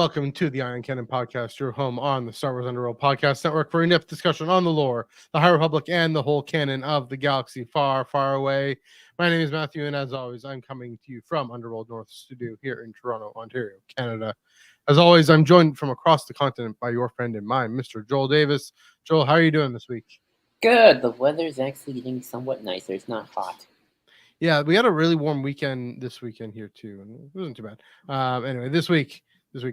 welcome to the Canon podcast, your home on the Star Wars Underworld podcast network for in-depth discussion on the lore, the High Republic, and the whole canon of the galaxy far, far away. My name is Matthew, and as always, I'm coming to you from Underworld North Studio here in Toronto, Ontario, Canada. As always, I'm joined from across the continent by your friend and mine, Mr. Joel Davis. Joel, how are you doing this week? Good. The weather's actually getting somewhat nicer. It's not hot. Yeah, we had a really warm weekend this weekend here too, and it wasn't too bad. Anyway, this week,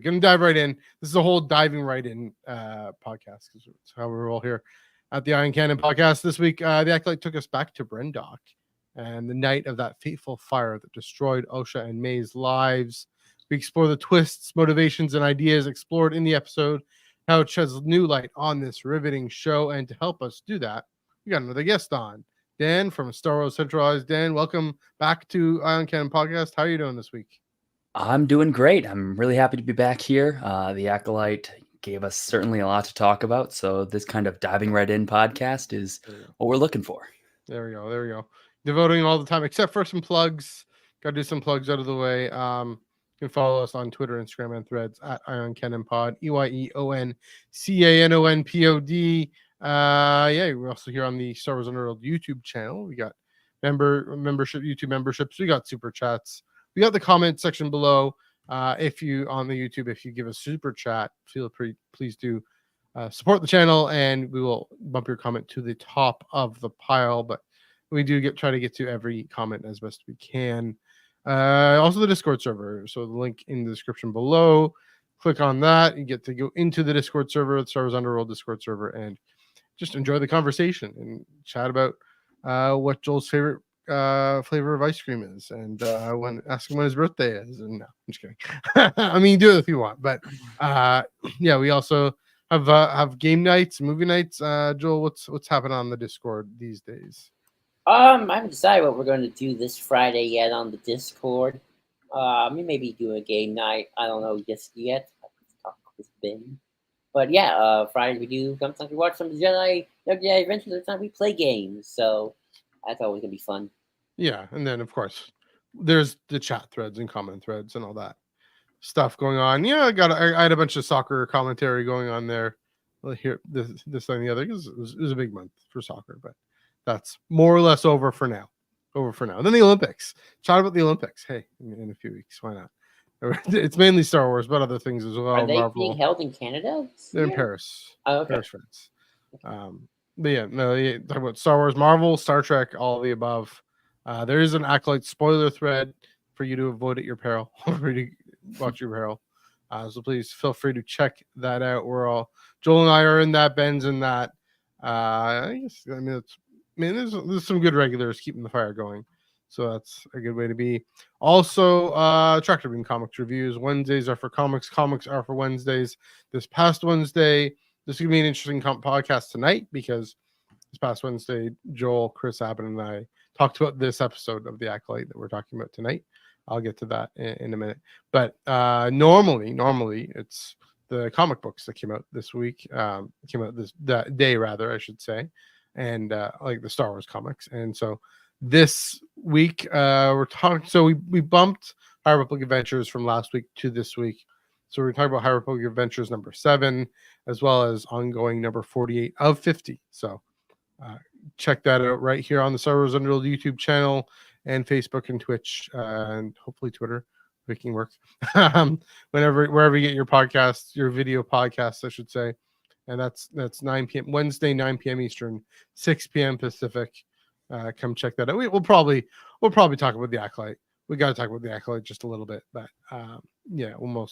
gonna dive right in. This is a whole diving right in podcast because it's how we roll here at the Iron Cannon podcast. This week, the Acolyte took us back to Brendok and the night of that fateful fire that destroyed Osha and Mae's lives. We explore the twists, motivations, and ideas explored in the episode, how it sheds new light on this riveting show, and to help us do that, we got another guest on. Dan from Star Wars Centralized. Dan, welcome back to Ion Cannon Podcast. How are you doing this week? I'm doing great. I'm really happy to be back here. The Acolyte gave us certainly a lot to talk about, so this kind of diving right in podcast is what we're looking for. There we go. Devoting all the time, except for some plugs. Got to do some plugs out of the way. You can follow us on Twitter, Instagram, and Threads at Ion Cannon Pod, EYEONCANONPOD. We're also here on the Star Wars Underworld YouTube channel. We got YouTube memberships. We got super chats. We got the comment section below. If you on the YouTube, if you give a super chat, please do support the channel, and we will bump your comment to the top of the pile. But we do try to get to every comment as best we can. Also the Discord server. So the link in the description below. Click on that. You get to go into the Discord server, the Star Wars Underworld Discord server, and just enjoy the conversation and chat about what Joel's favorite flavor of ice cream is, and ask him when his birthday is. And no, I'm just kidding. I mean, do it if you want, but we also have game nights, movie nights. Joel, what's happening on the Discord these days? I haven't decided what we're going to do this Friday yet on the Discord. Maybe do a game night. I don't know just yet. I have to talk with Ben. But yeah, Friday we do. Sometimes we watch some Jedi Adventures. Other time we play games. So that's always gonna be fun. Yeah, and then of course there's the chat threads and comment threads and all that stuff going on. Yeah, I had a bunch of soccer commentary going on there. Well, here this and the other, because it was a big month for soccer, but that's more or less over for now. Then the Olympics. Chat about the Olympics. Hey, in a few weeks, why not? It's mainly Star Wars, but other things as well. Are they being held in Canada? They're in Paris. Oh, okay. Paris, France. Talk about Star Wars, Marvel, Star Trek, all of the above. There is an Acolyte spoiler thread for you to avoid at your peril, for you to watch your peril. So please feel free to check that out. Joel and I are in that. Ben's in that. There's some good regulars keeping the fire going. So that's a good way to be. Also, Tractor Beam Comics reviews. Wednesdays are for comics. Comics are for Wednesdays. This past Wednesday, this is going to be an interesting podcast tonight, because this past Wednesday, Joel, Chris Abbott, and I talked about this episode of The Acolyte that we're talking about tonight. I'll get to that in a minute. But normally, it's the comic books that came out this week. Came out that day, rather, I should say. And like the Star Wars comics. And so this week we're talking, so we bumped High Republic Adventures from last week to this week. So we're talking about High Republic Adventures number 7, as well as ongoing number 48 of 50. So check that out right here on the Star Wars Underworld YouTube channel, and Facebook and Twitch, and hopefully Twitter, making work. Wherever you get your podcasts, your video podcasts, I should say. And that's 9 p.m. Wednesday, 9 p.m. Eastern, 6 p.m. Pacific. Come check that out. We'll probably talk about the Acolyte. We got to talk about the Acolyte just a little bit, but we'll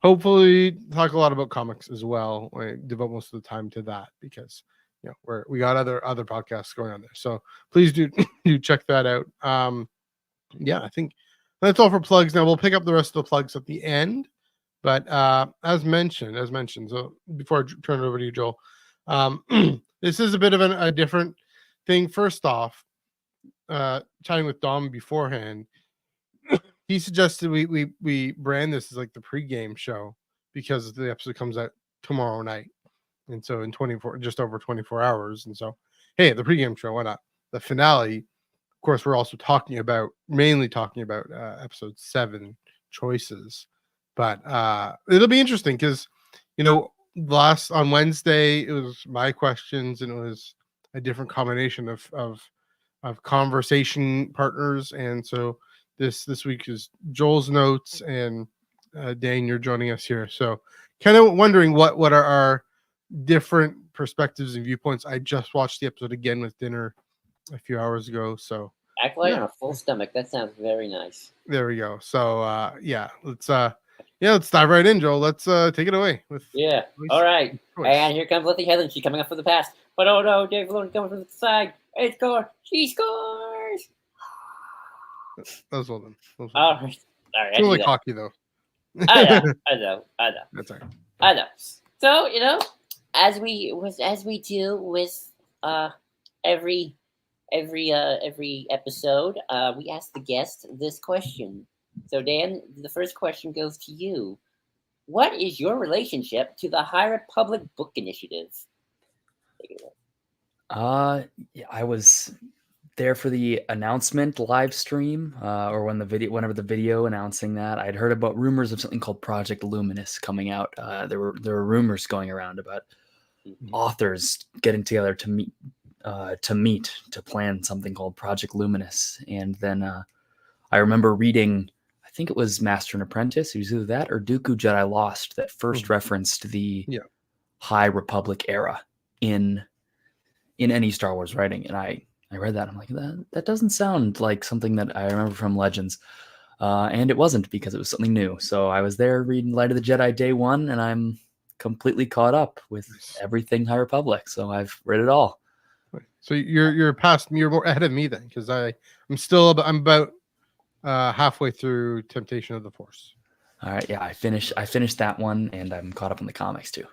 hopefully talk a lot about comics as well. We devote most of the time to that, because we got other podcasts going on there. So please do check that out. I think that's all for plugs. Now we'll pick up the rest of the plugs at the end. But as mentioned, so before I turn it over to you, Joel, this is a bit of a different thing. First off, chatting with Dom beforehand, he suggested we brand this as like the pregame show, because the episode comes out tomorrow night, and so in just over 24 hours. And so, hey, the pregame show, why not? The finale, of course, we're also mainly talking about episode 7 choices. But it'll be interesting because, last on Wednesday it was my questions, and it was a different combination of conversation partners, and so this week is Joel's notes, and Dan, you're joining us here. So kind of wondering what are our different perspectives and viewpoints. I just watched the episode again with dinner a few hours ago, so Acolyte on a full stomach. That sounds very nice. there we go. So let's dive right in, Joel. Let's take it away with All right. choice. And here comes Letty Headland. She's coming up for the pass. But oh no, Dave Maloney coming from the side. It's score. She scores. That was well done. All right. It's really cocky though. I know. That's all right. I know. So, as we do with every episode, we ask the guest this question. So, Dan, the first question goes to you. What is your relationship to the High Republic Book Initiative? I was there for the announcement live stream, or whenever the video announcing that. I'd heard about rumors of something called Project Luminous coming out. There were rumors going around about authors getting together to plan something called Project Luminous. And then I remember reading, I think it was Master and Apprentice. It was either that or Dooku Jedi Lost that first referenced the High Republic era in any Star Wars writing. And I read that. I'm like, that doesn't sound like something that I remember from Legends. And it wasn't, because it was something new. So I was there reading Light of the Jedi day one, and I'm completely caught up with everything High Republic. So I've read it all. So you're more ahead of me then, because I'm about halfway through Temptation of the Force. All right, yeah, I finished that one, and I'm caught up on the comics too.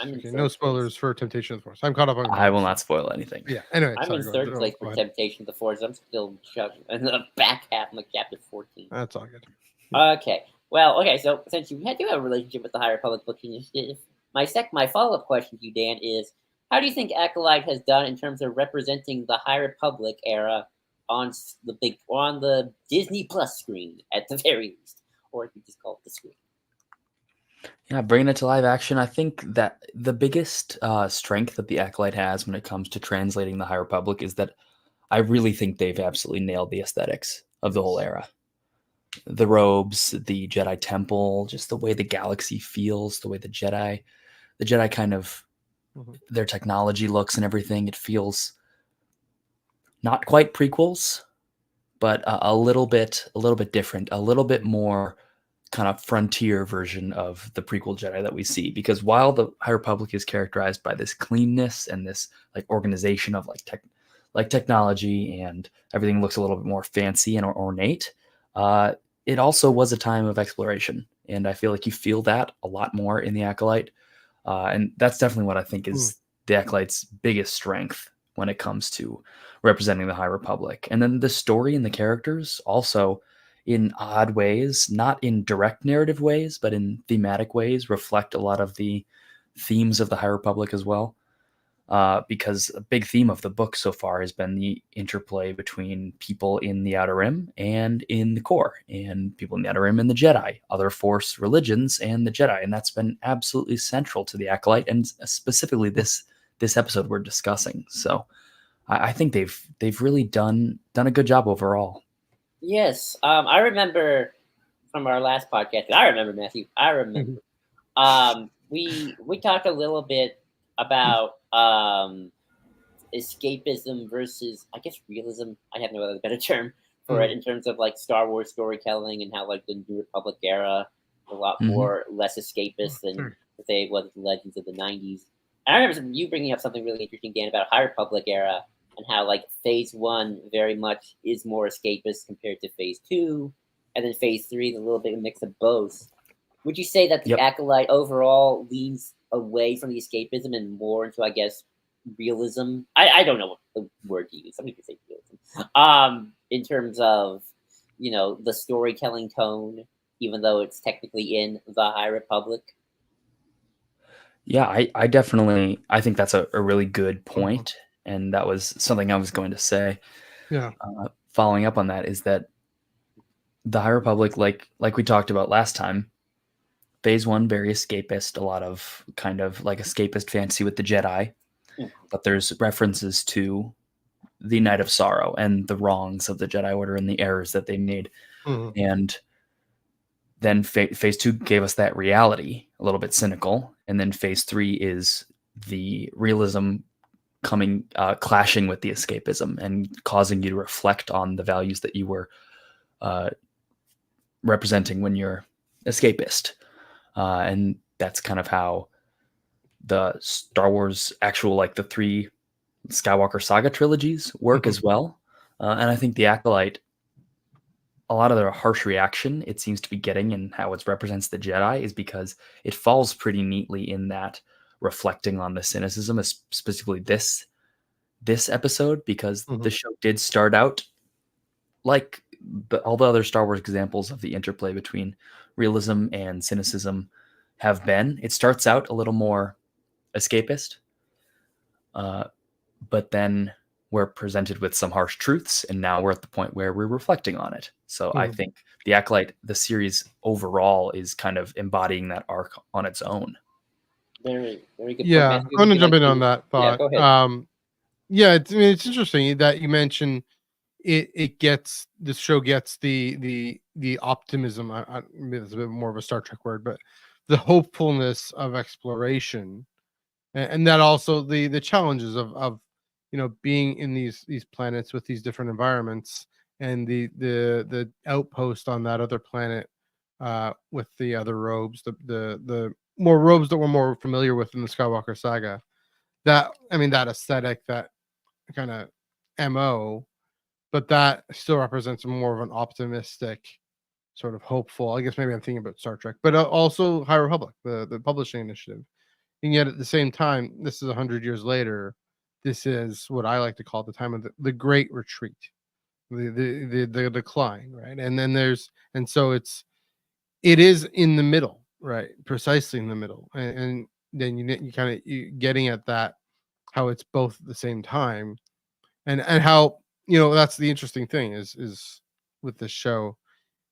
No spoilers for Temptation of the Force. I'm caught up on. I will not spoil anything. Yeah. Anyway, I'm in third place for Temptation of the Force. I'm still chugging in the back half of chapter 14. That's all good. Okay. Well, so since you do have a relationship with the High Republic Book Initiative, my follow-up question to you, Dan, is how do you think Acolyte has done in terms of representing the High Republic era on the Disney Plus screen at the very least, or if you just call it the screen? Yeah, bringing it to live action, I think that the biggest strength that the Acolyte has when it comes to translating the High Republic is that I really think they've absolutely nailed the aesthetics of the whole era. The robes, the Jedi Temple, just the way the galaxy feels, the way the Jedi kind of their technology looks and everything. It feels not quite prequels, but a little bit different, a little bit more kind of frontier version of the prequel Jedi that we see. Because while the High Republic is characterized by this cleanness and this organization of technology, and everything looks a little bit more fancy and ornate, it also was a time of exploration, and I feel like you feel that a lot more in the Acolyte, and that's definitely what I think is the Acolyte's biggest strength when it comes to representing the High Republic. And then the story and the characters also, in odd ways, not in direct narrative ways, but in thematic ways, reflect a lot of the themes of the High Republic as well. Because a big theme of the book so far has been the interplay between people in the Outer Rim and in the core, and people in the Outer Rim and the Jedi, other Force religions and the Jedi. And that's been absolutely central to the Acolyte, and specifically this episode we're discussing. So I think they've really done a good job overall. Yes, I remember from our last podcast. I remember, Matthew. I remember. We talked a little bit about escapism versus, I guess, realism. I have no other better term for it in terms of Star Wars storytelling, and how the New Republic era a lot more less escapist than say was the Legends of the 90s. And I remember you bringing up something really interesting, Dan, about High Republic era, and how Phase 1 very much is more escapist compared to Phase 2, and then Phase 3 is a little bit of a mix of both. Would you say that the Acolyte overall leans away from the escapism and more into, I guess, realism? I don't know what the word to use. Some people say realism. In terms of, the storytelling tone, even though it's technically in the High Republic? Yeah, I definitely, I think that's a really good point. And that was something I was going to say. Yeah. Following up on that is that the High Republic, like we talked about last time, Phase 1 very escapist, a lot of kind of like escapist fantasy with the Jedi, but there's references to the Night of Sorrow and the wrongs of the Jedi Order and the errors that they made. And then phase 2 gave us that reality, a little bit cynical, and then phase 3 is the realism coming clashing with the escapism and causing you to reflect on the values that you were representing when you're escapist. And that's kind of how the Star Wars actual, like the 3 Skywalker saga trilogies work as well. And I think the Acolyte, a lot of the harsh reaction it seems to be getting and how it represents the Jedi is because it falls pretty neatly in that reflecting on the cynicism, specifically this episode, because the show did start out like all the other Star Wars examples of the interplay between realism and cynicism have been. It starts out a little more escapist, but then we're presented with some harsh truths, and now we're at the point where we're reflecting on it. So I think the Acolyte, the series overall, is kind of embodying that arc on its own. Very, very good. Yeah, I'm going to jump in on that thought. Yeah, go ahead. Yeah, it's interesting that you mentioned the show gets the optimism. Maybe that's a bit more of a Star Trek word, but the hopefulness of exploration, and that also the challenges of being in these planets with these different environments, and the outpost on that other planet with the other robes, the more robes that we're more familiar with in the Skywalker saga. That aesthetic, that kind of MO, but that still represents more of an optimistic, sort of hopeful. I guess maybe I'm thinking about Star Trek, but also High Republic, the publishing initiative. And yet at the same time, this is 100 years later. This is what I like to call the time of the Great Retreat, the decline, right? And then so it is in the middle, right? Precisely in the middle, and then you kind of getting at that, how it's both at the same time, and how that's the interesting thing is with this show.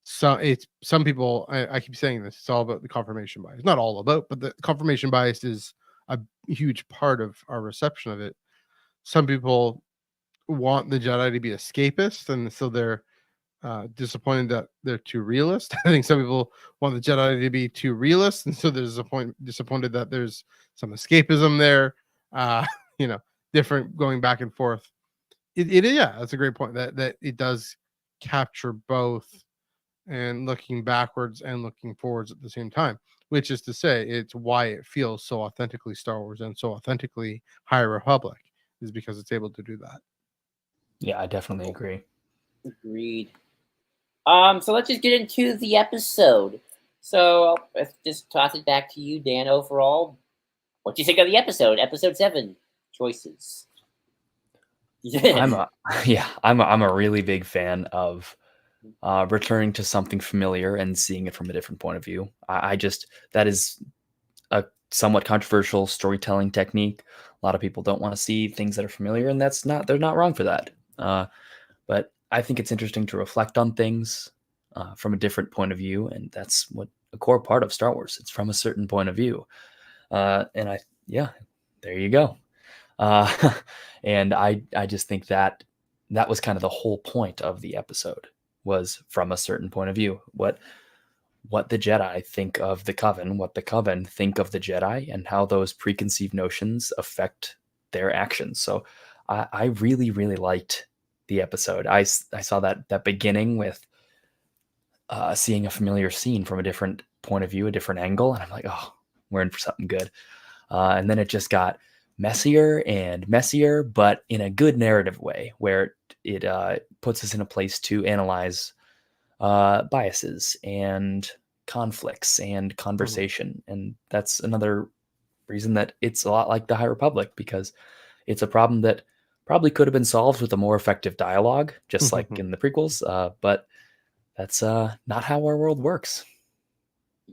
So it's some people, I keep saying this, it's all about the confirmation bias. Not all about, but the confirmation bias is a huge part of our reception of it. Some people want the Jedi to be escapist, and so they're disappointed that they're too realist. I think some people want the Jedi to be too realist, and so there's disappointed that there's some escapism there. Different, going back and forth. Yeah, that's a great point. That it does capture both, and looking backwards and looking forwards at the same time. Which is to say, it's why it feels so authentically Star Wars and so authentically High Republic, is because it's able to do that. Yeah, I definitely agree. Agreed. So let's just get into the episode. So let's just toss it back to you, Dan. Overall, what do you think of the episode? Episode 7, choices. I'm a really big fan of returning to something familiar and seeing it from a different point of view. That is a somewhat controversial storytelling technique. A lot of people don't want to see things that are familiar, and they're not wrong for that. But I think it's interesting to reflect on things from a different point of view, and that's what a core part of Star Wars. It's from a certain point of view, there you go. And I just think that was kind of the whole point of the episode, was from a certain point of view. What the Jedi think of the Coven, what the Coven think of the Jedi, and how those preconceived notions affect their actions. So I really, really liked the episode. I saw that beginning with seeing a familiar scene from a different point of view, a different angle, and I'm like, oh, we're in for something good. And then it just got messier and messier, but in a good narrative way, where it puts us in a place to analyze biases and conflicts and conversation. And that's another reason that it's a lot like the High Republic, because it's a problem that probably could have been solved with a more effective dialogue, just like in the prequels. But that's not how our world works.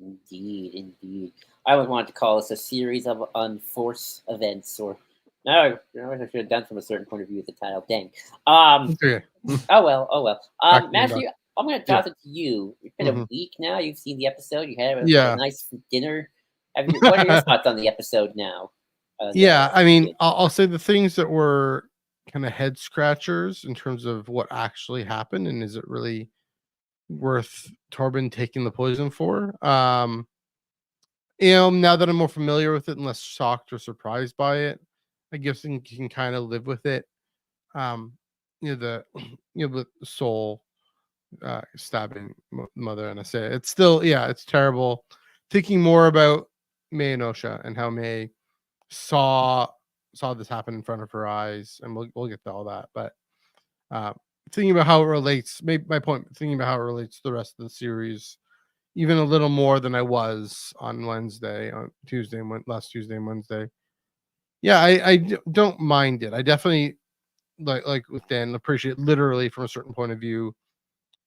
Indeed. I would want to call this a series of unforced events, or no, I should have done from a certain point of view with the title. Dang. Oh well. Master, I'm going to toss it to you. It's been a Mhm. week now. You've seen the episode. You had a Yeah. nice dinner. What are your thoughts on the episode now? Yeah, I mean, I'll say the things that were kind of head scratchers in terms of what actually happened and is it really worth Torben taking the poison for? Now that I'm more familiar with it and less shocked or surprised by it, I guess you can kind of live with it. The the soul stabbing mother, and I say it's still, yeah, it's terrible. Thinking more about May and Osha and how May saw this happen in front of her eyes, and we'll get to all that. But thinking about how it relates, maybe my point, thinking about how it relates to the rest of the series, even a little more than I was on Wednesday, on Tuesday, and last Tuesday and Wednesday. Yeah, don't mind it. I definitely like with Dan, appreciate literally from a certain point of view,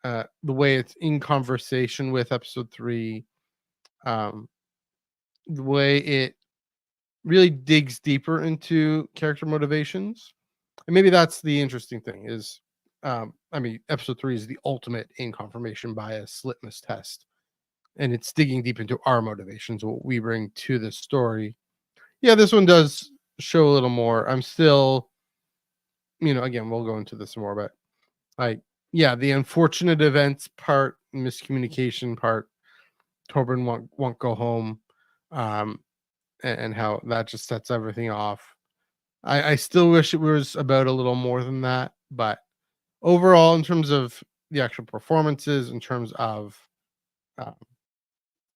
the way it's in conversation with episode 3, the way it really digs deeper into character motivations. And maybe that's the interesting thing is, I mean, episode 3 is the ultimate in confirmation bias litmus test. And it's digging deep into our motivations, what we bring to this story. Yeah, this one does show a little more. I'm still, again, we'll go into this more, but yeah, the unfortunate events part, miscommunication part, Torben won't go home, um, and how that just sets everything off. I still wish it was about a little more than that, but overall, in terms of the actual performances, in terms of, um,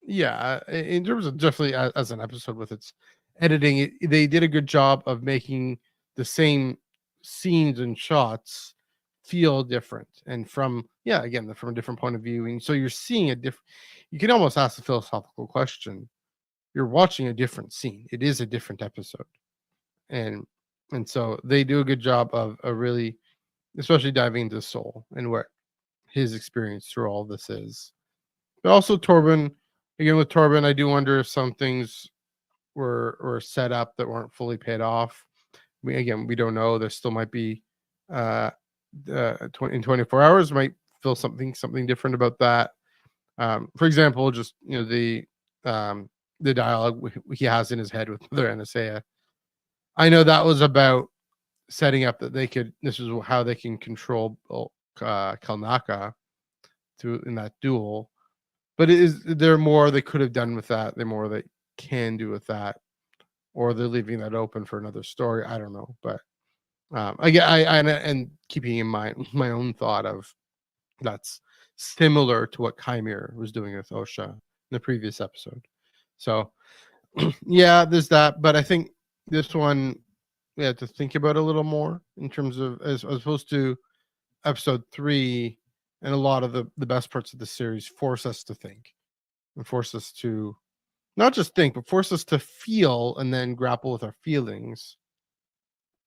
yeah, in terms of definitely as an episode with its editing, they did a good job of making the same scenes and shots feel different, and from, yeah, again, from a different point of view, and so you're seeing a different. You can almost ask the philosophical question: you're watching a different scene. It is a different episode, and so they do a good job of really, especially diving into the soul and what his experience through all this is. But also Torben, again with Torben, I do wonder if some things were set up that weren't fully paid off. We don't know. There still might be in 24 hours might feel something different about that. For example, just the dialogue he has in his head with Mother Anastasia. I know that was about setting up that this is how they can control Kalnaka through in that duel. But is there more they could have done with that? There more they can do with that, or they're leaving that open for another story? I don't know, but and keeping in mind my own thought of that's similar to what Chimera was doing with Osha in the previous episode. So yeah, there's that, but I think this one we had to think about a little more in terms of as opposed to episode 3, and a lot of the best parts of the series force us to think and force us to not just think, but force us to feel and then grapple with our feelings.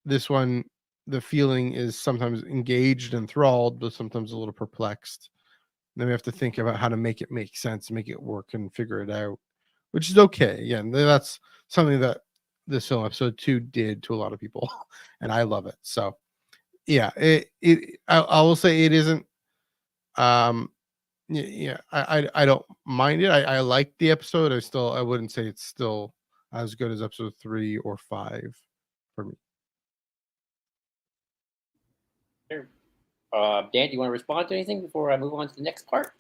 This one, the feeling is sometimes engaged, enthralled, but sometimes a little perplexed. And then we have to think about how to make it make sense, make it work, and figure it out, which is okay. Yeah, and that's something that this film episode 2 did to a lot of people, and I love it. So yeah, I will say it isn't. Yeah, I don't mind it. I like the episode. I wouldn't say it's still as good as episode 3 or 5 for me. Sure. Dan, do you want to respond to anything before I move on to the next part?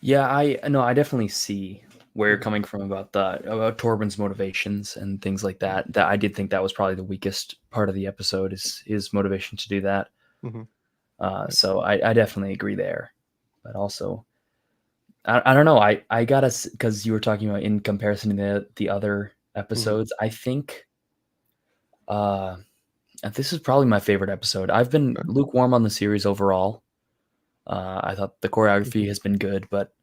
Yeah, I definitely see where you're coming from about Torben's motivations and things like that. That I did think that was probably the weakest part of the episode is his motivation to do that. Mm-hmm. So I definitely agree there. But also, I don't know. I gotta, because you were talking about in comparison to the other episodes. I think this is probably my favorite episode. I've been lukewarm on the series overall. I thought the choreography has been good, but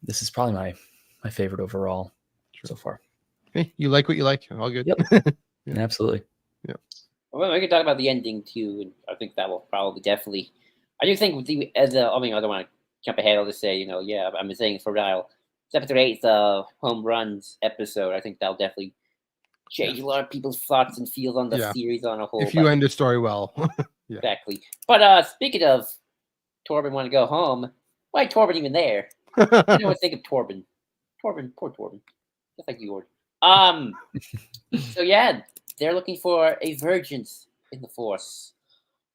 this is probably my favorite overall so far. Hey, you like what you like. All good. Yep. Absolutely. Yeah. Well, we can talk about the ending too, and I think that will probably definitely. I do think I don't want to jump ahead. I'll just say, I'm saying for now, episode 8 is the home runs episode. I think that'll definitely change a lot of people's thoughts and feels on the series on a whole. If you end the story well. Exactly. But speaking of Torben want to go home. Why Torben even there? I don't think of Torben. Torben, poor Torben. Just like you, So yeah, they're looking for a virgins in the Force.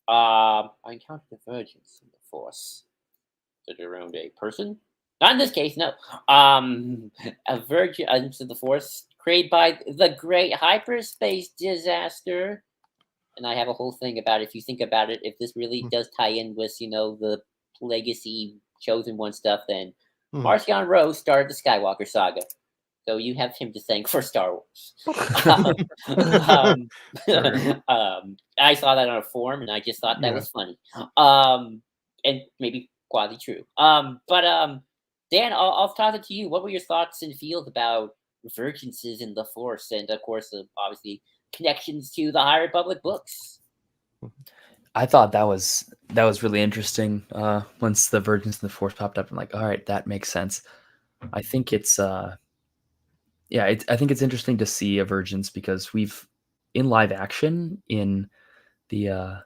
I encountered a virgins in the Force. Is it around a person? Not in this case, no. A virgin in the Force created by the Great Hyperspace Disaster. And I have a whole thing about it. If you think about it, if this really does tie in with, the legacy chosen one stuff, then Marcion Rose started the Skywalker saga. So you have him to thank for Star Wars. I saw that on a forum, and I just thought that was funny. And maybe quasi true. Dan, I'll toss it to you. What were your thoughts and feels about resurgences in the Force, and of course, obviously connections to the High Republic books? I thought that was really interesting. Once the Virgins in the Force popped up, I'm like, all right, that makes sense. I think it's I think it's interesting to see a Virgins because we've in live action in the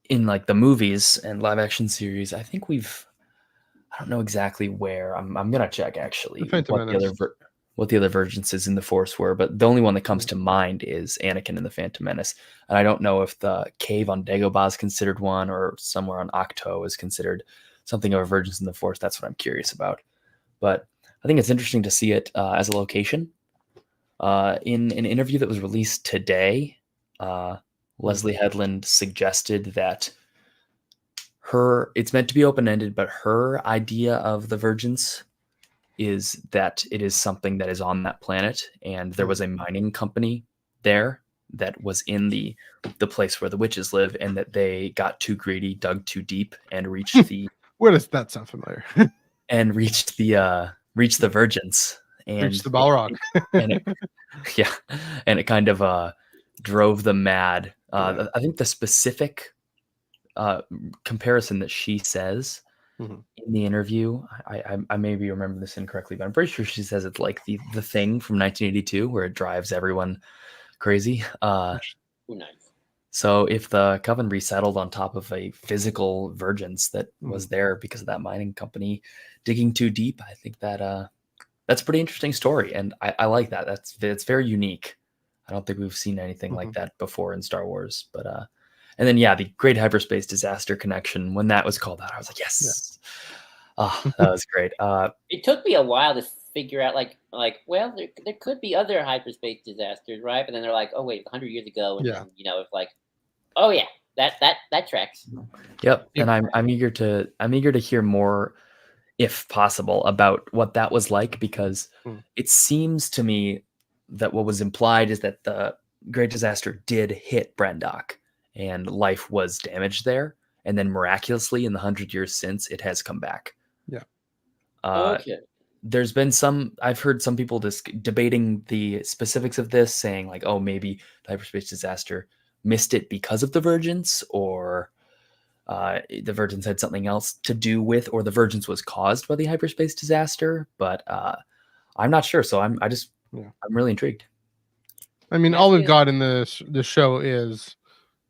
in like the movies and live action series. I think I don't know exactly where. I'm gonna check actually what the other Virginses in the Force were, but the only one that comes to mind is Anakin in the Phantom Menace. And I don't know if the cave on Dagobah is considered one, or somewhere on Octo is considered something of a Virgins in the Force. That's what I'm curious about. But I think it's interesting to see it as a location. In an interview that was released today, Leslie Headland suggested that it's meant to be open-ended, but her idea of the Virgins is that it is something that is on that planet, and there was a mining company there that was in the place where the witches live, and that they got too greedy, dug too deep, and reached the where does that sound familiar? And reached the Virgins and reached the Balrog. and it kind of drove them mad. I think the specific comparison that she says in the interview, I maybe remember this incorrectly, but I'm pretty sure she says it's like the Thing from 1982, where it drives everyone crazy. Nice. So if the Coven resettled on top of a physical Virgins that was there because of that mining company digging too deep, I think that that's a pretty interesting story, and I like that. It's very unique. I don't think we've seen anything like that before in Star Wars, but and then the Great Hyperspace Disaster connection, when that was called out, I was like, yes. That was great. It took me a while to figure out, well, there could be other hyperspace disasters, right? But then they're like, oh wait, 100 years ago, and then, it's like, oh yeah, that tracks. Yep, and I'm eager to hear more, if possible, about what that was like, because it seems to me that what was implied is that the Great Disaster did hit Brendok, and life was damaged there, and then miraculously in the 100 years since, it has come back. Yeah. Okay. There's been I've heard some people debating the specifics of this, saying like, oh, maybe the Hyperspace Disaster missed it because of the Virgins, or the Virgins had something else to do with, or the Virgins was caused by the Hyperspace Disaster, but I'm not sure. So I'm really intrigued. I mean, all we've got in the show is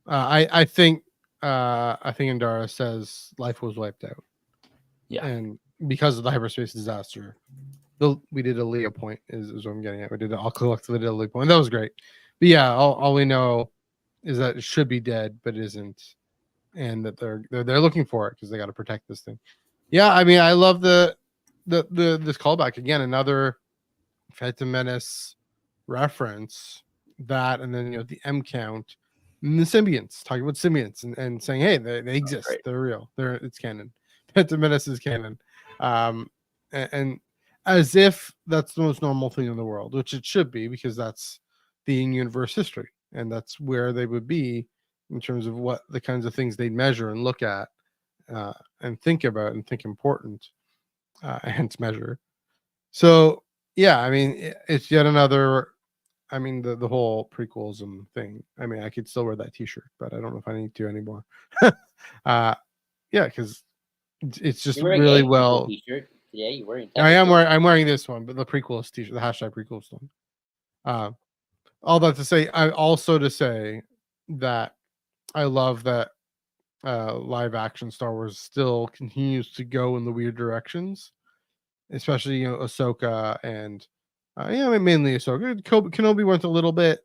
I think Indara says life was wiped out. Yeah. And because of the hyperspace disaster, we did a Leo point is what I'm getting at. We did all collectively did a Leo point. That was great. But yeah, all we know is that it should be dead, but it isn't, and that they're looking for it because they got to protect this thing. Yeah, I mean, I love this callback again. Another Phantom Menace reference, that, and then the M count, and the symbionts, talking about symbionts and saying, hey, they exist, they're real, it's canon. Phantom Menace is canon, and as if that's the most normal thing in the world, which it should be, because that's the universe history, and that's where they would be in terms of what the kinds of things they'd measure and look at and think about and think important, hence measure. So yeah, I mean, it's yet another. I mean, the whole prequels thing. I mean, I could still wear that T-shirt, but I don't know if I need to anymore. Yeah, because it's just really well. T-shirt. Yeah, you're wearing. I'm wearing this one, but the prequels T-shirt, the hashtag prequels one. All that to say, I also to say that I love that live action Star Wars still continues to go in the weird directions, especially Ahsoka and mainly Ahsoka. Kenobi went a little bit.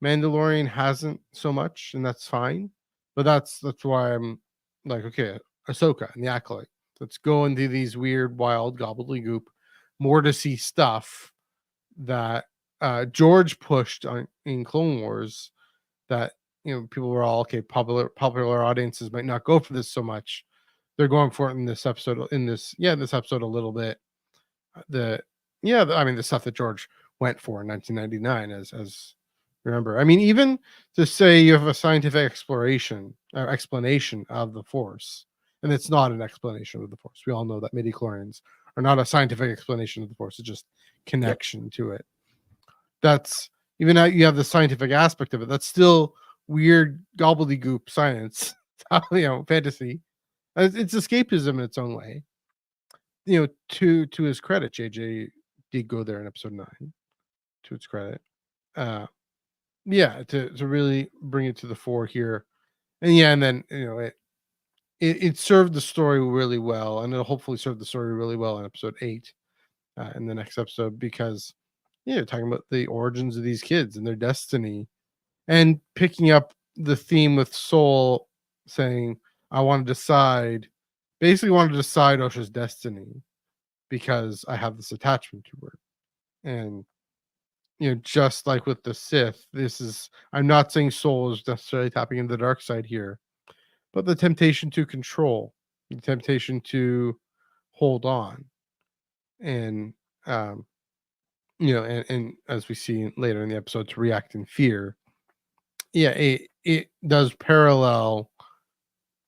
Mandalorian hasn't so much, and that's fine. But that's why I'm like, okay, Ahsoka and the Acolyte. Let's go into these weird, wild gobbledygook, more to see stuff that George pushed in Clone Wars. That people were all okay. Popular audiences might not go for this so much. They're going for it in this episode. This episode a little bit. I mean the stuff that George went for in 1999 as remember. I mean, even to say you have a scientific explanation of the Force, and it's not an explanation of the Force. We all know that midichlorians are not a scientific explanation of the Force. It's just connection to it. That's even how you have the scientific aspect of it. That's still weird gobbledygook science, fantasy. It's escapism in its own way. To his credit, JJ did go there in episode 9. To its credit, to really bring it to the fore here, and then it served the story really well, and it'll hopefully serve the story really well in episode 8, in the next episode, because talking about the origins of these kids and their destiny, and picking up the theme with Soul saying, "I want to decide." Basically, want to decide Osha's destiny because I have this attachment to her, and just like with the Sith, I'm not saying Soul is necessarily tapping into the dark side here, but the temptation to control, the temptation to hold on, and and as we see later in the episode, to react in fear. It does parallel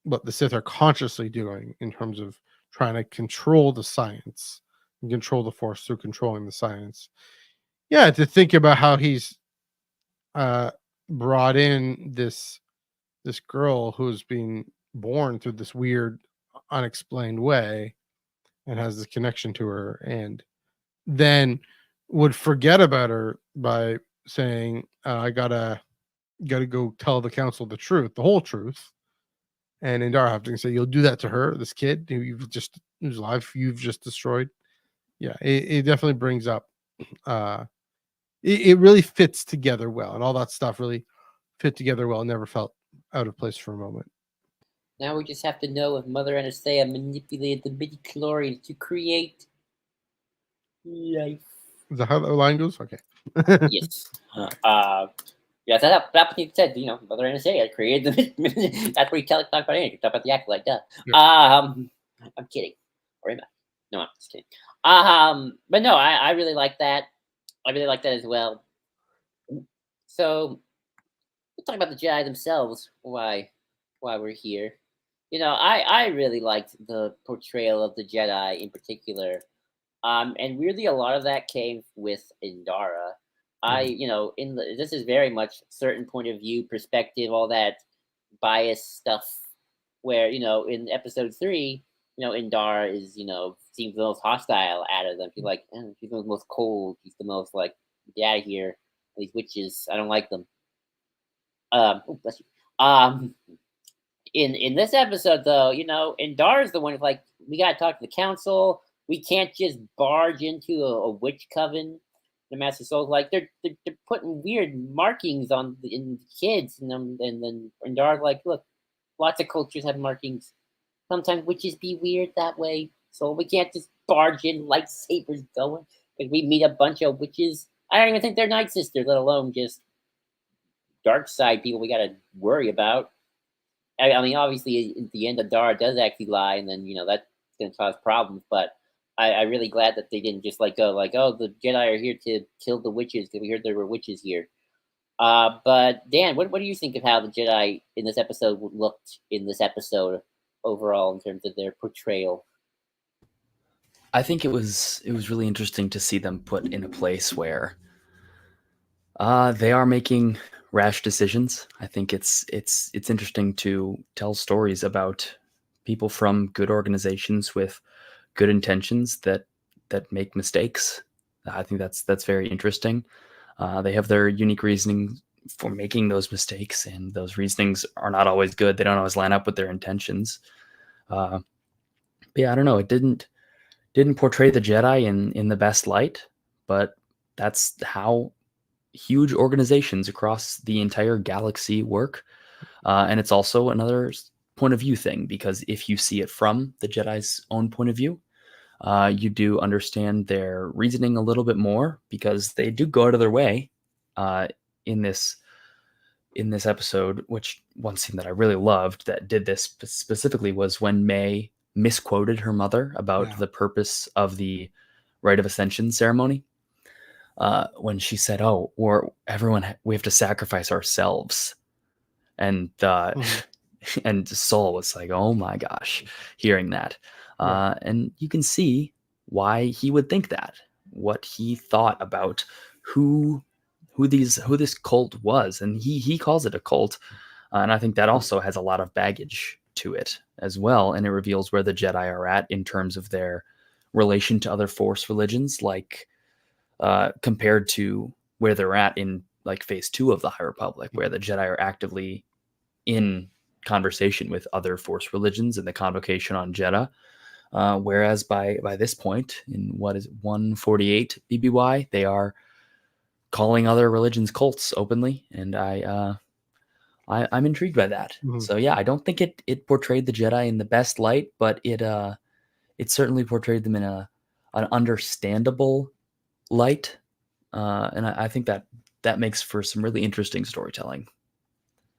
what the Sith are consciously doing in terms of trying to control the science and control the Force through controlling the science. To think about how he's brought in this girl who's being born through this weird, unexplained way, and has this connection to her, and then would forget about her by saying, "I gotta go tell the council the truth, the whole truth." And Indara having to say, "You'll do that to her, this kid whose life you've just destroyed." It definitely brings up. It really fits together well, and all that stuff really fit together well. Never felt out of place for a moment. Now we just have to know if Mother Anastasia manipulated the midichlorians to create life. Is that how the line goes? Okay. Yes. Yeah, that's what you said. Mother Anastasia created the. That's what you talk about. Talk about the Acolyte. Duh. Yeah. I'm kidding. Or am I? No, I'm just kidding. But no, I really like that. I really like that as well. So, we'll talk about the Jedi themselves. Why we're here. I really liked the portrayal of the Jedi in particular. And really a lot of that came with Indara. This is very much certain point of view, perspective, all that bias stuff. Where in episode 3, Indara is seems the most hostile out of them. She's like, she's the most cold. She's the most like, get out of here. These witches, I don't like them. Bless you. In this episode though, Indara's the one who's like, we gotta talk to the council. We can't just barge into a witch coven. The Master Soul's like, they're putting weird markings in the kids, and then Indara's like, look, lots of cultures have markings. Sometimes witches be weird that way, so we can't just barge in lightsabers going. Like we meet a bunch of witches. I don't even think they're Night Sisters, let alone just dark side people we gotta worry about. I mean, obviously, at the end, Indara does actually lie, and then that's gonna cause problems. But I'm really glad that they didn't just go like, oh, the Jedi are here to kill the witches because we heard there were witches here. But Dan, what do you think of how the Jedi in this episode looked in this episode overall in terms of their portrayal? I think it was really interesting to see them put in a place where they are making rash decisions. I think it's interesting to tell stories about people from good organizations with good intentions that make mistakes. I think that's very interesting. They have their unique reasoning for making those mistakes, and those reasonings are not always good. They don't always line up with their intentions. But yeah, I don't know. It didn't portray the Jedi in the best light, but that's how huge organizations across the entire galaxy work. And it's also another point of view thing, because if you see it from the Jedi's own point of view, you do understand their reasoning a little bit more, because they do go out of their way in this episode. Which one scene that I really loved that did this specifically was when Mae misquoted her mother about the purpose of the rite of ascension ceremony. When she said, "Oh, we have to sacrifice ourselves," and and Saul was like, "Oh my gosh," hearing that, and you can see why he would think that, what he thought about who this cult was, and he calls it a cult, and I think that also has a lot of baggage to it as well, and it reveals where the Jedi are at in terms of their relation to other Force religions, like compared to where they're at in like Phase 2 of the High Republic, where the Jedi are actively in conversation with other Force religions in the Convocation on Jedha. Whereas by this point, in what is it, 148 BBY, they are calling other religions cults openly, and I'm intrigued by that. So yeah, I don't think it portrayed the Jedi in the best light, but it certainly portrayed them in an understandable light, and I think that makes for some really interesting storytelling.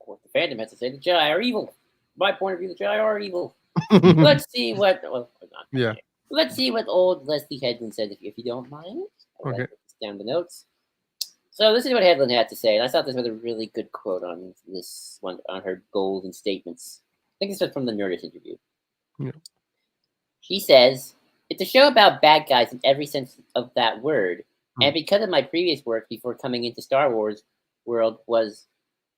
What the fandom has to say, the Jedi are evil. My point of view, the Jedi are evil. Let's see what. Well, not Yeah. Let's see what old Leslie Headland said, if you don't mind. Okay. Put this down the notes. So this is what Headland had to say, and I thought this was a really good quote on this one, on her goals and statements. I think this was from the Nerdist interview. Yeah. She says, "It's a show about bad guys in every sense of that word, and because of my previous work before coming into Star Wars world, was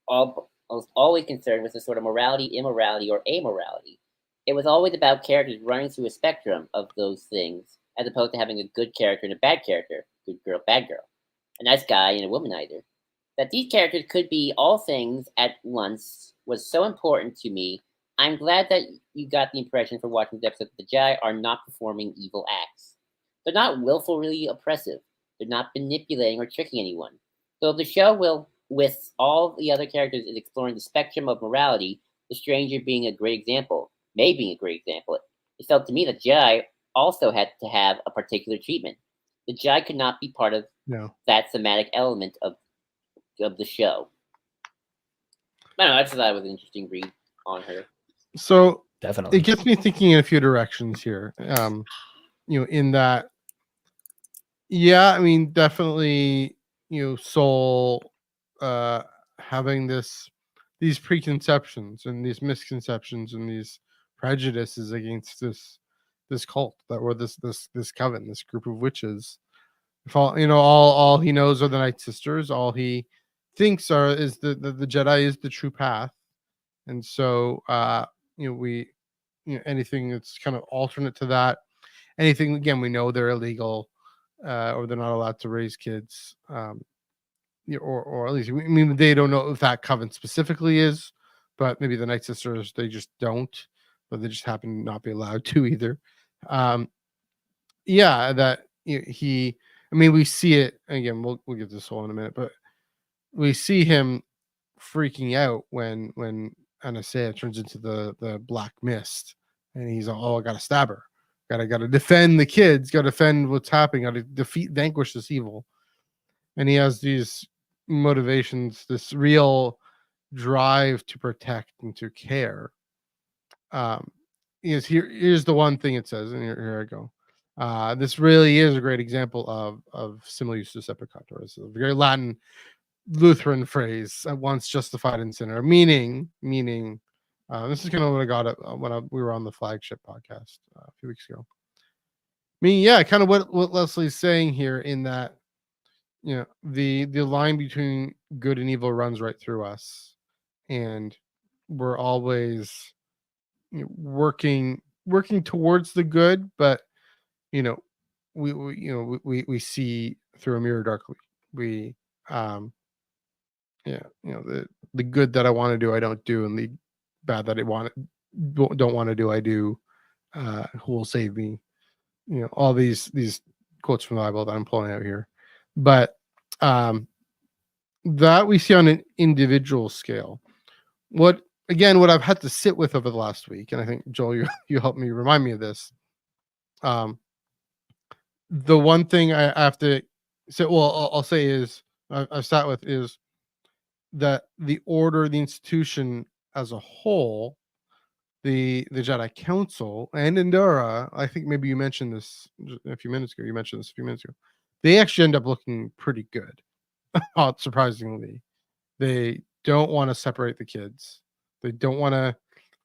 always concerned with the sort of morality, immorality, or amorality. It was always about characters running through a spectrum of those things, as opposed to having a good character and a bad character, good girl, bad girl, a nice guy and a womanizer. That these characters could be all things at once was so important to me. I'm glad that you got the impression from watching this episode that the Jedi are not performing evil acts. They're not willfully oppressive. They're not manipulating or tricking anyone. So the show will, with all the other characters, is exploring the spectrum of morality, the stranger being a great example, May being a great example. It felt to me that Jedi also had to have a particular treatment. The Jedi could not be part of that thematic element of the show." I don't know, I just thought it was an interesting read on her. So definitely, it gets me thinking in a few directions here. In that, yeah, I mean, definitely, Soul having these preconceptions and these misconceptions and these prejudices against this cult, that were this coven, this group of witches. If all he knows are the Night Sisters, all he thinks is the Jedi is the true path. And so anything that's kind of alternate to that, anything, again, we know they're illegal, or they're not allowed to raise kids, or at least, they don't know if that coven specifically is, but maybe the Night Sisters, they just don't, but they just happen to not be allowed to either. That we see it again. We'll get this all in a minute, but we see him freaking out when Anastasia turns into the black mist, and he's I gotta stab her, gotta defend the kids, gotta defend what's happening, gotta vanquish this evil. And he has these motivations, this real drive to protect and to care. Here's the one thing it says, and here I go. This really is a great example of simul justus epicator. It's a very Latin Lutheran phrase, at once justified in sinner, meaning this is kind of what I got when we were on the flagship podcast a few weeks ago. Kind of what Leslie's saying here, in that the line between good and evil runs right through us, and we're always working towards the good, but we see through a mirror darkly. We Yeah, the good that I want to do, I don't do, and the bad that I don't want to do, I do. Who will save me? All these quotes from the Bible that I'm pulling out here, but um, that we see on an individual scale. What I've had to sit with over the last week, and I think Joel, you helped me remind me of this. The one thing I have to say, well, I'll say is I've sat with is that the order, the institution as a whole, the Jedi Council and Endora, I think maybe you mentioned this a few minutes ago. You mentioned this a few minutes ago. They actually end up looking pretty good, surprisingly. They don't want to separate the kids. They don't want to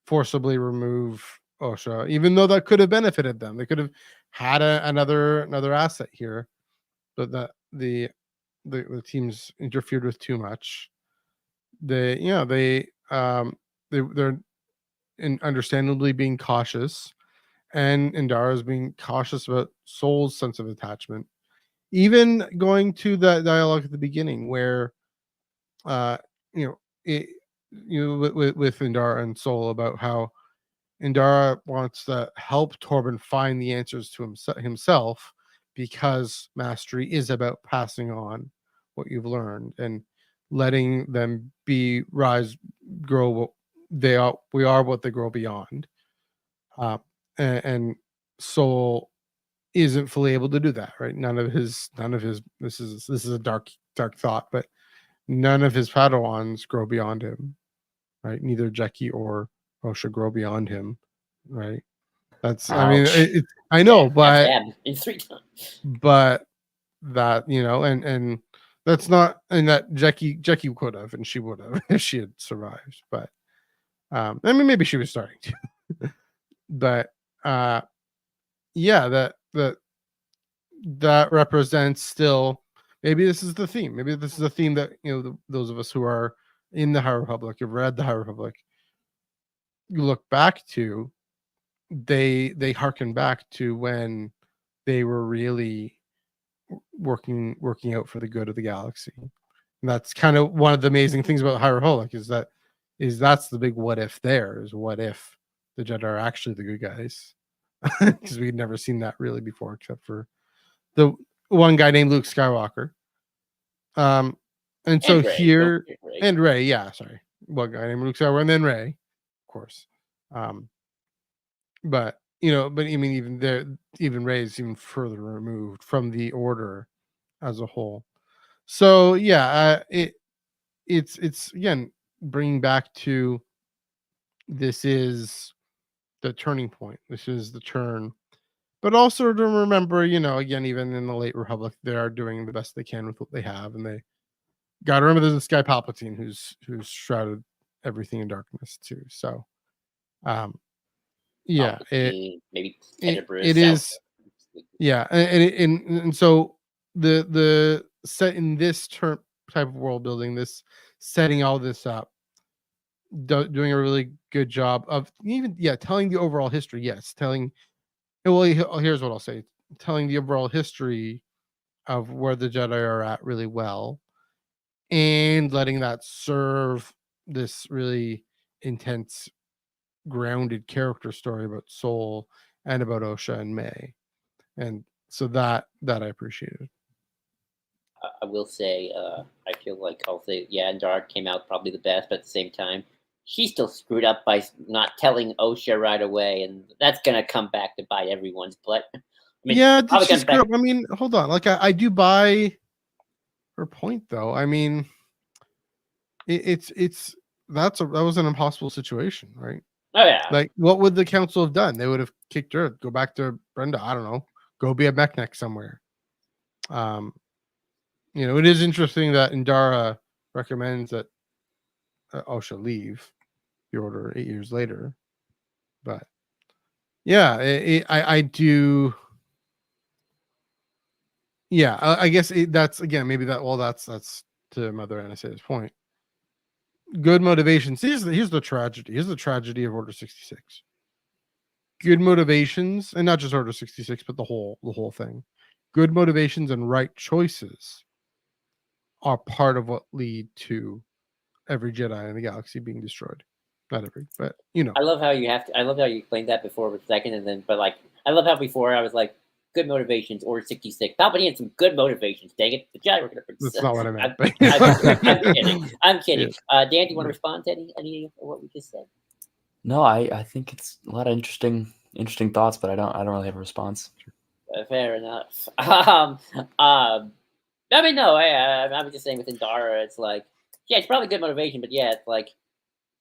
forcibly remove Osha, even though that could have benefited them. They could have had another asset here, but that the teams interfered with too much. They're understandably being cautious, and Indara is being cautious about Soul's sense of attachment. Even going to that dialogue at the beginning, where uh, you know, it, with Indara and Soul about how Indara wants to help Torben find the answers to himself, because mastery is about passing on what you've learned and letting them grow what they are. We are what they grow beyond. Uh, and Soul isn't fully able to do that, right? None of his. This is a dark thought, but none of his Padawans grow beyond him, right? Neither Jeki or Osha grow beyond him, right? That's, I mean, Ouch. I know, but in 3 times. but that, and that's not, and that Jeki could have, and she would have if she had survived. But I mean, maybe she was starting to, but yeah, that represents still. Maybe this is the theme. Maybe this is a theme that those of us who are in the High Republic, have read the High Republic, you look back to. They harken back to when they were really working out for the good of the galaxy. And that's kind of one of the amazing things about the High Republic, is that's the big what if there, is what if the Jedi are actually the good guys, because we'd never seen that really before, except for the one guy named Luke Skywalker. And so And Rey, don't here, forget Rey. and Rey, yeah, sorry, one guy named Luke Skywalker, and then Rey, of course. But but I mean, even Rey is even further removed from the order as a whole. So yeah, it's again bringing back to, this is the turning point. This is the turn. But also to remember, again, even in the late Republic, they are doing the best they can with what they have, and they got to remember there's this guy Palpatine who's shrouded everything in darkness too. So, yeah, maybe it Tenebrae, is, yeah, and so the set in this type of world building, this setting all this up, doing a really good job of even telling the overall history. Yes, here's what I'll say: telling the overall history of where the Jedi are at really well, and letting that serve this really intense, grounded character story about Soul and about Osha and Mae. And so that I appreciated. I will say, I feel like I'll say, and Dark came out probably the best, but at the same time, she still screwed up by not telling Osha right away, and that's gonna come back to bite everyone's butt. I mean, Did she screw up? I mean, hold on. Like, I do buy her point, though. I mean, that was an impossible situation, right? Oh yeah. Like, what would the council have done? They would have kicked her, go back to Brenda. I don't know, go be a mechanic somewhere. It is interesting that Indara recommends that Osha leave the Order 8 years later, but yeah, I do. Yeah, I guess that's, again, maybe that. Well, that's to Mother Anastasia's point. Good motivations. Here's the tragedy. Here's the tragedy of Order 66. Good motivations, and not just Order 66, but the whole thing. Good motivations and right choices are part of what lead to every Jedi in the galaxy being destroyed. Not every, but I love how you have to. I love how you explained that before for a second, and then, but like, I love how before I was like, good motivations or 66. Palpatine had some good motivations. Dang it, the Jedi were gonna. That's not what I meant. I'm kidding. I'm kidding. Yeah. Dan, do you want to respond to any of what we just said? No, I think it's a lot of interesting thoughts, but I don't really have a response. Fair enough. I mean, no, I was just saying with Indara, it's like, yeah, it's probably good motivation, but yeah, it's like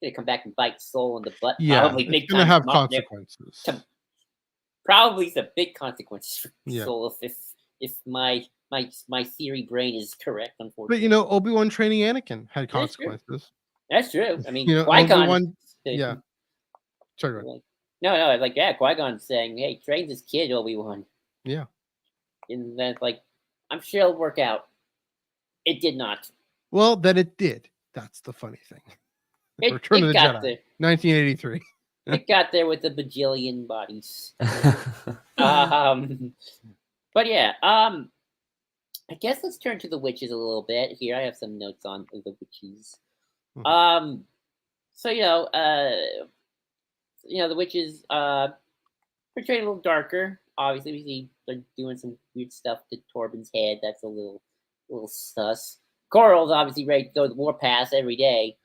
gonna come back and bite Soul in the butt. Yeah, probably it's big gonna time. have consequences. Probably some big consequences for Yeah. Soul if my theory brain is correct. But Unfortunately, Obi-Wan training Anakin had That's true. consequences. That's true. I mean, Qui-Gon. Qui-Gon. Yeah. Sorry, go ahead. No, like yeah, Qui-Gon saying, "Hey, train this kid, Obi-Wan." Yeah. And then like, I'm sure it'll work out. It did not. Well, then it did. That's the funny thing. Return of the got Jedi, there. 1983. It got there with a bajillion bodies. But yeah, I guess let's turn to the witches a little bit. Here, I have some notes on the witches. So the witches portrayed a little darker. Obviously, we see they're doing some weird stuff to Torben's head. That's a little sus. Coral's obviously ready to go to the warpath every day.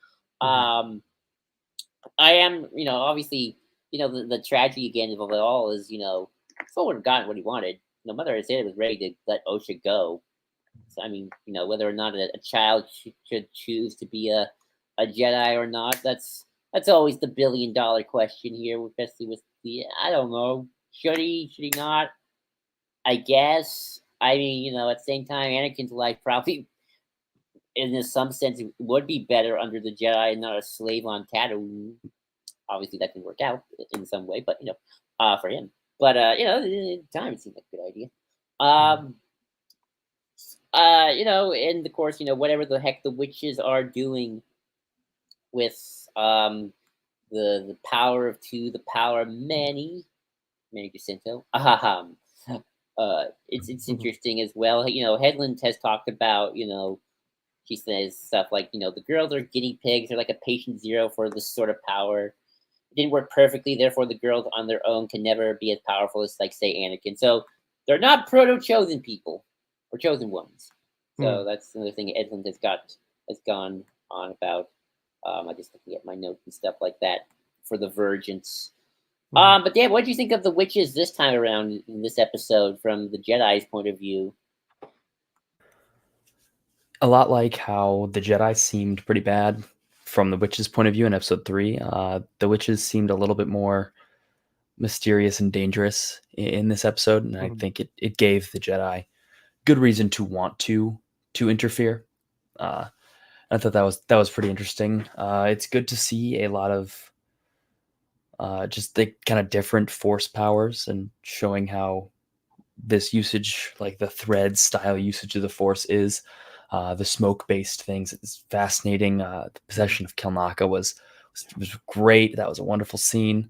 I am, obviously, the tragedy again of it all is, Soul would have gotten what he wanted. Mother Isaiah was ready to let Osha go. So, I mean, whether or not a child should choose to be a Jedi or not, that's always the $1 billion question here, especially with I don't know. Should he not? I guess. I mean, at the same time, Anakin's life probably, in some sense, would be better under the Jedi and not a slave on Tatooine. Obviously, that can work out in some way, but for him. But at the time, it seemed like a good idea. And of course, whatever the heck the witches are doing with the power of two, the power of many Jacinto. It's interesting as well. Headland has talked about, she says stuff like, the girls are guinea pigs, they're like a patient zero for this sort of power. It didn't work perfectly, therefore the girls on their own can never be as powerful as, like, say, Anakin. So they're not proto-chosen people or chosen ones. So that's another thing Edlund has gone on about. I just looking at my notes and stuff like that for the Virgins. But Dan, what did you think of the witches this time around in this episode from the Jedi's point of view? A lot like how the Jedi seemed pretty bad from the witches' point of view in episode 3. The witches seemed a little bit more mysterious and dangerous in this episode, and I think it gave the Jedi good reason to want to interfere. I thought that was pretty interesting. It's good to see a lot of just the kind of different force powers and showing how this usage, like the thread style usage of the force is. The smoke-based things is fascinating. The possession of Kilnaka was great. That was a wonderful scene.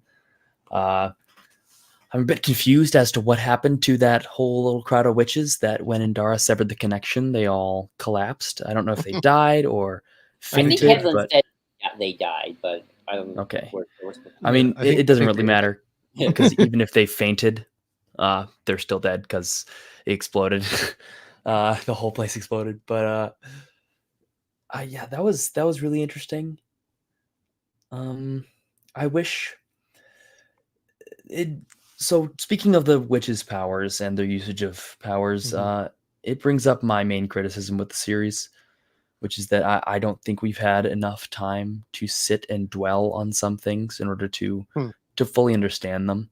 I'm a bit confused as to what happened to that whole little crowd of witches that when Indara severed the connection, they all collapsed. I don't know if they died or fainted. I think Headland said they died, but I don't know. Okay. I mean, it doesn't really matter because even if they fainted, they're still dead because it exploded. The whole place exploded. But yeah, that was really interesting. I wish it. So speaking of the witches' powers and their usage of powers, it brings up my main criticism with the series, which is that I don't think we've had enough time to sit and dwell on some things in order to fully understand them.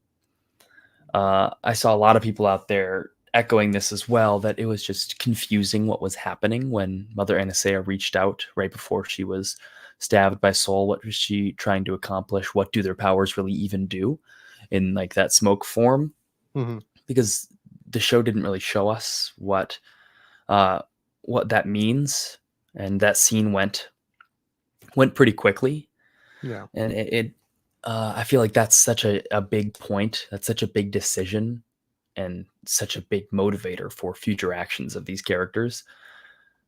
I saw a lot of people out there echoing this as well, that it was just confusing what was happening when Mother Anastasia reached out right before she was stabbed by Soul. What was she trying to accomplish? What do their powers really even do in like that smoke form? Because the show didn't really show us what that means. And that scene went pretty quickly. Yeah. And I feel like that's such a big point. That's such a big decision and such a big motivator for future actions of these characters.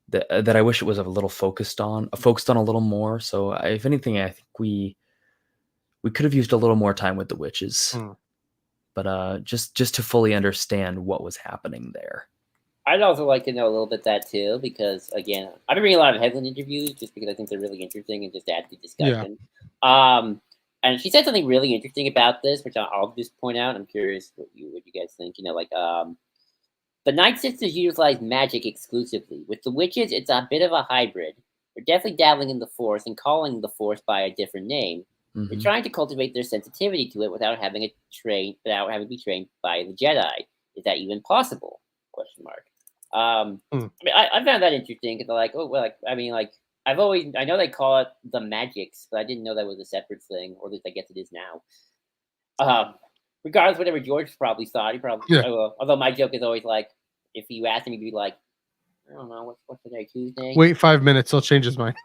that I wish it was a little focused on a little more. So if anything, I think we could have used a little more time with the witches, but just to fully understand what was happening there. I'd also like to know a little bit that too, because again, I've been reading a lot of Headland interviews just because I think they're really interesting and just add to discussion. And she said something really interesting about this, which I'll just point out. I'm curious what you guys think. The Night Sisters utilize magic exclusively. With the witches, it's a bit of a hybrid. They're definitely dabbling in the Force and calling the Force by a different name. Mhm. They're trying to cultivate their sensitivity to it without having to be trained by the Jedi. Is that even possible? Question mark. I mean, I found that interesting because I know they call it the magics, but I didn't know that was a separate thing, or at least I guess it is now. Regardless of whatever George probably thought, although my joke is always like, if you ask him, he'd be like, I don't know, what's the day, Tuesday? Wait 5 minutes, he'll change his mind.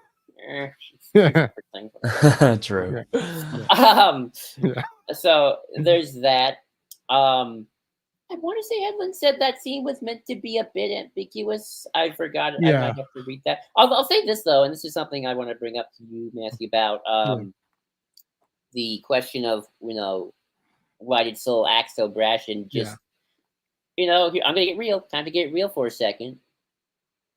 True. So there's that. I want to say Edlin said that scene was meant to be a bit ambiguous. I forgot. I might have to read that. I'll say this though, and this is something I want to bring up to you, Matthew, about the question of why did Soul act so brash and just I'm gonna get real. Time to get real for a second.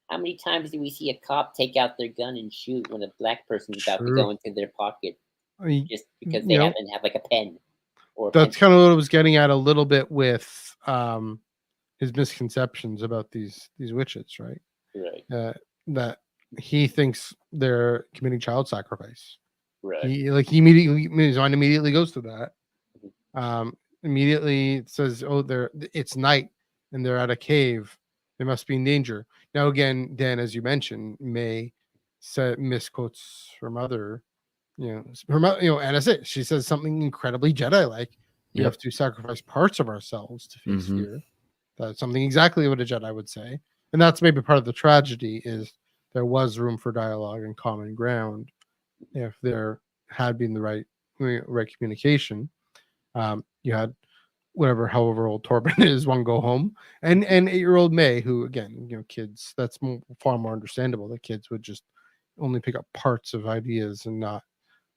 How many times do we see a cop take out their gun and shoot when a black person is about to go into their pocket just because they happen to have like a pen? That's kind of what I was getting at a little bit with his misconceptions about these witches, right? Right. That he thinks they're committing child sacrifice. Right. His mind immediately goes to that. Immediately it says, it's night and they're at a cave. They must be in danger. Now again, Dan, as you mentioned, May misquotes her mother. Her mother, and that's it. She says something incredibly Jedi-like. We have to sacrifice parts of ourselves to face fear. That's something exactly what a Jedi would say, and that's maybe part of the tragedy is there was room for dialogue and common ground if there had been the right communication. You had however old Torben is, one go home, and 8-year-old May, who again, kids, that's far more understandable that kids would just only pick up parts of ideas and not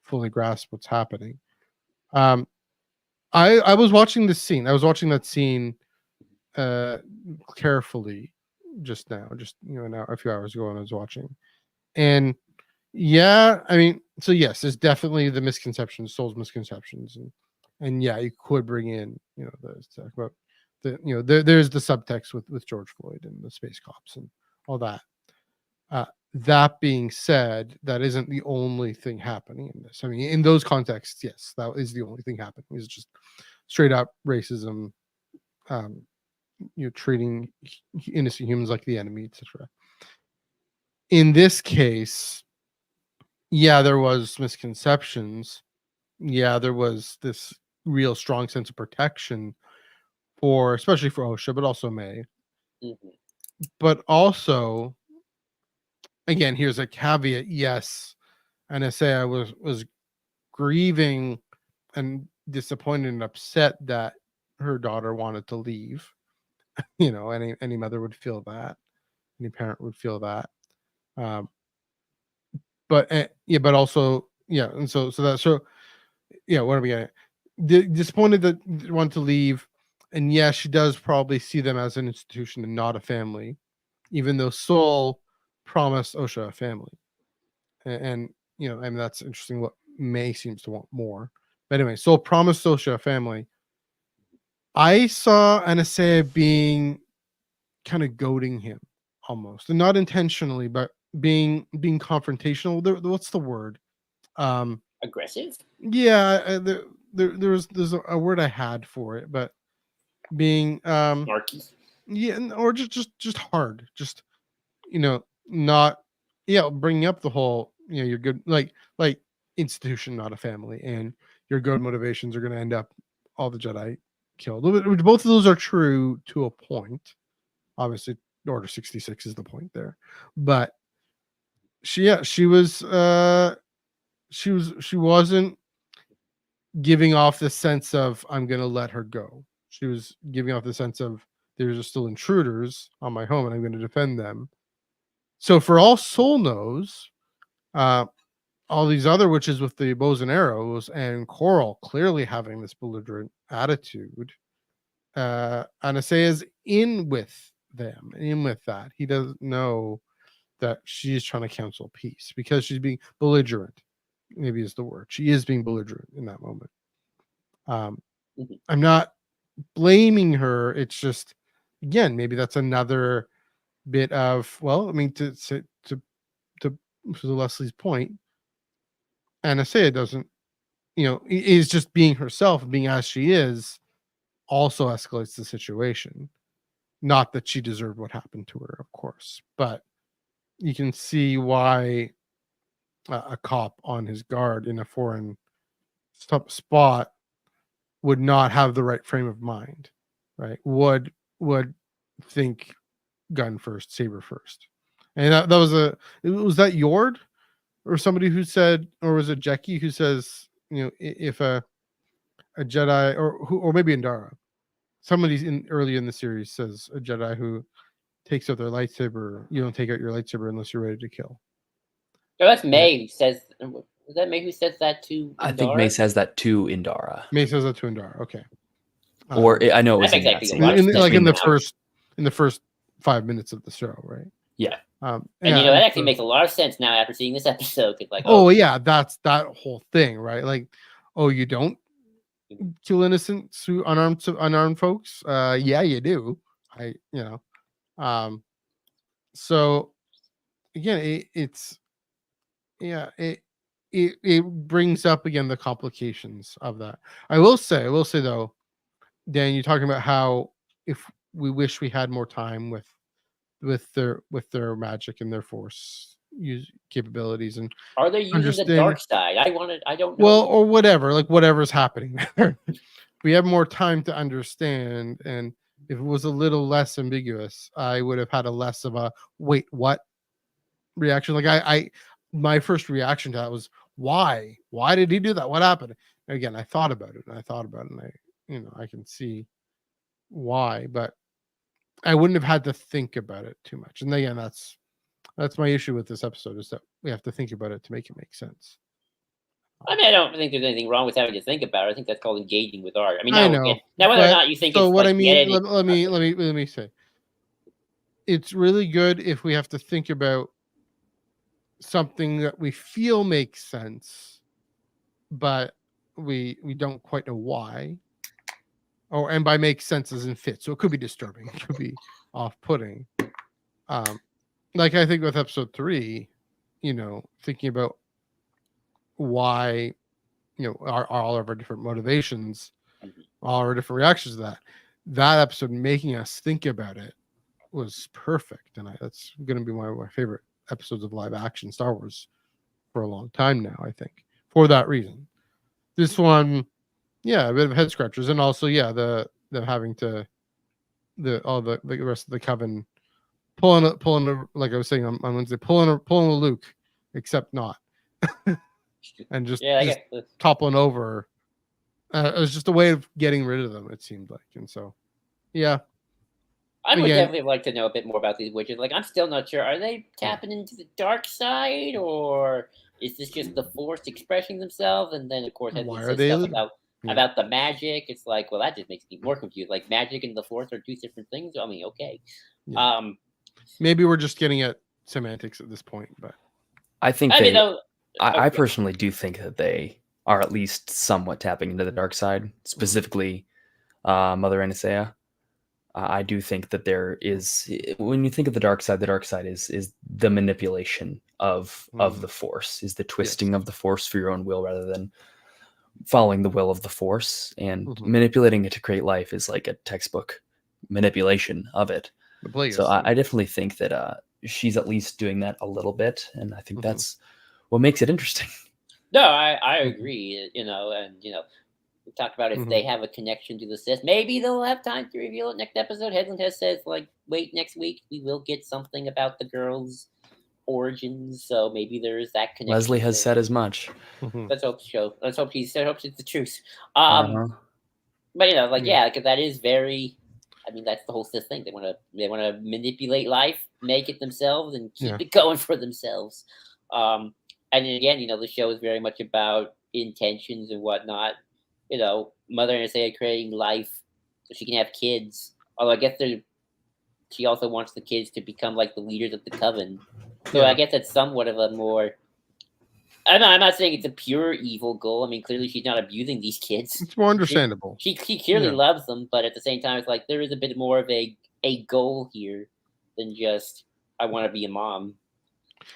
fully grasp what's happening. I was watching this scene. I was watching that scene carefully just now, now a few hours ago when I was watching. And I mean, so yes, there's definitely the misconceptions, Soul's misconceptions, and you could bring in, there's the subtext with George Floyd and the space cops and all that. That being said, that isn't the only thing happening in this. I mean, in those contexts, yes, that is the only thing happening. It's just straight up racism, treating innocent humans like the enemy, etc. In this case, there was misconceptions. There was this real strong sense of protection especially for Osha, but also May. But also, again, here's a caveat. Yes, and I say I was grieving and disappointed and upset that her daughter wanted to leave. Any mother would feel that. Any parent would feel that. But also, and so what are we getting? Disappointed that they want to leave, and she does probably see them as an institution and not a family, even though Soul promised Osha a family, and I mean that's interesting. What May seems to want more, but anyway, Soul promised Osha a family. I saw Anasea being kind of goading him almost, and not intentionally, but being confrontational. What's the word? Aggressive. There's a word I had for it, but being snarky. Or just hard, just not bringing up the whole you're good, like institution, not a family, and your good motivations are going to end up all the Jedi killed. Both of those are true to a point. Obviously, Order 66 is the point there, but she wasn't giving off the sense of I'm going to let her go. She was giving off the sense of there's still intruders on my home and I'm going to defend them. So for all Soul knows, all these other witches with the bows and arrows and Coral clearly having this belligerent attitude. Anasea is in with them, in with that. He doesn't know that she's trying to counsel peace because she's being belligerent. Maybe is the word. She is being belligerent in that moment. I'm not blaming her. It's just, again, maybe that's another bit of, well, I mean, to Leslie's point, Anasea doesn't, is just being herself, being as she is, also escalates the situation. Not that she deserved what happened to her, of course, but you can see why a cop on his guard in a foreign spot would not have the right frame of mind, right? Would think gun first, saber first. And that was that Yord or somebody who said, or was it Jackie who says, if a Jedi or maybe Indara, somebody's early in the series says a Jedi who takes out their lightsaber, you don't take out your lightsaber unless you're ready to kill. Oh, that's Mae who says. Is that Mae who says that to Indara? I think Mae says that to Indara. Mae says that to Indara. Okay. Or I know it was that in makes that actually scene. a lot of sense. in the first 5 minutes of the show, right? Yeah. And that actually makes a lot of sense now after seeing this episode. Like, yeah, that's that whole thing, right? Like, oh, you don't kill innocent unarmed folks? Yeah, you do. So again, it brings up again the complications of that. I will say though, Dan, you're talking about how if we wish we had more time with their magic and their force use capabilities, and are they using the dark side? I don't know. Well, or whatever, like whatever's happening there. We have more time to understand, and if it was a little less ambiguous, I would have had a less of a wait, what reaction. Like my first reaction to that was why did he do that? What happened? And again, I thought about it, and I can see why, but I wouldn't have had to think about it too much. And again, that's my issue with this episode, is that we have to think about it to make it make sense. I mean, I don't think there's anything wrong with having to think about it. I think that's called engaging with art. I mean, I know. Now, whether or not you think so, it's what like I mean, let me say, it's really good if we have to think about something that we feel makes sense, but we don't quite know why. And by makes sense as in fit. So it could be disturbing. It could be off-putting. Like I think with episode 3, thinking about why, all of our different motivations, all our different reactions to that episode, making us think about it was perfect. And that's going to be one of my favorite episodes of live action Star Wars for a long time now, I think, for that reason. This one, a bit of head scratchers, and also them having to the rest of the coven pulling like I was saying on Wednesday, pulling a Luke, except not, and just toppling over. It was just a way of getting rid of them, it seemed like, and so I would definitely like to know a bit more about these witches. Like, I'm still not sure. Are they tapping into the dark side, or is this just the Force expressing themselves? And then, of course, as it says stuff about the magic, it's like, well, that just makes me more confused. Like, magic and the Force are two different things. I mean, okay. Yeah. Maybe we're just getting at semantics at this point, but I think I personally do think that they are at least somewhat tapping into the dark side, specifically Mother Anasea. I do think that there is, when you think of the dark side is the manipulation of the Force, is the twisting of the Force for your own will rather than following the will of the Force, and manipulating it to create life is like a textbook manipulation of it. So I definitely think that she's at least doing that a little bit, and I think that's what makes it interesting. No, I agree. And we talked about if they have a connection to the Sith, maybe they'll have time to reveal it next episode. Headland has said, like, wait, next week we will get something about the girls' origins, so maybe there is that connection. Leslie has said as much. Let's hope so. Let's hope it's the truth. But because that is very. I mean, that's the whole Sith thing. They want to manipulate life. make it themselves and keep Yeah. it going for themselves. And again, the show is very much about intentions and whatnot. Mother Anastasia creating life so she can have kids. Although I guess she also wants the kids to become like the leaders of the coven. So Yeah. I guess that's somewhat of a more. I'm not saying it's a pure evil goal. I mean, clearly she's not abusing these kids. It's more understandable. She clearly Yeah. loves them, but at the same time, it's like there is a bit more of a goal here than just I want to be a mom.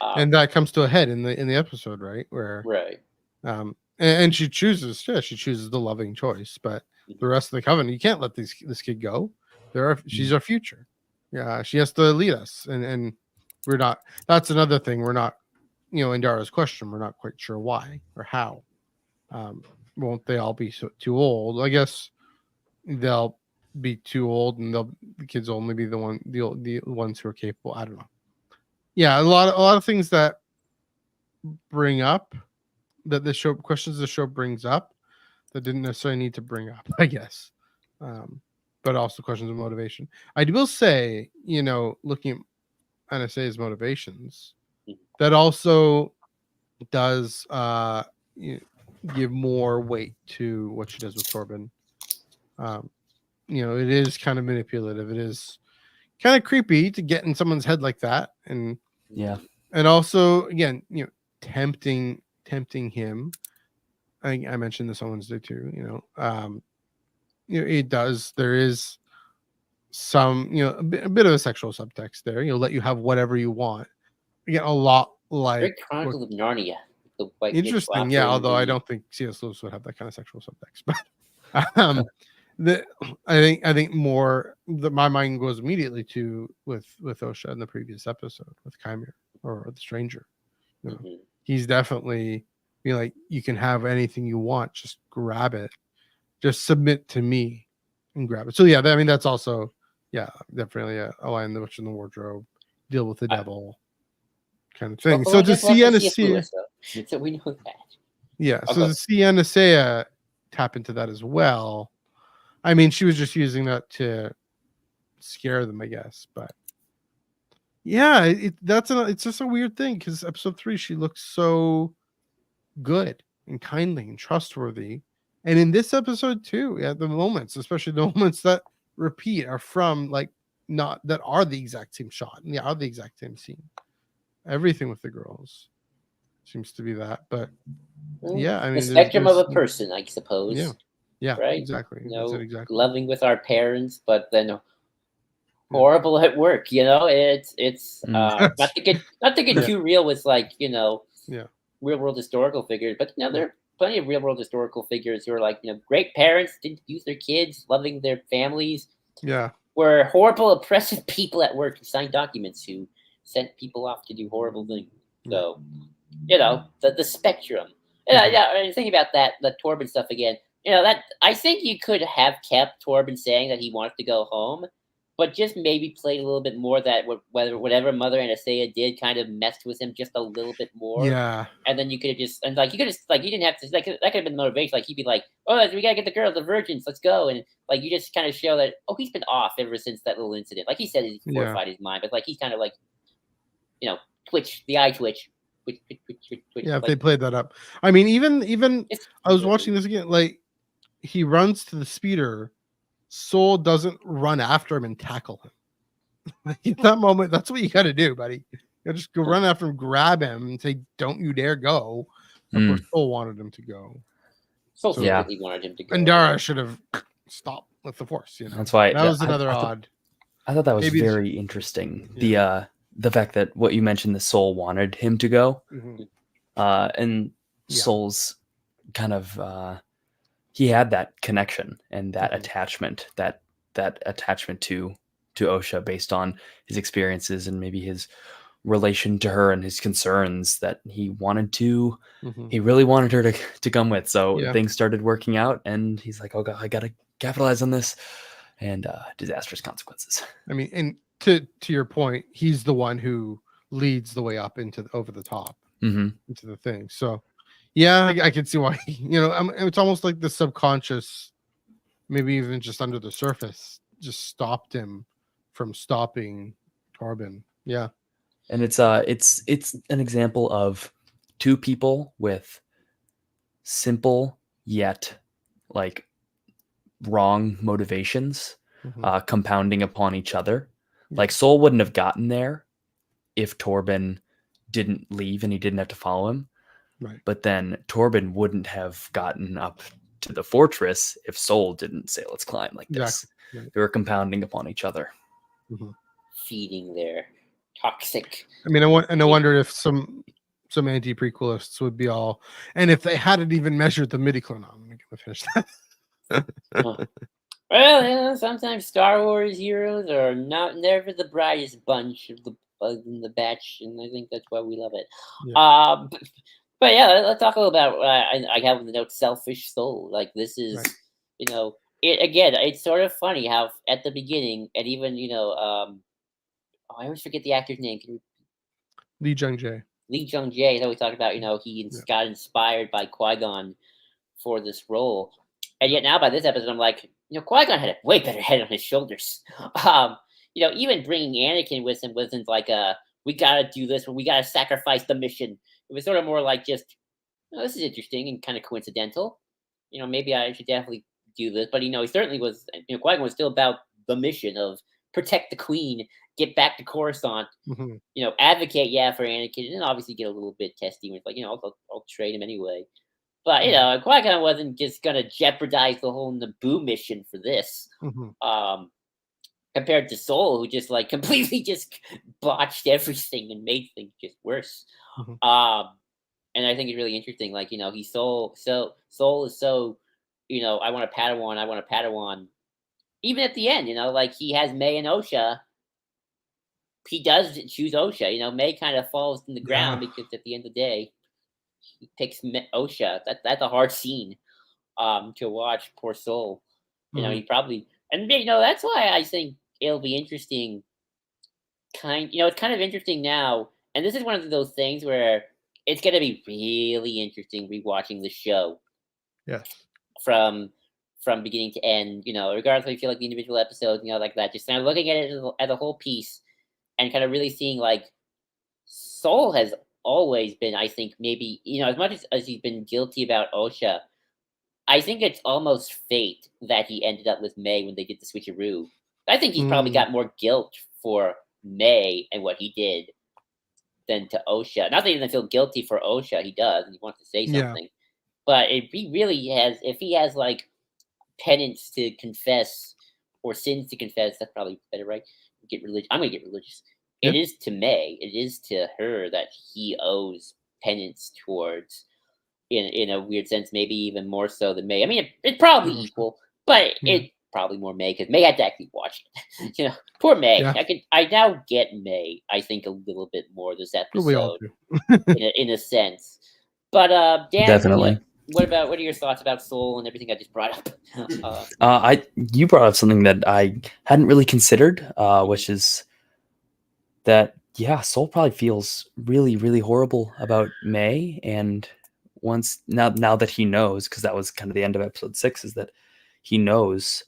And that comes to a head in the episode, right? Where Right. And she chooses, she chooses the loving choice, but the rest of the coven, you can't let this kid go. She's our future. Yeah, she has to lead us, and we're not. That's another thing. We're not, in Dara's question, we're not quite sure why or how. Won't they all be too old? I guess they'll be too old, and the kids will only be the ones who are capable. I don't know. Yeah, a lot of things that bring up that the show questions the show brings up that didn't necessarily need to bring up, I guess. But also questions of motivation. I will say, looking at Anastasia's motivations, that also does give more weight to what she does with Torben. It is kind of manipulative. It is kind of creepy to get in someone's head like that, and also again, tempting him. I mentioned this on Wednesday too. It does. There is some, a bit of a sexual subtext there. Let you have whatever you want. Again, a lot like Very Chronicles of Narnia. The White Witch interesting, Watcher yeah. and Although I don't think C.S. Lewis would have that kind of sexual subtext, but I think more that my mind goes immediately to with Osha in the previous episode with Chimera or the Stranger. He's definitely like, you can have anything you want, just grab it, just submit to me and grab it. So yeah, I mean that's also definitely a line, the witch in the wardrobe, deal with the devil kind of thing. So to see Anastasia, so we know that. Yeah, so to see Anastasia tap into that as well. I mean, she was just using that to scare them, I guess. But yeah, it's just a weird thing because episode 3, she looks so good and kindly and trustworthy, and in this episode too, the moments, especially the moments that repeat, are from like not that are the exact same shot and are the exact same scene. Everything with the girls seems to be that, but yeah, I mean, the spectrum of a person, I suppose. Yeah, right. Exactly. That's it, exactly. Loving with our parents, but then horrible at work. It's not to get too real with real world historical figures, but there are plenty of real world historical figures who are like great parents, didn't abuse their kids, loving their families. Yeah, were horrible, oppressive people at work who signed documents who sent people off to do horrible things. So the spectrum. Thinking about that, the Torben stuff again. That I think you could have kept Torben saying that he wanted to go home, but just maybe played a little bit more that whatever Mother Anastasia did kind of messed with him just a little bit more. Yeah. And then you could have you didn't have to that could have been the motivation. Like he'd be like, oh, we gotta get the girls, the virgins, let's go. And like you just kind of show that he's been off ever since that little incident. Like he said he fortified his mind, but like he's kind of like twitch, the eye twitch. Yeah, if they played that up. I mean, even I was watching this again, like he runs to the speeder, Soul doesn't run after him and tackle him. Like at that moment, that's what you got to do, buddy. You just go run after him, grab him, and say, "Don't you dare go." Of course, Soul wanted him to go. Soul he wanted him to go. And Dara should have stopped with the Force. That's why that was another odd. I thought that was very interesting. The fact that what you mentioned, the Soul wanted him to go, and Soul's kind of he had that connection and that attachment, that attachment to Osha based on his experiences and maybe his relation to her and his concerns that he wanted to, he really wanted her to come with. So things started working out, and he's like, oh God, I gotta capitalize on this, and disastrous consequences. I mean, and to your point, he's the one who leads the way up into over the top into the thing. So yeah, I can see why. It's almost like the subconscious, maybe even just under the surface, just stopped him from stopping Torben. Yeah. And it's an example of two people with simple yet like wrong motivations compounding upon each other. Like Soul wouldn't have gotten there if Torben didn't leave and he didn't have to follow him. Right. But then Torben wouldn't have gotten up to the fortress if Soul didn't say, let's climb like this. Right. They were compounding upon each other. Feeding their toxic. I mean, I wonder if some anti-prequelists would be all, and if they hadn't even measured the midi-chlorian. I'm gonna finish that. Well, sometimes Star Wars heroes are never the brightest bunch of in the batch, and I think that's why we love it. Yeah. But yeah, let's talk a little about. I have the note "selfish soul." Like this is, Right. It's sort of funny how at the beginning, and even I always forget the actor's name. Lee Jung-jae. Lee Jung-jae is always talking about, he got inspired by Qui-Gon for this role. And yet now by this episode, I'm like, Qui-Gon had a way better head on his shoulders. Even bringing Anakin with him wasn't like we got to do this, or we got to sacrifice the mission. It was sort of more like just, this is interesting and kind of coincidental. Maybe I should definitely do this. But, he certainly was, Qui-Gon was still about the mission of protect the queen, get back to Coruscant, advocate, for Anakin, and obviously get a little bit testy. It's like, I'll trade him anyway. But, Qui-Gon wasn't just going to jeopardize the whole Naboo mission for this. Compared to Soul, who just, completely just botched everything and made things just worse. And I think it's really interesting. He's Soul is so, I want a Padawan. Even at the end, he has Mae and Osha. He does choose Osha. Mae kind of falls in the ground because at the end of the day, he picks Osha. That's a hard scene to watch. Poor Soul. He probably, and that's why I think it'll be interesting. It's kind of interesting now, and this is one of those things where it's going to be really interesting rewatching the show. Yes. From beginning to end, regardless if you feel like the individual episodes, like that, just kind of looking at it as a whole piece and kind of really seeing Soul has always been, I think, maybe, as much as he's been guilty about Osha, I think it's almost fate that he ended up with Mae when they did the switcheroo. I think he's probably got more guilt for Mae and what he did than to Osha. Not that he doesn't feel guilty for Osha, he does, and he wants to say something. But if he has penance to confess or sins to confess, that's probably better, right? Get religious. I'm gonna get religious. It is to Mae. It is to her that he owes penance towards, in a weird sense, maybe even more so than Mae. I mean, it's probably equal, but it's probably more Mae because Mae had to actually watch it. Poor Mae. Yeah. I now get Mae. I think a little bit more this episode, We all do. in a sense. But Dan, Definitely. what are your thoughts about Soul and everything I just brought up? You brought up something that I hadn't really considered, which is that Soul probably feels really, really horrible about Mae, and now that he knows, because that was kind of the end of episode 6, is that he knows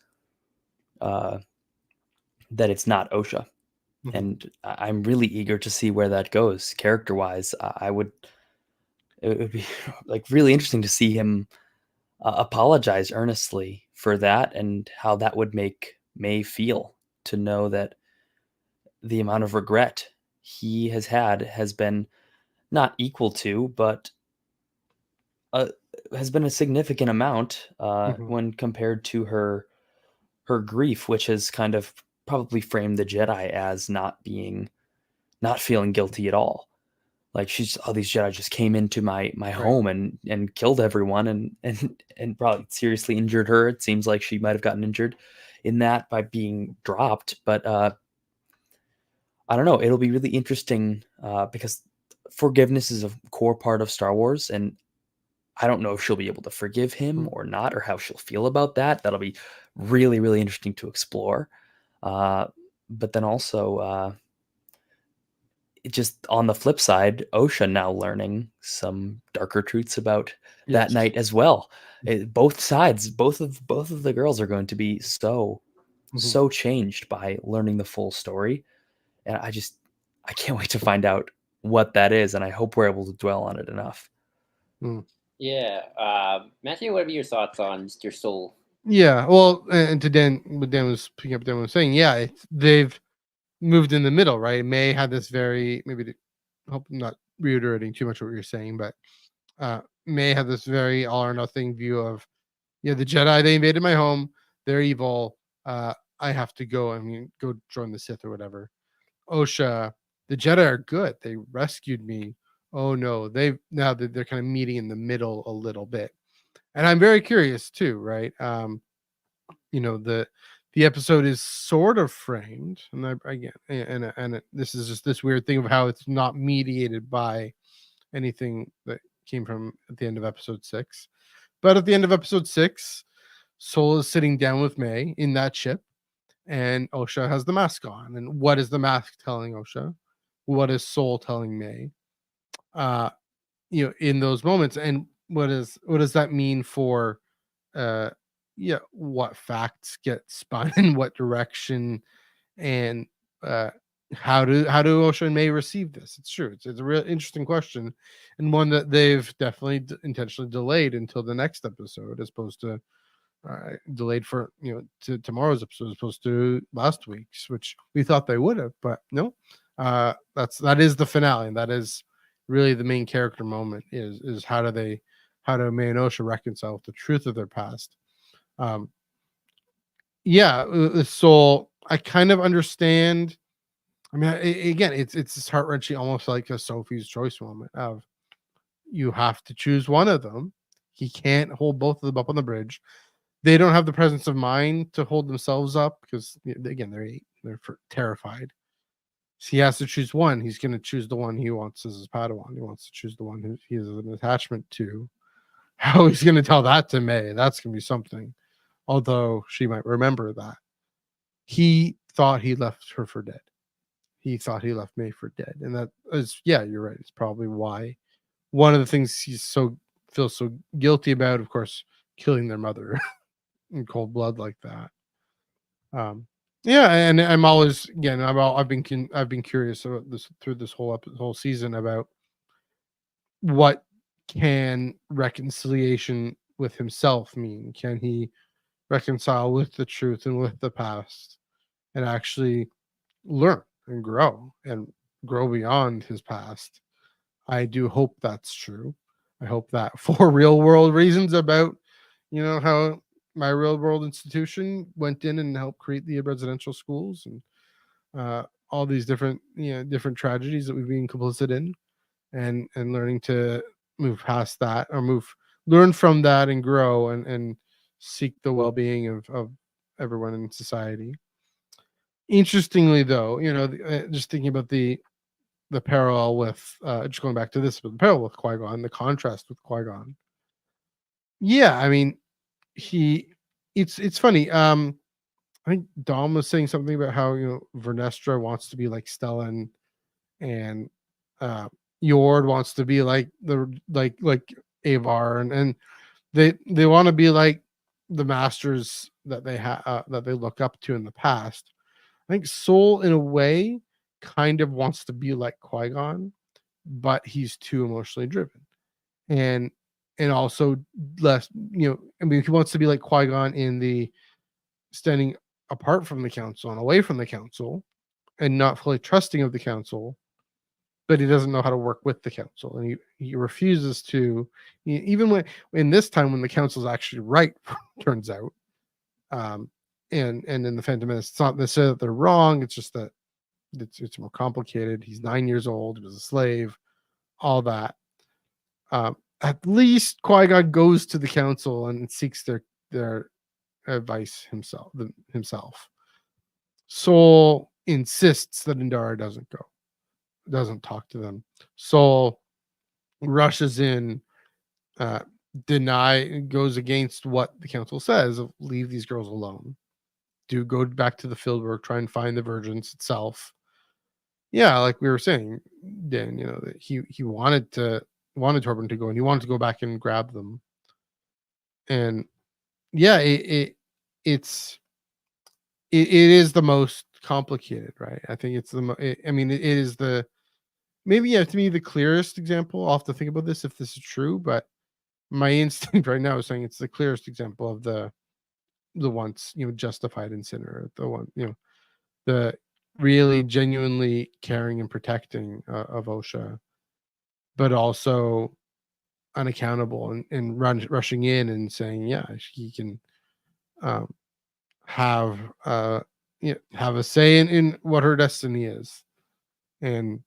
that it's not Osha, and I'm really eager to see where that goes character wise. It would be really interesting to see him apologize earnestly for that, and how that would make Mae feel to know that the amount of regret he has had has been not equal to, but has been a significant amount when compared to her grief, which has kind of probably framed the Jedi as not feeling guilty at all. These Jedi just came into my home and killed everyone and probably seriously injured her. It seems like she might have gotten injured in that by being dropped. But I don't know. It'll be really interesting because forgiveness is a core part of Star Wars. And I don't know if she'll be able to forgive him or not, or how she'll feel about that. That'll be really, really interesting to explore. But then also... just on the flip side, Osha now learning some darker truths about that night as well. Both sides, both of the girls are going to be so changed by learning the full story, and I can't wait to find out what that is, and I hope we're able to dwell on it enough. Yeah. Matthew, what are your thoughts on Mr. Soul? Yeah, well, and to Dan, what Dan was picking up, Dan was saying, yeah, they've moved in the middle, right? May had this very, maybe to hope I'm not reiterating too much what you're saying, but May had this very all or nothing view of, yeah, the Jedi, they invaded my home, they're evil, I have to go. I mean, go join the Sith or whatever. Osha, the Jedi are good. They rescued me. Oh no, they're kind of meeting in the middle a little bit, and I'm very curious too, right? The episode is sort of framed, and again, this is just this weird thing of how it's not mediated by anything that came from at the end of episode 6. But at the end of episode 6, Soul is sitting down with May in that ship, and Osha has the mask on. And what is the mask telling Osha? What is Soul telling May? In those moments, and what does that mean for what facts get spun in what direction, and how do Osha and May receive this? It's true. It's a real interesting question, and one that they've definitely intentionally delayed until the next episode, as opposed to delayed for to tomorrow's episode, as opposed to last week's, which we thought they would have, but no. That is the finale, and that is really the main character moment. Is how do May and Osha reconcile with the truth of their past? Soul, I kind of understand. I mean, again, it's this heart wrenching, almost like a Sophie's Choice moment of, you have to choose one of them. He can't hold both of them up on the bridge. They don't have the presence of mind to hold themselves up because, again, they're terrified. So he has to choose one. He's going to choose the one he wants as his Padawan. He wants to choose the one who he has an attachment to. How he's going to tell that to May, that's going to be something. Although she might remember that. He thought he left her for dead. He thought he left May for dead. And that is, yeah, you're right. It's probably why one of the things he feels so guilty about, of course, killing their mother in cold blood like that. And I'm always, again, I've been curious about this through this whole season about what can reconciliation with himself mean. Can he reconcile with the truth and with the past, and actually learn and grow beyond his past? I do hope that's true. I hope that for real world reasons about, how my real world institution went in and helped create the residential schools and all these different tragedies that we've been complicit in, and learning to move past that, or learn from that and grow and seek the well-being of everyone in society. Interestingly, though, just thinking about the parallel with just going back to this, but the parallel with Qui-Gon, the contrast with Qui-Gon. Yeah, I mean, it's funny. I think Dom was saying something about how Vernestra wants to be like Stellan, and Yord wants to be like Avar, and they want to be like the masters that they have that they look up to in the past. I think Soul, in a way, kind of wants to be like Qui-Gon, but he's too emotionally driven, and also less. I mean, he wants to be like Qui-Gon in the standing apart from the council and away from the council, and not fully trusting of the council, but he doesn't know how to work with the council, and he refuses to, even when in this time when the council's actually right, turns out. And in the Phantom Menace, it's not necessarily that they're wrong, it's just that it's more complicated. He's 9 years old, he was a slave, all that. At least Qui-Gon goes to the council and seeks their advice himself. Soul insists that Indara doesn't talk to them. Soul rushes in, goes against what the council says of leave these girls alone. Do go back to the field work, try and find the Vergence itself. Yeah, like we were saying, Dan, that he wanted Torben to go, and he wanted to go back and grab them. And yeah, it is the most complicated, right? I think it's I mean, it is maybe, yeah, to me, the clearest example. I'll have to think about this if this is true, but my instinct right now is saying it's the clearest example of the once, justified incinerator, the one, the really genuinely caring and protecting of Osha, but also unaccountable and rushing in and saying, yeah, he can um, have have a say in what her destiny is, and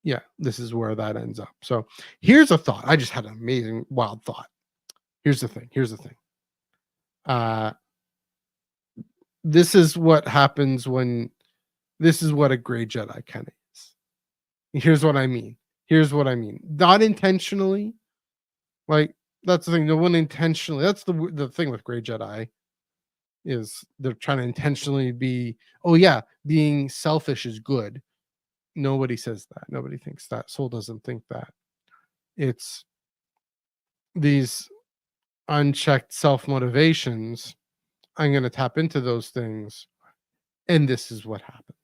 yeah, this is where that ends up. So here's a thought. I just had an amazing, wild thought. Here's the thing. Uh, this is what happens when this is what a gray Jedi kind of is. Here's what I mean. Not intentionally. Like, that's the thing. No one intentionally. That's the thing with gray Jedi is they're trying to intentionally be. Oh yeah, being selfish is good. Nobody says that. Nobody thinks that. Soul doesn't think that. It's these unchecked self motivations. I'm going to tap into those things, and this is what happens.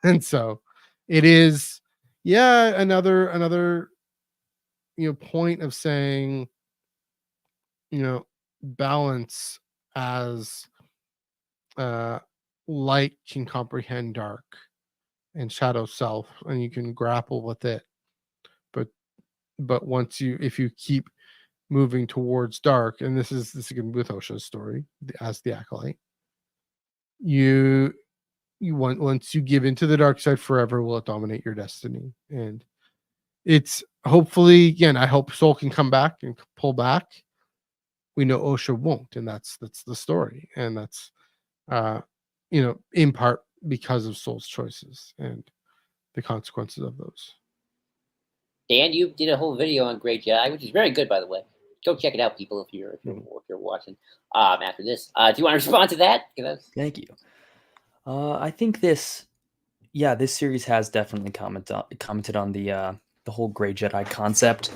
And so it is, yeah, another point of saying, balance as light can comprehend dark and shadow self, and you can grapple with it, but if you keep moving towards dark, and this is again with Osha's story as the Acolyte, you want, once you give into the dark side forever, will it dominate your destiny. And it's hopefully, again, I hope Soul can come back and pull back. We know Osha won't, and that's the story, and that's in part because of Soul's choices and the consequences of those. Dan, you did a whole video on Grey Jedi, which is very good, by the way. Go check it out, people, if you're watching after this. Do you want to respond to that? Thank you. I think this series has definitely commented on the whole Grey Jedi concept.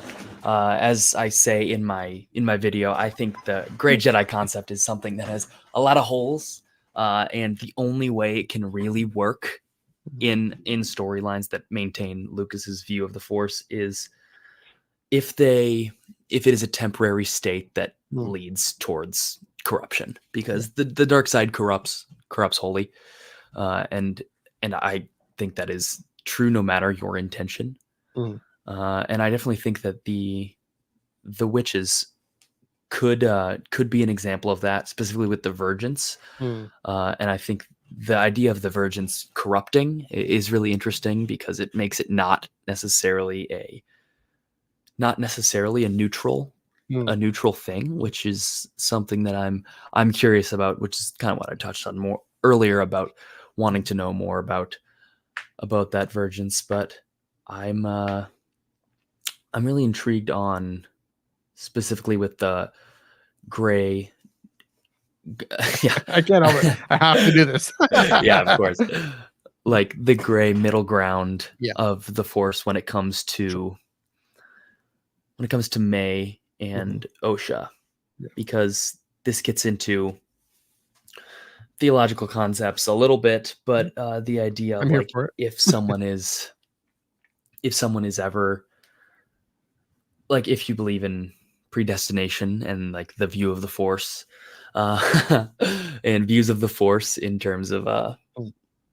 As I say in my video, I think the Grey Jedi concept is something that has a lot of holes, and the only way it can really work in storylines that maintain Lucas's view of the Force is if it is a temporary state that leads towards corruption, because the dark side corrupts wholly, and I think that is true no matter your intention. And I definitely think that the witches could be an example of that, specifically with the Virgins. And I think the idea of the Virgins corrupting is really interesting because it makes it not necessarily a neutral thing, which is something that I'm curious about, which is kind of what I touched on more earlier about wanting to know more about that Virgins. But I'm really intrigued on specifically with the gray. Yeah, I can't help it. I have to do this. Yeah, of course. Like the gray middle ground Yeah. of the Force when it comes to Mae and Osha, because this gets into theological concepts a little bit, but the idea of like if someone is ever, like, if you believe in predestination and like the view of the Force, and views of the Force in terms of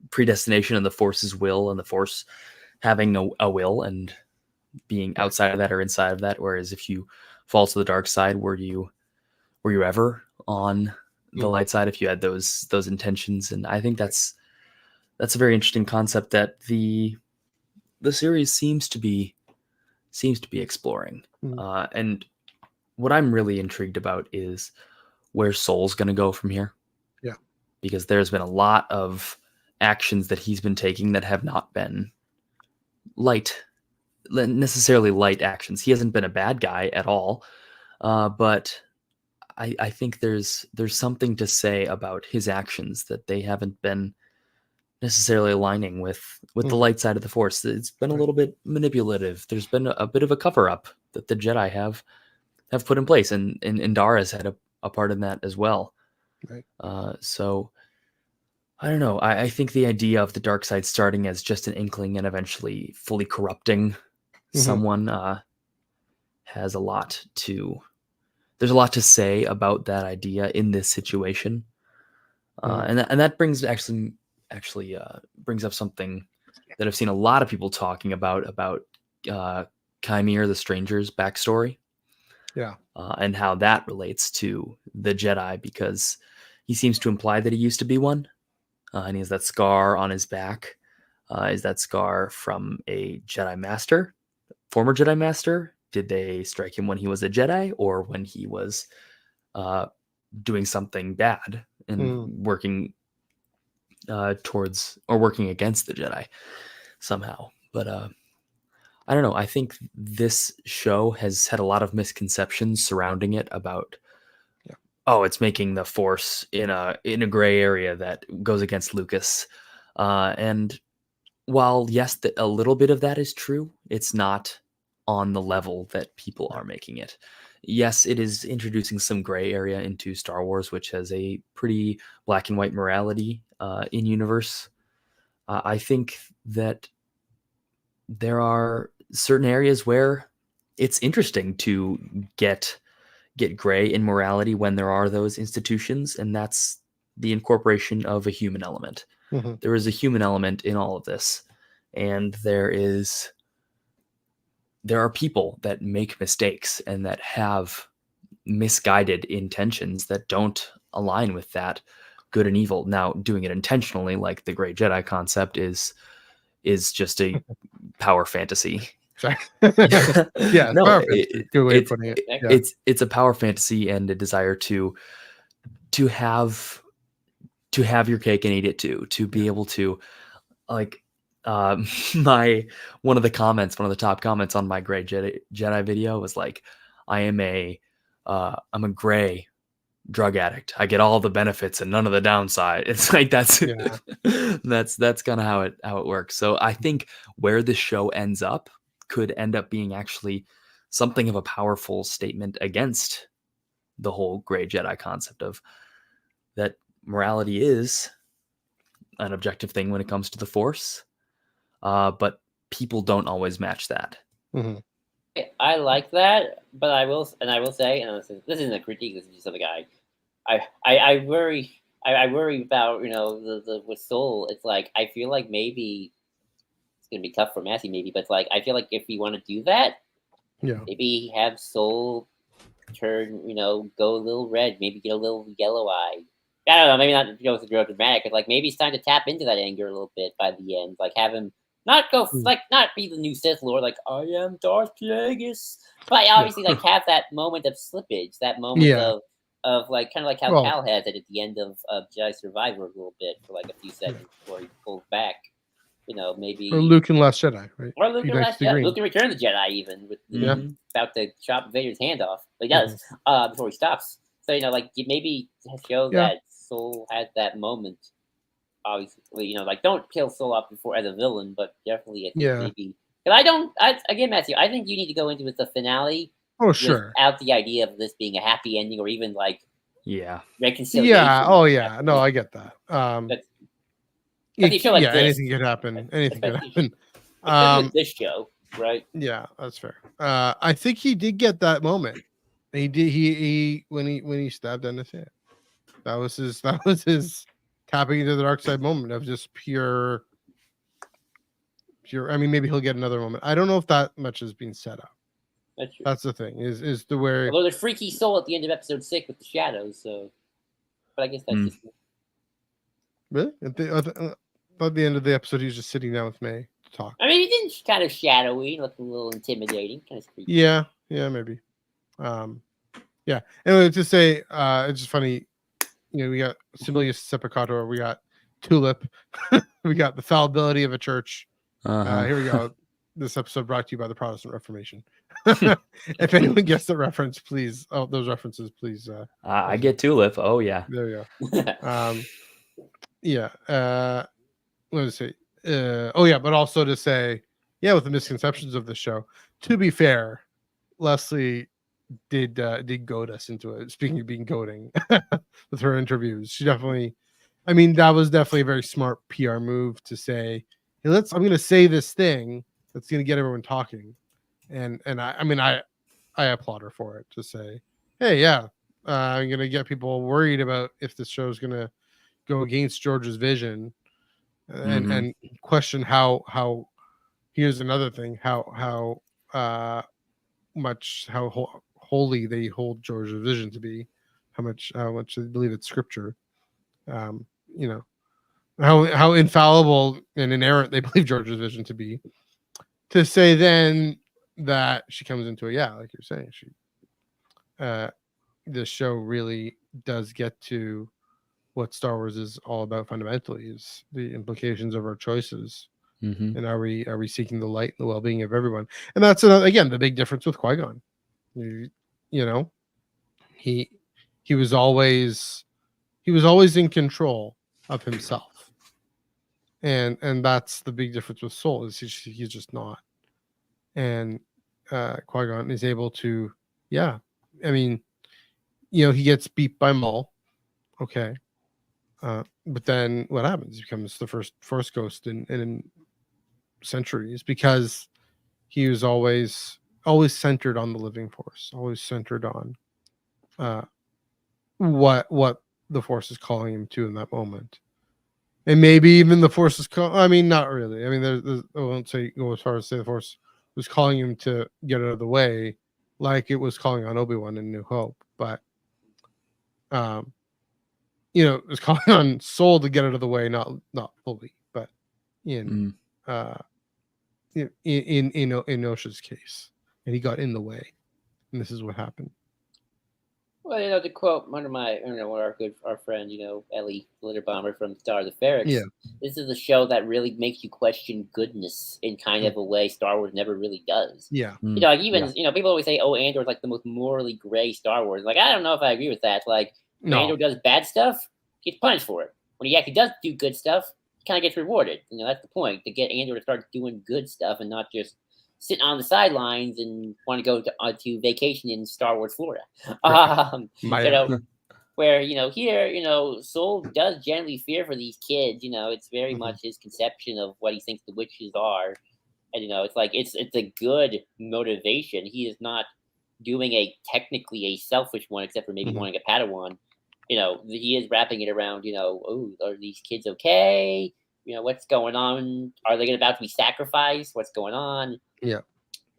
predestination and the Force's will and the Force having a will and being outside of that or inside of that, whereas if you fall to the dark side, were you ever on the light side if you had those intentions? And I think that's a very interesting concept that the series seems to be exploring. And what I'm really intrigued about is where Soul's going to go from here. Yeah, because there's been a lot of actions that he's been taking that have not been necessarily light actions. He hasn't been a bad guy at all, but I think there's something to say about his actions that they haven't been necessarily aligning with the light side of the Force. It's been a little bit manipulative. There's been a bit of a cover up that the Jedi have put in place, and Dara's had a part in that as well. Right. So I don't know. I think the idea of the dark side starting as just an inkling and eventually fully corrupting someone has a lot to. There's a lot to say about that idea in this situation, and that brings brings up something that I've seen a lot of people talking about Chimere the Stranger's backstory. Yeah. And how that relates to the Jedi, because he seems to imply that he used to be one, and he has that scar on his back. Is that scar from a Jedi Master, former Jedi Master? Did they strike him when he was a Jedi, or when he was doing something bad and working towards or working against the Jedi somehow? But I don't know. I think this show has had a lot of misconceptions surrounding it about, oh, it's making the Force in a gray area that goes against Lucas. And while yes, a little bit of that is true, it's not on the level that people are making it. Yes, it is introducing some gray area into Star Wars, which has a pretty black and white morality in universe. I think that there are certain areas where it's interesting to get gray in morality when there are those institutions, and that's the incorporation of a human element. There is a human element in all of this, and there are people that make mistakes and that have misguided intentions that don't align with that good and evil. Now, doing it intentionally, like the Great Jedi concept, is just a power fantasy. Sorry. Yeah, no, power fantasy. Good way of putting it. Yeah. It's a power fantasy and a desire to have your cake and eat it too. To be able to, like, one of the top comments on my Great Jedi video was like, I'm a gray drug addict. I get all the benefits and none of the downside. It's like that's kind of how it works. So I think where the show ends up could end up being actually something of a powerful statement against the whole Grey Jedi concept of that morality is an objective thing when it comes to the Force, but people don't always match that. I like that, but I will say, and this isn't a critique. This is just something I worry about. The with Soul. It's like I feel like maybe it's gonna be tough for Massey, maybe, but it's like I feel like if we want to do that, maybe have Soul turn, go a little red, maybe get a little yellow eye. I don't know, maybe not go real dramatic, but like maybe it's time to tap into that anger a little bit by the end. Like have him not go not be the new Sith Lord, like I am Darth Plagueis, but obviously like have that moment of slippage, that moment of like kind of like how Cal has it at the end of Jedi Survivor a little bit for like a few seconds before he pulls back. Maybe or Luke in Last Jedi, right? Or Luke in Last Jedi. Luke in Return of the Jedi, even with about to chop Vader's hand off. But he does before he stops. So like maybe show that Soul has that moment. Obviously, like don't kill Soul off before as a villain, but definitely I think maybe. Because again, Matthew, I think you need to go into with the finale. Oh sure. Without the idea of this being a happy ending or even like reconciliation. Yeah. Oh yeah. No, I get that. Anything could happen. Anything could happen. This show, right? Yeah, that's fair. I think he did get that moment. He did. He when he stabbed NSA. That was his tapping into the dark side moment of just pure. I mean, maybe he'll get another moment. I don't know if that much is being set up. That's the thing. Is the where. Although there's freaky Soul at the end of episode 6 with the shadows, so. But I guess that's just. Really? At the end of the episode, he's just sitting down with May to talk. I mean, he didn't kind of shadowy, looked a little intimidating, kind of creepy. Yeah, maybe. Yeah. Anyway, to say, it's just funny. We got Sibelius Sepulchre, we got Tulip, we got the fallibility of a church. Here we go. This episode brought to you by the Protestant Reformation. If anyone gets the reference, please. Oh, those references, please. I get Tulip. Oh yeah. There you go. Yeah. What did I say? But also to say, with the misconceptions of the show. To be fair, Leslie did goad us into it. Speaking of being goading with her interviews, she definitely I mean, that was definitely a very smart PR move to say, hey, I'm going to say this thing that's going to get everyone talking. And I mean, I applaud her for it to say, hey, yeah, I'm going to get people worried about if this show is going to go against George's vision and question how here's another thing, how much, holy they hold George's vision to be, how much they believe it's scripture. You know, how infallible and inerrant they believe George's vision to be. To say then that she comes into it, yeah, like you're saying, she the show really does get to what Star Wars is all about fundamentally, is the implications of our choices. And are we seeking the light and the well-being of everyone? And that's again the big difference with Qui-Gon. You know, he was always in control of himself. And that's the big difference with Soul, is he's just not. And Qui-Gon is able to, yeah. I mean, he gets beat by Maul. Okay. But then what happens? He becomes the first Force ghost in centuries, because he was always centered on the living Force, always centered on what the Force is calling him to in that moment. And maybe even the Force is I mean, not really. I mean, there's I won't go as far as say the Force was calling him to get out of the way, like it was calling on Obi-Wan in New Hope. But it was calling on Soul to get out of the way, not fully, but in Osha's case, and he got in the way, and this is what happened. Well, to quote one of our friend, Ellie Glitter Bomber from Star of the Ferrex, this is a show that really makes you question goodness in kind of a way Star Wars never really does. Yeah. People always say, oh, Andor's like the most morally gray Star Wars. Like, I don't know if I agree with that. Like, when Andor does bad stuff, he gets punished for it. When he actually does do good stuff, he kind of gets rewarded. That's the point, to get Andor to start doing good stuff and not just sitting on the sidelines and want to go to vacation in Star Wars, Florida. Where, here, Soul does generally fear for these kids. It's very much his conception of what he thinks the witches are. And, it's like, it's a good motivation. He is not doing technically a selfish one, except for maybe wanting a Padawan. He is wrapping it around, oh, are these kids okay? What's going on? Are they about to be sacrificed? What's going on? Yeah.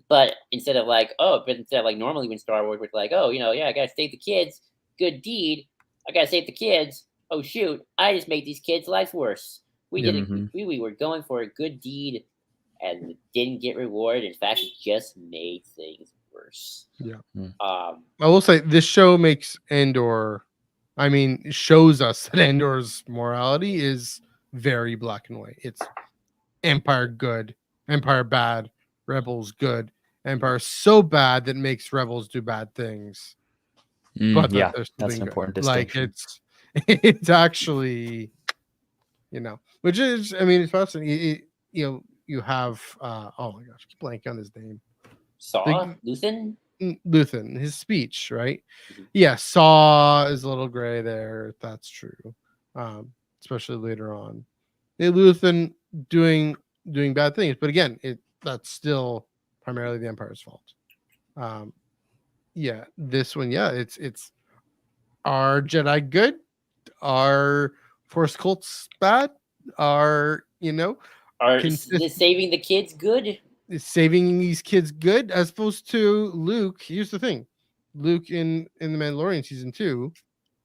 But instead of normally when Star Wars was like, oh, I gotta save the kids, good deed. I gotta save the kids. Oh shoot, I just made these kids' lives worse. We were going for a good deed and didn't get rewarded. In fact, it just made things worse. Yeah. I will say this show makes Andor, shows us that Andor's morality is very black and white. It's Empire good, Empire bad, Rebels good, Empire so bad that makes Rebels do bad things. But that's an important distinction. Like it's actually, which is, it's fascinating. You have oh my gosh, I keep blanking on his name. Luthen, his speech, right? Yeah, Saw is a little gray there. That's true, especially later on. Luthen doing bad things, but again, that's still primarily the Empire's fault. This one, it's are Jedi good? Are Force cults bad? Are saving the kids good? Is saving these kids good, as opposed to Luke? Here's the thing: Luke in the Mandalorian season 2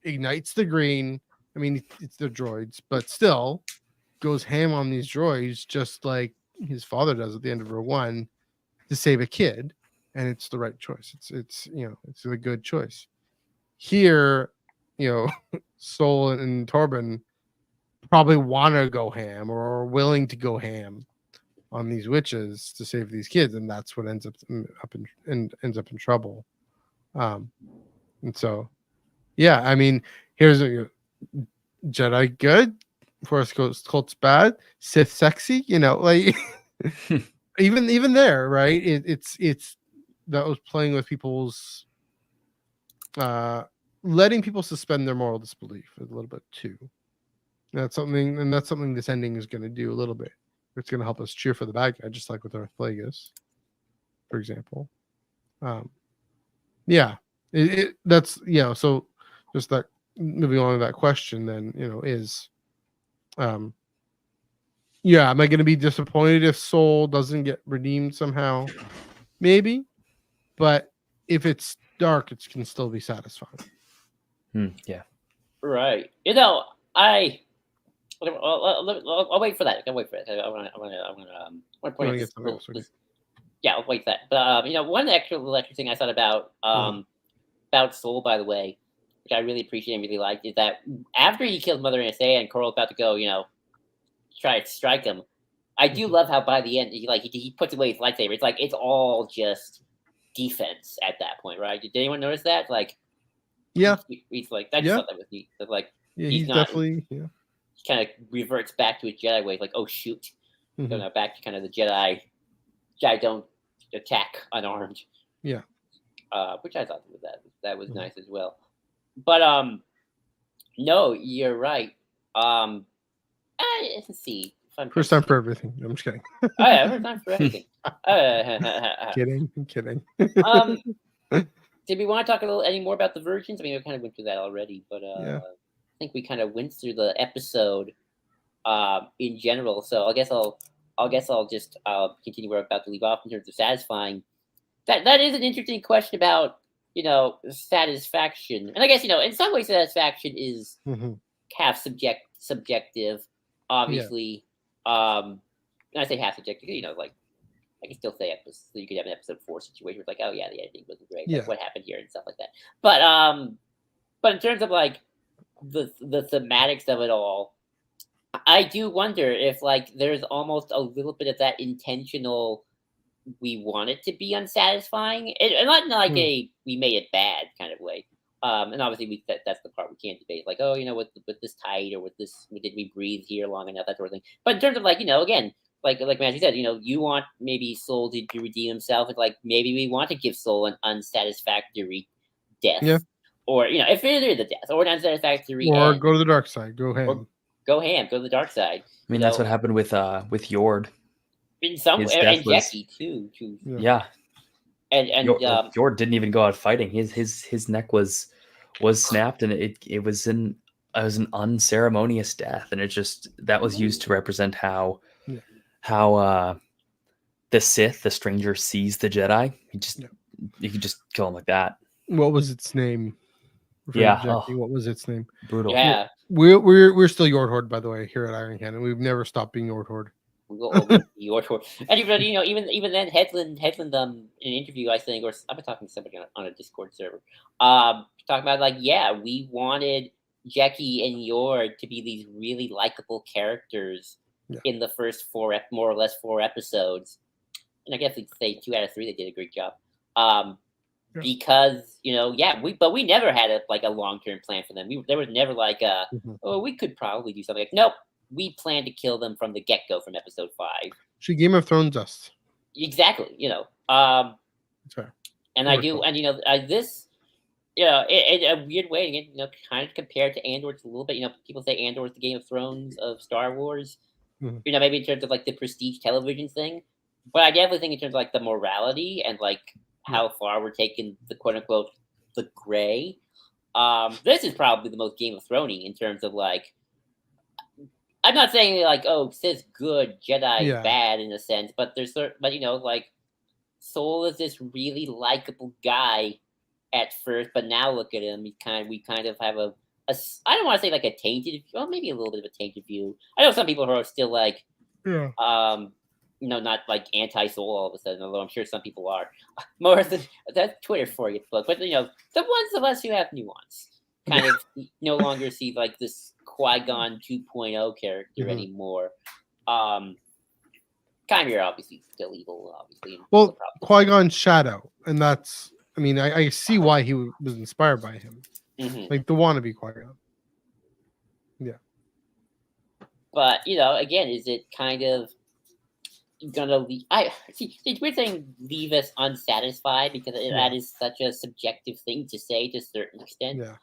ignites the green. It's the droids, but still goes ham on these droids, just like his father does at the end of Rogue One, to save a kid, and it's the right choice. It's a good choice. Here, Soul and Torben probably want to go ham, or are willing to go ham on these witches to save these kids, and that's what ends up in trouble. And so, here's a Jedi good, Force cults bad, Sith sexy. Like even there, right? It's that was playing with people's letting people suspend their moral disbelief a little bit too. That's something this ending is going to do a little bit. It's going to help us cheer for the bad guy, just like with Darth Plagueis, for example. Yeah, that's So just that moving on to that question, then is, am I going to be disappointed if Soul doesn't get redeemed somehow? Maybe, but if it's dark, it can still be satisfying. Yeah. Right. I'll wait for that. I'll wait for it. I want to point out this. Yeah, I'll wait for that. But one extra thing I thought about Soul, by the way, which I really appreciate and really liked, is that after he killed Mother Anastasia and Coral's about to go, try to strike him, I do love how by the end he puts away his lightsaber. It's like it's all just defense at that point, right? Did anyone notice that? Like, yeah, he's like, I just thought that was neat. That, like, he's definitely He kind of reverts back to his Jedi ways, like, oh shoot, back to kind of the Jedi don't attack unarmed. Yeah. Which I thought that was nice as well. But no, you're right. Let's see. First time for everything. I'm just kidding. Oh yeah, first time for everything. Kidding. Did we want to talk any more about the versions? I mean, we kind of went through that already, but I think we kind of went through the episode in general. So I guess I'll just continue where I'm about to leave off in terms of satisfying. That is an interesting question about satisfaction, and I guess in some ways satisfaction is half subjective. Obviously, and I say half subjective. Like I can still say you could have an episode 4 situation where it's like, oh yeah, the editing wasn't great. Like, what happened here and stuff like that. But in terms of like the thematics of it all, I do wonder if like there's almost a little bit of that intentional. We want it to be unsatisfying, and not like we made it bad kind of way. And obviously that's the part we can't debate. Like, oh, with this tight or with this, did we breathe here long enough, that sort of thing. But in terms of like, again, like Matthew said, you want maybe Soul to redeem himself. It's like maybe we want to give Soul an unsatisfactory death, or if it is a death or an unsatisfactory, or end, go to the dark side, go ham, go to the dark side. I mean, that's what happened with Yord. In some way, and Jackie too. Yeah. And Yord didn't even go out fighting. His neck was snapped, and it was an unceremonious death, and that was used to represent how the Sith, the stranger, sees the Jedi. You could just kill him like that. What was its name? Jackie, what was its name? Brutal. Yeah. We're still Yord Horde, by the way, here at Iron Cannon. We've never stopped being Yord Horde. Your tour. And even then, Headland, in an interview, I think, or I've been talking to somebody on a Discord server, talking about like, we wanted Jackie and Yord to be these really likable characters in the first more or less 4 episodes, and I guess we'd say 2 out of 3 they did a great job. Because we never had a long-term plan for them. There was never like we could probably do something. Like, nope. We plan to kill them from the get-go from episode 5. She Game of Thrones us. Exactly, Fair. And I do, and this, in a weird way, kind of compared to Andor a little bit. People say Andor is the Game of Thrones of Star Wars. Maybe in terms of like the prestige television thing, but I definitely think in terms of like the morality and like how far we're taking the quote-unquote the gray. This is probably the most Game of Thrones in terms of like. I'm not saying like, oh, Sith good, Jedi bad in a sense, but like Soul is this really likable guy at first, but now look at him. We kind of have a I don't want to say like a tainted, well, maybe a little bit of a tainted view. I know some people who are still like, not like anti-Soul all of a sudden, although I'm sure some people are. More than that's Twitter for you, but the ones of us who have nuance kind of no longer see like this Qui-Gon 2.0 character anymore. Chimera obviously still evil, obviously. Well, Qui-Gon's shadow, and that's. I mean, I see why he was inspired by him, like the wannabe Qui-Gon. Yeah. But again, is it kind of gonna leave? We're saying leave us unsatisfied because that is such a subjective thing to say to a certain extent. Yeah.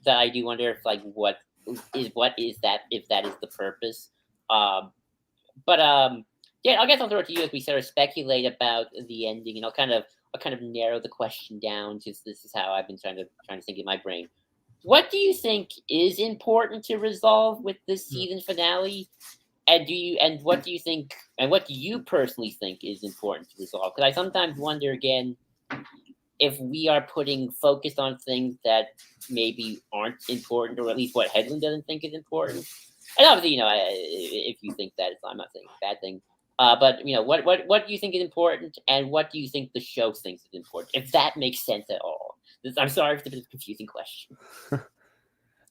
That I do wonder if like what what is that, if that is the purpose. But yeah, I guess I'll throw it to you as we sort of speculate about the ending, and I'll kind of narrow the question down. Just this is how I've been trying to think in my brain. What do you think is important to resolve with this season finale? And what do you personally think is important to resolve? Because I sometimes wonder again if we are putting focus on things that maybe aren't important, or at least what Headland doesn't think is important. And obviously, if you think that, I'm not saying it's a bad thing. But what do you think is important, and what do you think the show thinks is important? If that makes sense at all. I'm sorry if it's a bit of a confusing question.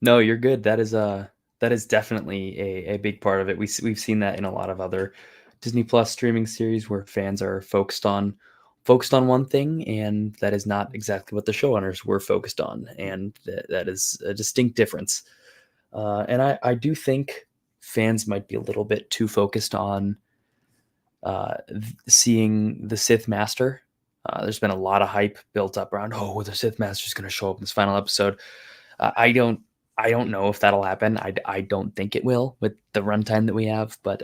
No, you're good. That is definitely a big part of it. We've seen that in a lot of other Disney Plus streaming series where fans are focused on one thing, and that is not exactly what the showrunners were focused on, and that is a distinct difference. And I do think fans might be a little bit too focused on seeing the Sith Master. There's been a lot of hype built up around, the Sith Master is going to show up in this final episode. I don't know if that'll happen. I don't think it will with the runtime that we have, but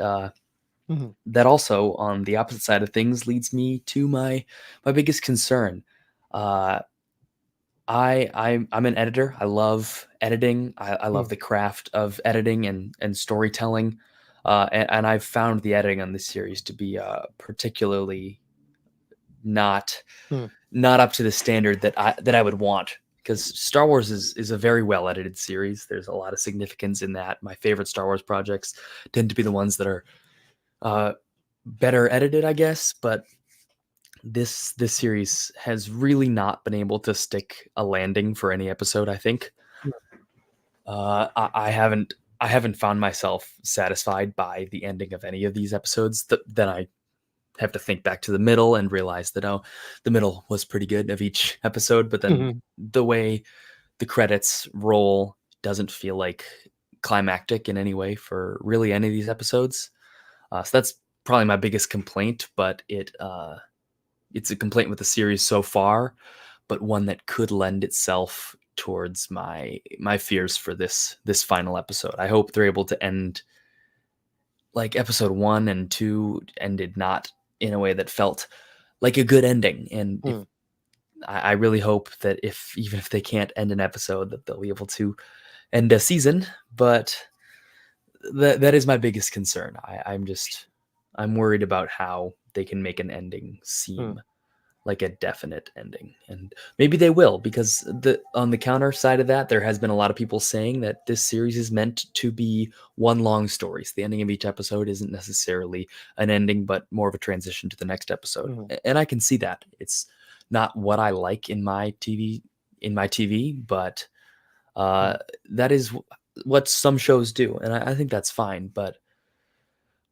that also, on the opposite side of things, leads me to my biggest concern. I'm an editor. I love editing. I love the craft of editing and storytelling. And I've found the editing on this series to be particularly not up to the standard that I would want. Because Star Wars is a very well edited series. There's a lot of significance in that. My favorite Star Wars projects tend to be the ones that are better edited, I guess. But this series has really not been able to stick a landing for any episode, I think. I haven't found myself satisfied by the ending of any of these episodes. Then I have to think back to the middle and realize that the middle was pretty good of each episode, but then the way the credits roll doesn't feel like climactic in any way for really any of these episodes. So that's probably my biggest complaint, but it's a complaint with the series so far, but one that could lend itself towards my fears for this final episode. I hope they're able to end like episode 1 and 2 ended not in a way that felt like a good ending. And I really hope that even if they can't end an episode, that they'll be able to end a season. But that is my biggest concern. I'm worried about how they can make an ending seem like a definite ending, and maybe they will, because on the counter side of that, there has been a lot of people saying that this series is meant to be one long story. So the ending of each episode isn't necessarily an ending, but more of a transition to the next episode. And I can see that. It's not what I like in my TV, but that is what some shows do, and I think that's fine. But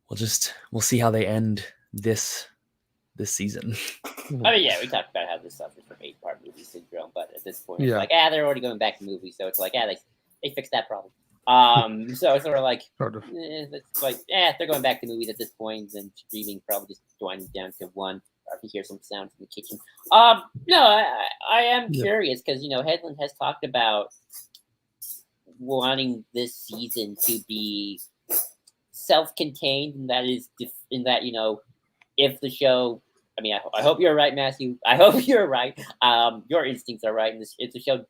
we'll see how they end this season. I mean, yeah, we talked about how this suffers from 8-part movie syndrome, but at this point, it's like, they're already going back to movies, so it's like, they fixed that problem. So it's sort of like, it's like, they're going back to movies at this point, and streaming probably just winding down to one. I can hear some sounds in the kitchen. No, I am curious, because Headland has talked about wanting this season to be self-contained, and that is if the show, I mean, I hope you're right, Matthew. I hope you're right. Your instincts are right. If the show,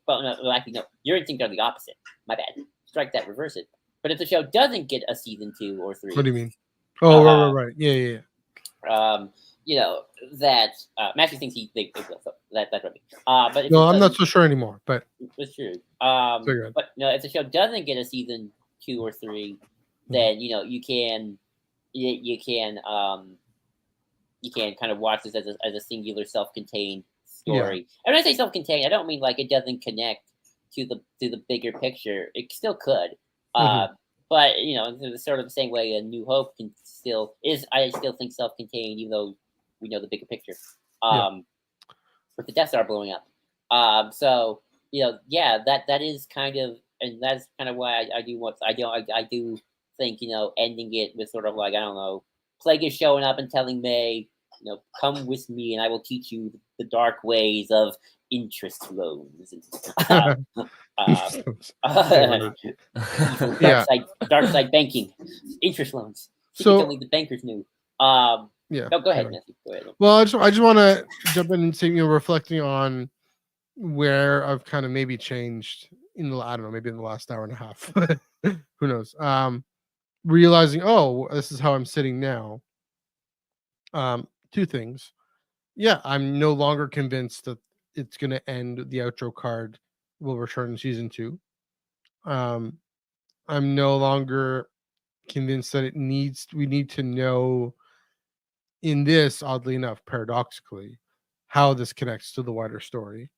actually, no, your instincts are the opposite. My bad. Strike that, reverse it. But if the show doesn't get a season 2 or 3, what do you mean? Oh, right. Yeah. That Matthew thinks they will. So that's what I mean. But no, I'm not so sure anymore. But it's true. But if the show doesn't get a season 2 or 3, then you can kind of watch this as a singular, self-contained story. And when I say self-contained, I don't mean like it doesn't connect to the bigger picture. It still could, but in sort of the same way, A New Hope I still think self-contained, even though we know the bigger picture. With the Death Star blowing up, so that is kind of, and that's kind of why I do think ending it with sort of like, I don't know, Plague is showing up and telling Mae, come with me and I will teach you the dark ways of interest loans. Evil Yeah. dark side banking, interest loans. So only the bankers knew. yeah. No, go ahead, Anyway. Matthew. Go ahead. Well, I just want to jump in and say, reflecting on where I've kind of maybe changed in the, I don't know, maybe in the last hour and a half. Who knows? Realizing, oh, this is how I'm sitting now. Two things. Yeah, I'm no longer convinced that it's going to end. The outro card will return in season 2. I'm no longer convinced that we need to know in this, oddly enough, paradoxically, how this connects to the wider story.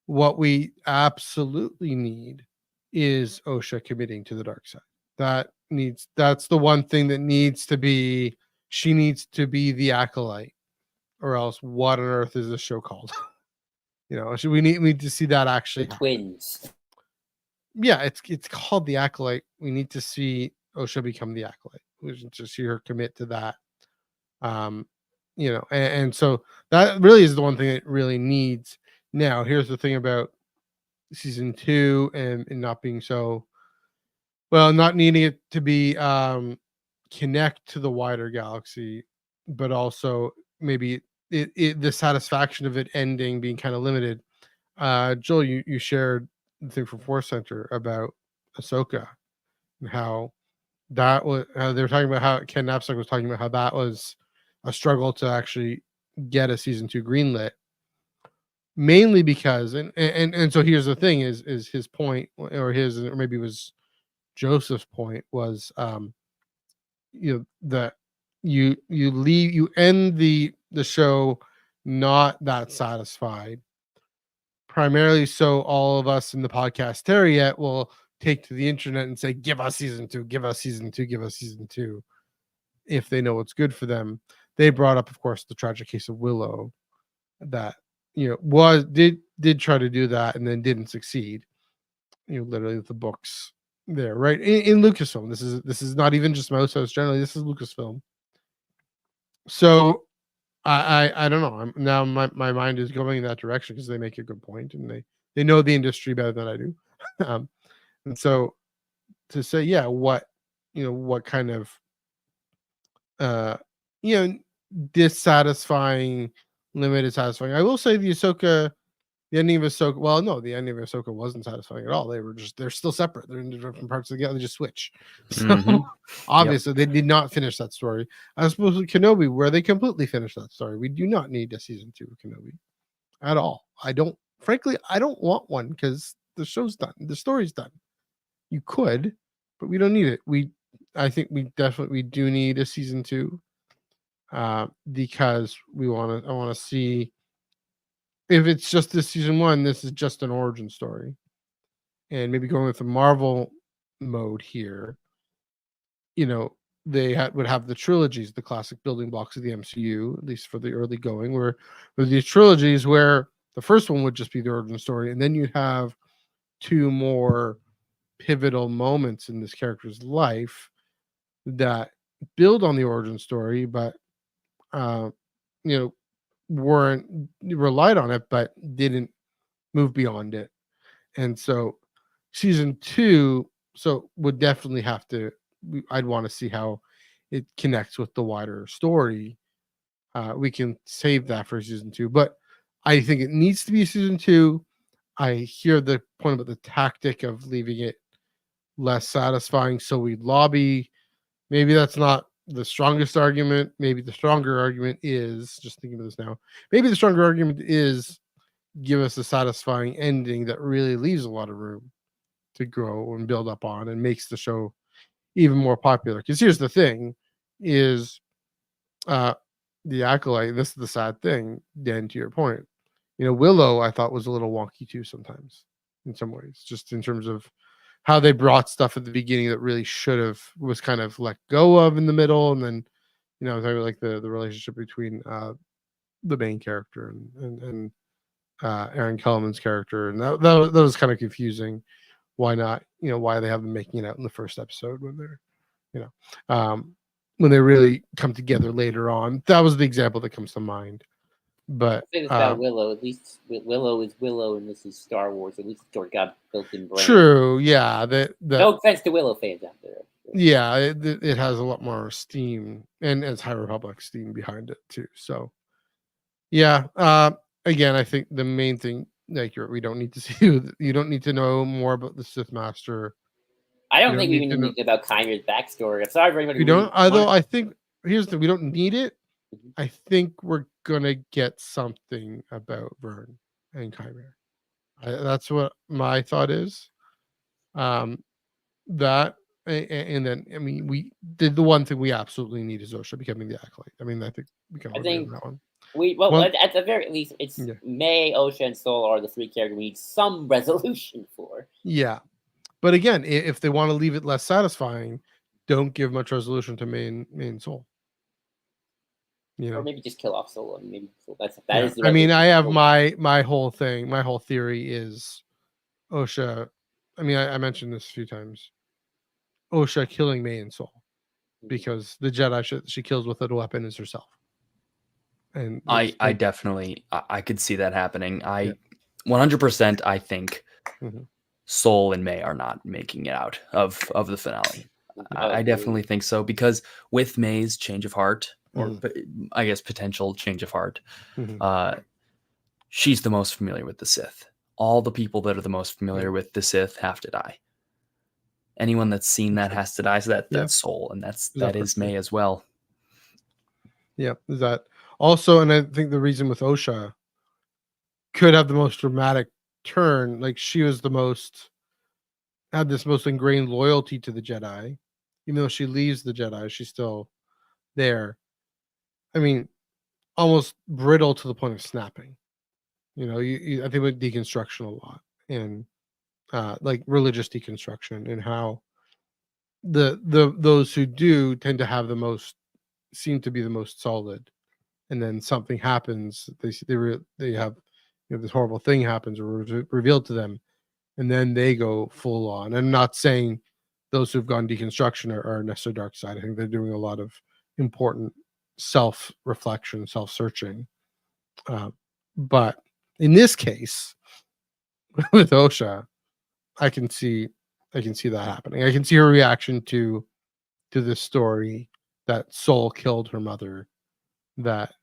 What we absolutely need is Osha committing to the dark side. That's the one thing that needs to be. She needs to be the acolyte, or else what on earth is this show called? We need to see that actually happen. Twins. Yeah, it's called the Acolyte. We need to see Osha become the Acolyte. We need to see her commit to that. And so that really is the one thing it really needs. Now, here's the thing about season 2 and not being so well, not needing it to be connect to the wider galaxy, but also maybe the satisfaction of it ending being kind of limited. Joel, you shared the thing from Force Center about Ahsoka and how that was. They were talking about how Ken Knapsack was talking about how that was a struggle to actually get a season 2 greenlit, mainly because and so here's the thing: is his point, or maybe it was Joseph's point, was that you end the show not that satisfied, primarily so all of us in the podcast area will take to the internet and say, give us season 2, give us season 2, give us season 2, if they know what's good for them. They brought up, of course, the tragic case of Willow, that did try to do that and then didn't succeed. Literally the books there, right? In Lucasfilm. This is not even just Mouse House generally, this is Lucasfilm. So I don't know. Now my mind is going in that direction because they make a good point and they know the industry better than I do. And so to say, yeah, what kind of dissatisfying, limited satisfying. I will say the ending of Ahsoka. Well, no, the ending of Ahsoka wasn't satisfying at all. They're still separate. They're in different parts of the game. They just switch. So obviously they did not finish that story. I suppose with Kenobi, where they completely finished that story. We do not need a season 2 of Kenobi at all. I don't want one because the show's done. The story's done. You could, but we don't need it. I think we do need a season 2. Because I want to see if it's just this season 1, this is just an origin story, and maybe going with the Marvel mode here. They would have the trilogies, the classic building blocks of the MCU, at least for the early going, where these trilogies where the first one would just be the origin story, and then you have 2 more pivotal moments in this character's life that build on the origin story, but weren't relied on it, but didn't move beyond it. And so season 2 would definitely have to. I'd want to see how it connects with the wider story. We can save that for season 2, but I think it needs to be season 2. I hear the point about the tactic of leaving it less satisfying, so we lobby. Maybe that's not the strongest argument. Maybe the stronger argument is, just thinking of this now, maybe the stronger argument is give us a satisfying ending that really leaves a lot of room to grow and build up on and makes the show even more popular. Because here's the thing is the Acolyte, this is the sad thing, Dan, to your point. Willow I thought was a little wonky too sometimes in some ways, just in terms of how they brought stuff at the beginning that really was kind of let go of in the middle, and then like the relationship between the main character and Aaron Kellerman's character, and that was kind of confusing. Why not? Why they have them making it out in the first episode when they're when they really come together later on. That was the example that comes to mind. But Say this about Willow. At least Willow is Willow, and this is Star Wars. At least the story got built-in brain. true, yeah. No offense to Willow fans out there. Yeah, it has a lot more steam, and it's High Republic steam behind it too. So, yeah. Again, I think the main thing, like, we don't need to see. You don't need to know more about the Sith Master. I don't think we even need to know about Kyner's backstory. I'm sorry for anybody. We don't. Although I think here's the we don't need it. I think we're gonna get something about Vern and Kymer. That's what my thought is. That and then I mean we did the one thing we absolutely need is Osha becoming the Acolyte. I mean I think we can agree on that one. At the very least, it's Mae, Osha, and Sol are the three characters we need some resolution for. Yeah, but again, if they want to leave it less satisfying, don't give much resolution to Mae and Sol. Or maybe just kill off Solo. Maybe that is the I mean, I have my whole thing. My whole theory is Osha. I mean, I mentioned this a few times. Osha killing Mae and Sol because the Jedi she kills with a weapon is herself. And I definitely I could see that happening. 100% I think Sol and Mae are not making it out of the finale. I definitely think so because with Mae's change of heart, or I guess potential change of heart, she's the most familiar with the Sith. All the people that are the most familiar with the Sith have to die. Anyone that's seen that has to die. So that's Sol, and that is Mae as well. Yeah, is that also? And I think the reason with Osha could have the most dramatic turn, like she was had this most ingrained loyalty to the Jedi, even though she leaves the Jedi, she's still there. I mean, almost brittle to the point of snapping. You know, I think with deconstruction a lot, and like religious deconstruction, and how those who do tend to have seem to be the most solid, and then something happens, they have this horrible thing happens or revealed to them, and then they go full on. I'm not saying those who've gone deconstruction are necessarily dark side. I think they're doing a lot of important self-reflection, self-searching. But in this case, with Osha, I can see that happening. I can see her reaction to this story that Sol killed her mother, that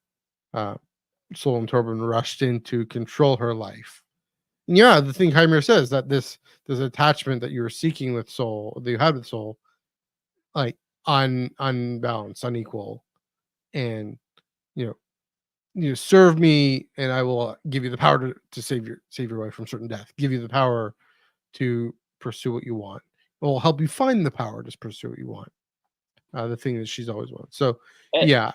Sol and Torben rushed in to control her life. And yeah, the thing Hymir says, that this attachment that you were seeking with Sol, that you had with Sol, like unbalanced, unequal, and you serve me, and I will give you the power to save your wife from certain death. Give you the power to pursue what you want. It will help you find the power to pursue what you want. The thing that she's always wanted. So yeah.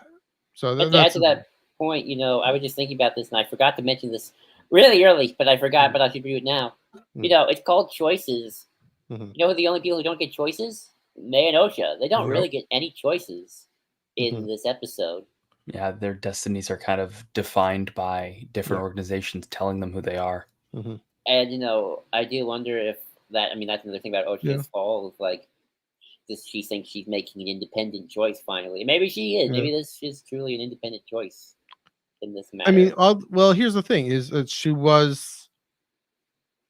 So to add to that point, I was just thinking about this, and I forgot to mention this really early, but I forgot. But I should do it now. It's called choices. The only people who don't get choices, Mae and Osha. They don't really get any choices in this episode. Yeah, their destinies are kind of defined by different organizations telling them who they are. And I do wonder if that. I mean, that's another thing about Osha's fall. Like, does she think she's making an independent choice finally? Maybe she is. Maybe this is truly an independent choice in this matter. I mean, well, here's the thing: is that she was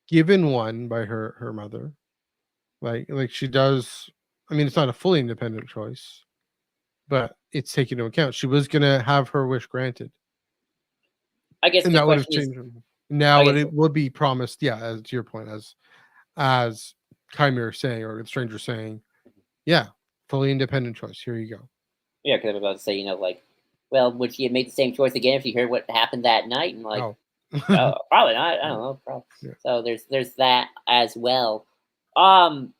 given one by her mother, like she does. I mean, it's not a fully independent choice, but it's taken into account. She was gonna have her wish granted. I guess, and that would have changed. Now it would be promised. Yeah, as to your point, as Chimera saying, or the stranger saying, yeah, fully independent choice. Here you go. Yeah, because I was about to say, well, would she have made the same choice again if she heard what happened that night? And oh, probably not. I don't know. Probably. Yeah. So there's that as well. I'm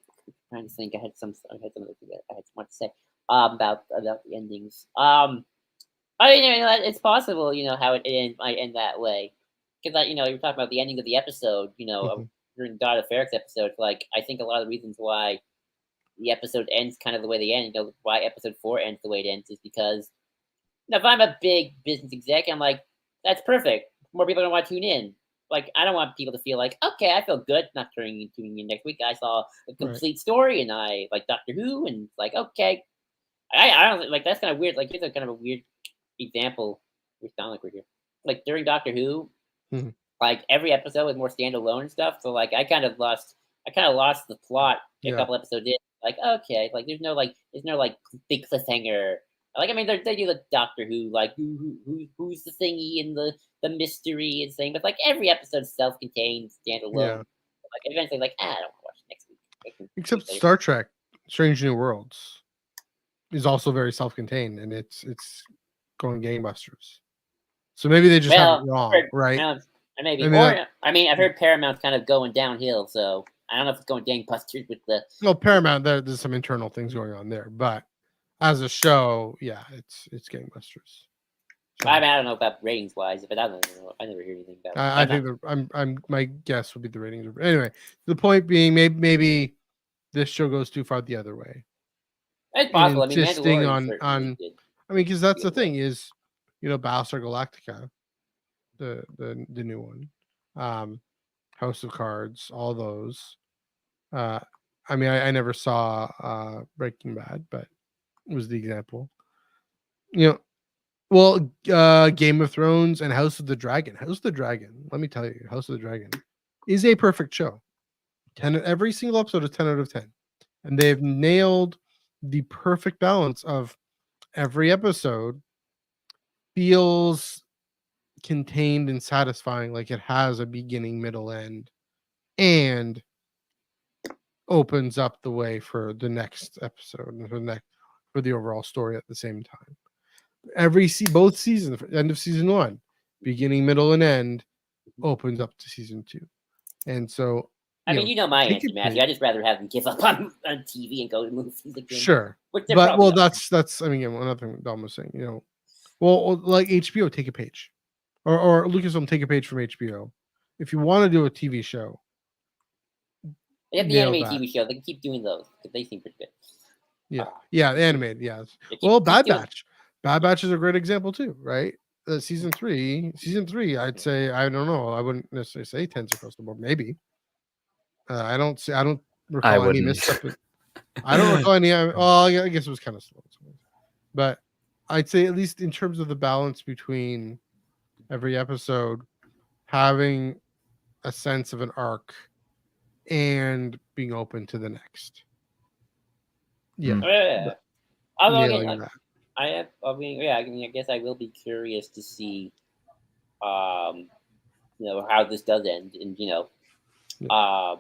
trying to think. I had something I want to say about the endings. I mean, it's possible, how it might end that way, because you're talking about the ending of the episode. During God of Ferrex episode, like I think a lot of the reasons why the episode ends kind of the way they end, why episode 4 ends the way it ends, is because if I'm a big business exec, I'm like, that's perfect. More people are gonna want to tune in. Like, I don't want people to feel like, okay, I feel good not tuning in next week. I saw a complete story, and I like Doctor Who, and like, okay, I don't like that's kind of weird. Like, here's a kind of a weird example. We sound like we're here. like during Doctor Who, Mhm. like every episode was more standalone stuff. So like I kind of lost the plot a Yeah. couple episodes in. Like okay, like there's no big cliffhanger. Like I mean they do the Doctor Who like who's the thingy and the mystery and thing, but like every episode's self-contained, standalone. Yeah. Like eventually like I don't want to watch it next week. I can Except wait later. Star Trek: Strange New Worlds is also very self-contained, and it's going gangbusters. So maybe they just have it Well, wrong, right? maybe. I mean, Or I mean, I've heard Paramount's kind of going downhill, so I don't know if it's going gangbusters with the. well, Paramount, there's some internal things going on there, but as a show, yeah, it's gangbusters. So, I mean, I don't know about ratings wise, but I don't know. I never hear anything about. I think I'm my guess would be the ratings. Anyway, the point being, maybe this show goes too far the other way. It's possible. I mean, Insisting Mandalorian certainly on did. I mean, because that's the thing is, Battlestar Galactica, the new one, House of Cards, all those. I mean, I never saw Breaking Bad, but it was the example. Well, Game of Thrones and House of the Dragon. House of the Dragon, let me tell you, House of the Dragon is a perfect show. Every single episode is 10 out of 10. And they've nailed the perfect balance of every episode feels contained and satisfying, like it has a beginning, middle, end, and opens up the way for the next episode and for the overall story at the same time. Both seasons, end of season 1, beginning, middle, and end, opens up to season 2. And so I mean, my take answer, your Matthew. pick. I just rather have them give up on TV and go to movies again. Sure, Which they're but probably well, not. that's I mean, another thing Dom was saying, well, like HBO, take a page, or Lucasfilm, take a page from HBO. If you want to do a TV show, They have the nail animated that. TV show. They can keep doing those because they seem pretty good. Yeah, the animated, yeah. Well, Bad Batch is a great example too, right? Season three, I'd say, I don't know, I wouldn't necessarily say 10's across the board. Maybe I don't recall any misstep. I don't recall any. Oh, yeah, I guess it was kind of slow, but I'd say at least in terms of the balance between every episode having a sense of an arc and being open to the next. Yeah. Yeah. Nailing that. I guess I will be curious to see, how this does end, and I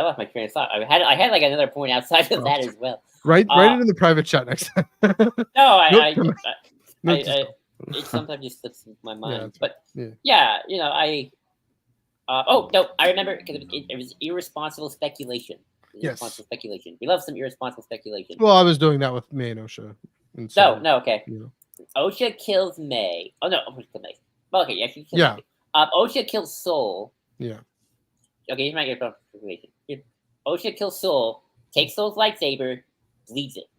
lost my train of thought. I had like another point outside of that as well. Write it in the private chat next time. No, Nope, it sometimes just slips my mind. Yeah, oh no, I remember because it was irresponsible speculation. Irresponsible speculation. We love some irresponsible speculation. Well, I was doing that with Mae and Osha. And so, no, okay. Osha kills Mae. Oh no, Osha kills Mae. Well, okay, yeah, she kills Mae. Osha kills Soul. Yeah. Okay, here's my irresponsible speculation. Osha kills Soul, takes Soul's lightsaber, bleeds it.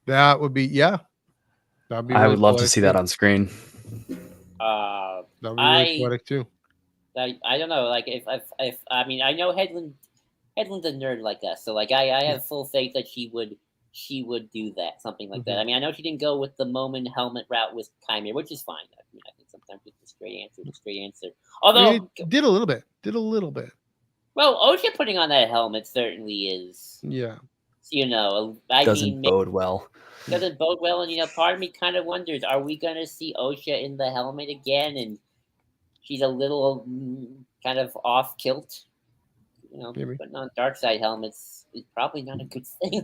That would be That'd be. I would love to see that on screen. That would be really poetic too. I don't know, like if I mean I know Headland's a nerd like us, so like I have full faith that she would do that, something like that. I mean, I know she didn't go with the Momin helmet route with Chimera, which is fine. I mean, I think sometimes it's a straight answer. Although did a little bit. Well, Osha putting on that helmet certainly is. Yeah. Doesn't bode well. Doesn't bode well, and part of me kind of wonders: are we going to see Osha in the helmet again? And she's a little kind of off kilt. Maybe. Putting on dark side helmets is probably not a good thing.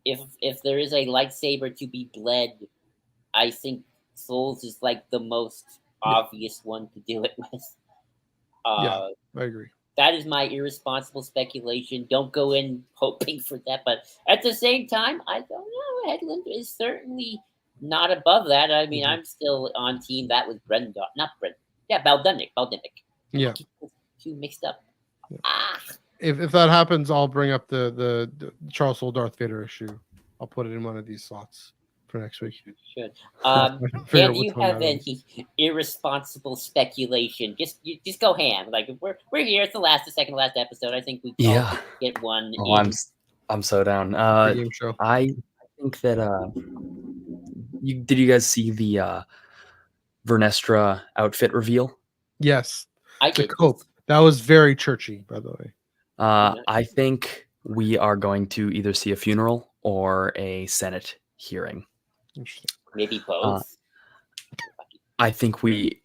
If there is a lightsaber to be bled, I think Souls is like the most obvious one to do it with. I agree. That is my irresponsible speculation. Don't go in hoping for that, but at the same time, I don't know. Headland is certainly not above that. I mean, I'm still on team that with Brendok, not Brendok. Yeah, Baldenik. Yeah, too mixed up. Yeah. If that happens, I'll bring up the Charles Soule Darth Vader issue. I'll put it in one of these slots for next week. You should. If you have any irresponsible speculation, just go ham. Like we're here. It's the second to last episode. I think we all get one. Oh, I'm so down. Game show. I think that did you guys see the Vernestra outfit reveal? Yes, I the did. cope. That was very churchy, by the way. I think we are going to either see a funeral or a Senate hearing. Interesting. Maybe both. I think we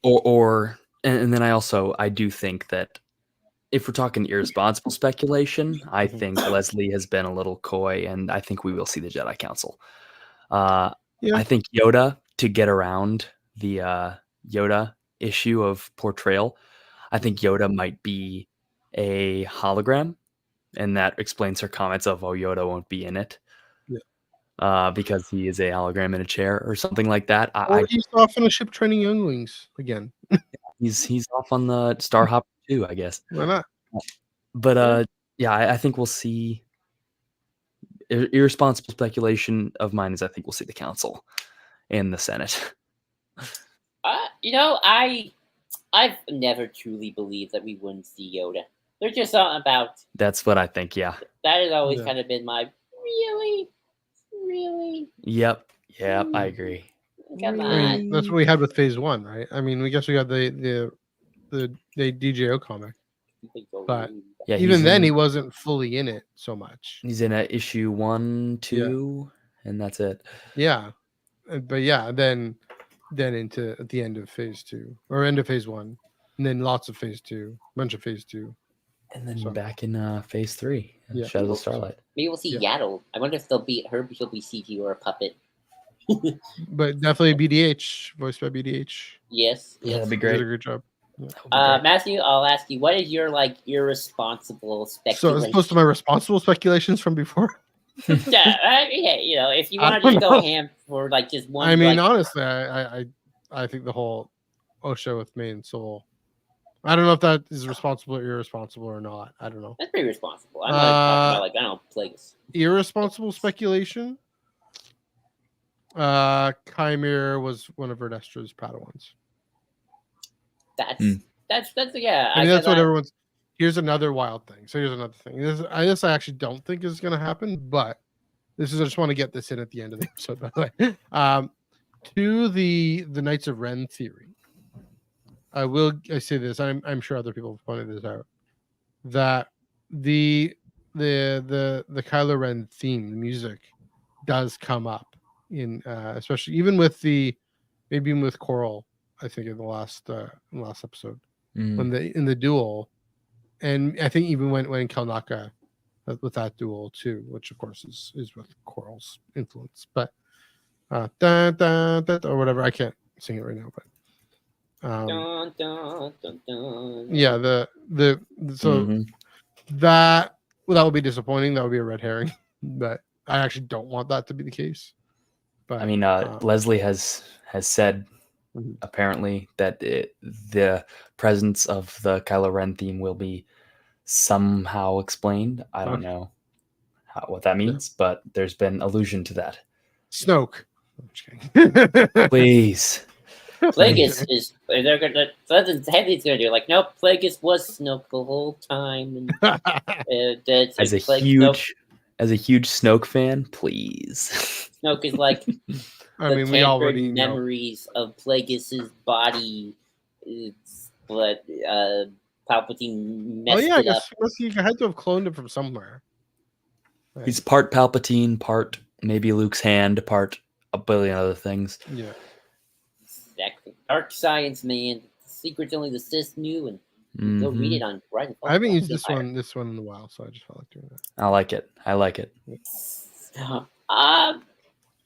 and then I do think that if we're talking irresponsible speculation, I think Leslie has been a little coy, and I think we will see the Jedi Council. Yeah. I think Yoda, to get around the Yoda issue of portrayal, I think Yoda might be a hologram, and that explains her comments of, "Oh, Yoda won't be in it." Because he is a hologram in a chair or something like that. Or he's off on a ship training younglings again. He's off on the Star Hopper too, I guess. Why not? But yeah, I think we'll see. Irresponsible speculation of mine is I think we'll see the council and the Senate. I've never truly believed that we wouldn't see Yoda. There's just something about That's what I think. Yeah. that has always kind of been my really. Yep. I agree. Come on. I mean, that's what we had with Phase 1, right? I mean, we guess we got the DJO comic, but yeah, even then he wasn't fully in it so much. He's in issue 1, 2, and that's it. Yeah, but yeah, then into at the end of Phase 2 or end of Phase 1, and then lots of Phase 2, bunch of Phase 2, and then back in Phase 3, Shadows of Starlight. Maybe we'll see Yaddle. I wonder if they'll be her. She'll be CG or a puppet. But definitely BDH, voiced by BDH. Yes. That'd be great. Did a great job. Matthew, I'll ask you, what is your irresponsible speculation? So as opposed to my responsible speculations from before. Yeah, if you want to just go ham for just one. I mean, honestly, I think the whole Osha with Mae and Soul. I don't know if that is responsible or irresponsible or not. I don't know. That's pretty responsible. I'm talking about Plagueis. Irresponsible speculation. Chimera was one of Vernestra's Padawans. That's yeah. I mean, that's what everyone's. Here's another wild thing. So here's another thing. This I actually don't think is going to happen, but I just want to get this in at the end of the episode. By the way, to the Knights of Ren theory, I say this. I'm sure other people have pointed this out. That the Kylo Ren theme, the music, does come up in especially even with Coral. I think in the last episode when in the duel, and I think even when Kelnaka with that duel too, which of course is with Coral's influence, but or whatever. I can't sing it right now, but dun, dun, dun, dun. Yeah, that would be disappointing. That would be a red herring, but I actually don't want that to be the case. But I mean, Leslie has said apparently that the presence of the Kylo Ren theme will be somehow explained. I don't know what that means, but there's been allusion to that. Snoke. Please. Plagueis is they're gonna Heavy's gonna do nope, Plagueis was Snoke the whole time. And, as a huge Snoke fan, please. Snoke is I mean, we already memories of Plagueis's body, but Palpatine messed it up. You had to have cloned him from somewhere. Right. He's part Palpatine, part maybe Luke's hand, part a billion other things. Yeah. Exactly. Dark science, man. Secrets only the Sith knew, and go read it on Brighton. I haven't used this one in a while, so I just felt like doing that. I like it.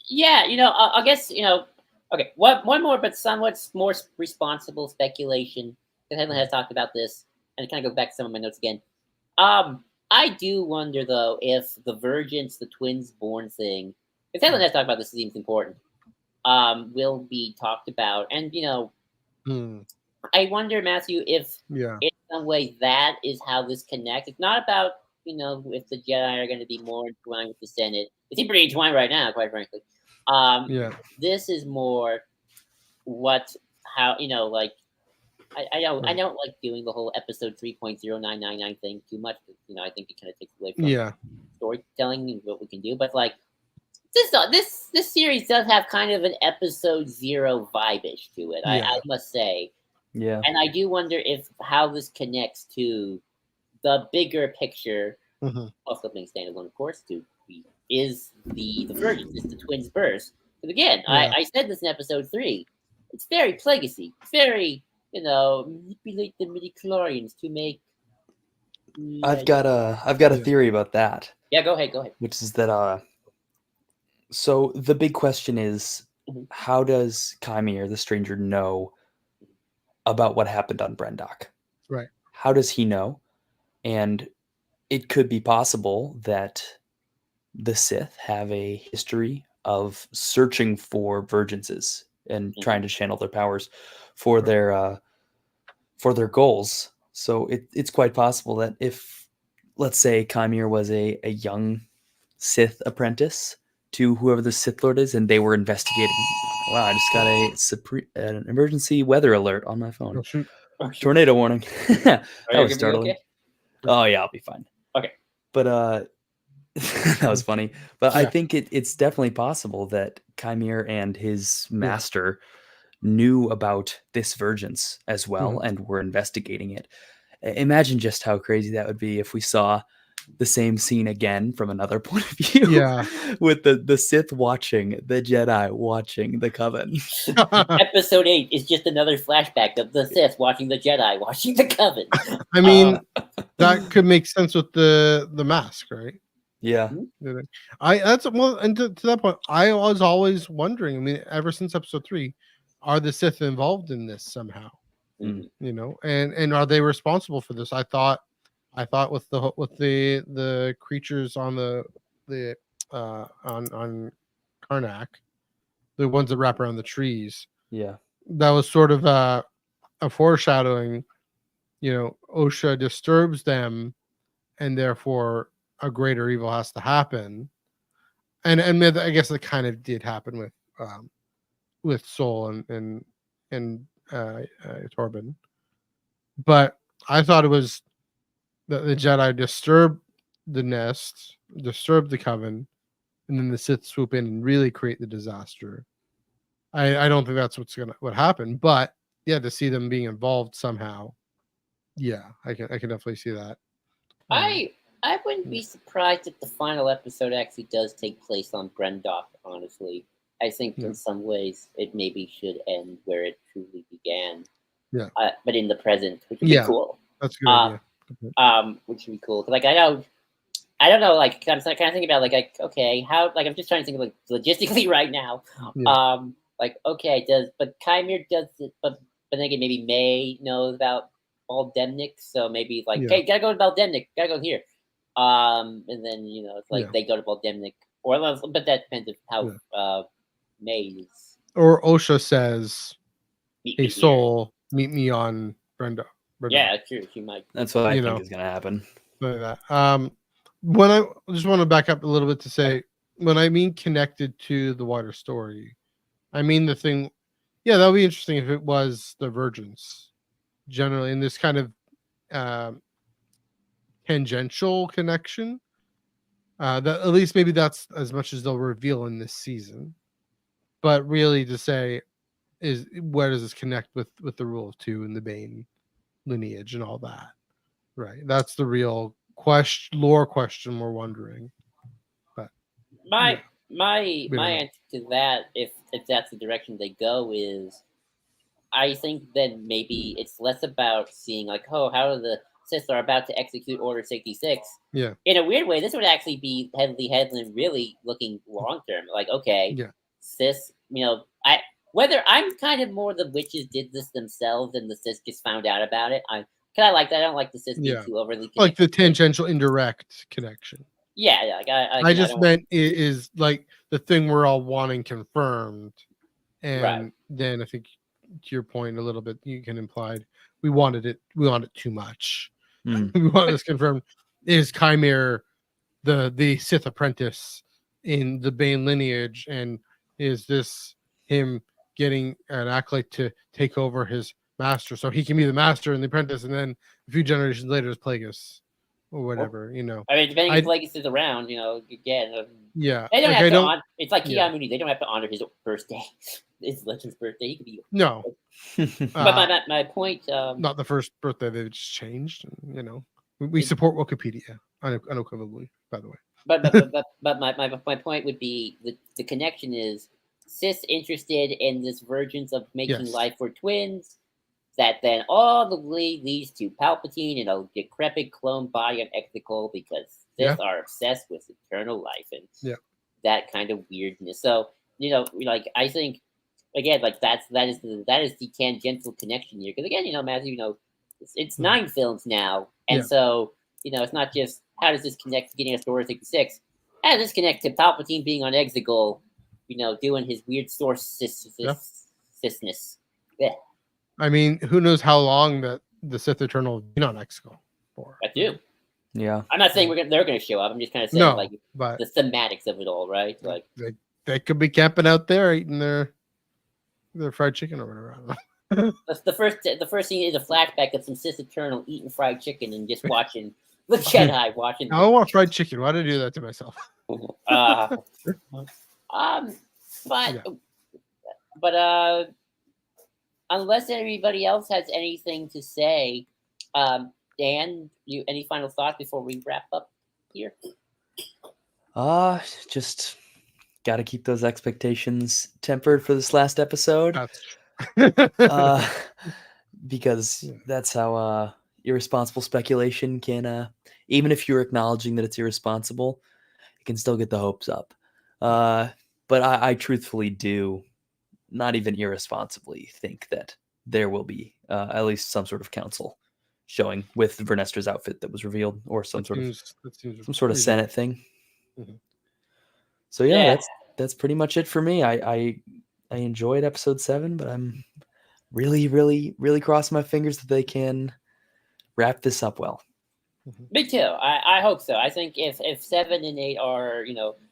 Yeah, I guess okay. One more, but somewhat more responsible speculation. Because Headland has talked about this, and it kind of goes back to some of my notes again. I do wonder though if the Virgins, the twins born thing, because Headland has talked about this, seems important. Will be talked about, and I wonder, Matthew, if in some way that is how this connects. It's not about if the Jedi are going to be more entwined with the Senate. It seems pretty entwined right now, quite frankly. This is more how I don't like doing the whole episode 3.0999 thing too much. I think it kind of takes away from storytelling and what we can do. But this series does have kind of an episode 0 vibe-ish to it. Yeah. I must say, Yeah. and I do wonder if how this connects to the bigger picture. Mhm. Also being standalone, of course, is the Virgins, is the twins' birth. But again, Yeah. I said this in episode 3. It's very Plagueisy, very manipulate the midichlorians to make. I've got a Yeah. theory about that, Yeah, go ahead. which is that so the big question is, Mhm. how does Kymir, the stranger, know about what happened on Brendok? Right. How does he know? And it could be possible that the Sith have a history of searching for virginses and trying to channel their powers for their goals. So it's quite possible that if, let's say, Kymir was a young Sith apprentice to whoever the Sith Lord is, and they were investigating. Wow, I just got an emergency weather alert on my phone. Oh, shoot. Tornado warning. That Are you was gonna be startling. okay? Oh yeah, I'll be fine. Okay. But that was funny. But I Yeah. think it's definitely possible that Kymir and his master knew about this Virgins as well and were investigating it. Imagine just how crazy that would be if we saw the same scene again from another point of view. Yeah. With the Sith watching the Jedi watching the Coven. Episode 8 is just another flashback of the Sith watching the Jedi watching the Coven. I mean, that could make sense with the mask, right? Yeah. That's well, and to that point, I was always wondering. I mean, ever since episode 3, are the Sith involved in this somehow? Mm. You know, and are they responsible for this? I thought with the creatures on the on Karnak, the ones that wrap around the trees, Yeah. that was sort of a foreshadowing. You know, Osha disturbs them, and therefore a greater evil has to happen. And I guess it kind of did happen with Soul and Torben. But I thought it was that the Jedi disturbed the nest, disturbed the Coven, and then the Sith swoop in and really create the disaster. I don't think that's what happened, but yeah, to see them being involved somehow, yeah, I can definitely see that. I wouldn't be surprised if the final episode actually does take place on Brendok, honestly. I think in some ways it maybe should end where it truly began. Yeah. But in the present, which would be cool. That's a good idea. Which would be cool. Like I don't know, like I'm kind of thinking about like okay, how like I'm just trying to think of like logistically right now. Yeah. Like okay, but Kymir does it, but then again maybe May knows about Baldemnik, so maybe like hey, gotta go to Baldemnik, gotta go here. And then it's like they go to Baldemnik, but that depends on how May is. Or Osha says, "Hey, Soul, meet me on Brendok." Yeah, true. She might. That's what I think is gonna happen. Like that. When I just want to back up a little bit to say, when I mean connected to the wider story, I mean the thing. Yeah, that would be interesting if it was the Virgins, generally in this kind of tangential connection. That at least maybe that's as much as they'll reveal in this season. But really, to say is where does this connect with the Rule of Two and the Bane lineage and all that, right? That's the real lore question we're wondering. But my answer to that, if that's the direction they go, is I think then maybe it's less about seeing like, oh, how the Sith are about to execute Order 66. Yeah. In a weird way, this would actually be heavily headland, really looking long term. Like, okay, Sith, whether I'm kind of more the witches did this themselves and the Sith just found out about it. I like that. I don't like the Sith being too overly connected. Like the tangential indirect connection. Yeah, like I just meant is like the thing we're all wanting confirmed, and then I think to your point a little bit, you can imply we want it too much. We want this confirmed. Is Kymir the Sith apprentice in the Bane lineage, and is this him getting an acolyte to take over his master so he can be the master and the apprentice, and then a few generations later is Plagueis or whatever, I mean, depending if Plagueis is around, again, Yeah, They don't like have I to don't. honor. It's like Yeah. Keanu. They don't have to honor his birthday, his Legend's birthday. He could be. No, But my point. not the first birthday they've just changed. You know, we support Wikipedia unequivocally. By the way. But my point would be the connection is Sis interested in this vergence of making Yes. life for twins. That then all the way leads to Palpatine and a decrepit clone body of Exegol because Sith are obsessed with eternal life and that kind of weirdness. So like I think again, like that is the tangential connection here. Because again, Matthew, it's 9 films now, and so it's not just how does this connect to getting us to Order 66. How does this connect to Palpatine being on Exegol, doing his weird source sisness. Yeah. I mean, who knows how long that the Sith Eternal have been on Exegol for? I do. Yeah. I'm not saying they're going to show up. I'm just kind of saying but the thematics of it all, right? Like they could be camping out there eating their fried chicken or whatever. the first scene is a flashback of some Sith Eternal eating fried chicken and just watching the Jedi watching. I want fried chicken. Why did I do that to myself? But unless anybody else has anything to say, Dan, any final thoughts before we wrap up here? Just got to keep those expectations tempered for this last episode. Because that's how irresponsible speculation can, even if you're acknowledging that it's irresponsible, it can still get the hopes up. But I truthfully do not even irresponsibly think that there will be at least some sort of council showing with Vernestra's outfit that was revealed, or some sort of Senate thing. Mm-hmm. So that's pretty much it for me. I enjoyed episode 7, but I'm really, really, really crossing my fingers that they can wrap this up well. Me too. I hope so. I think if 7 and 8 are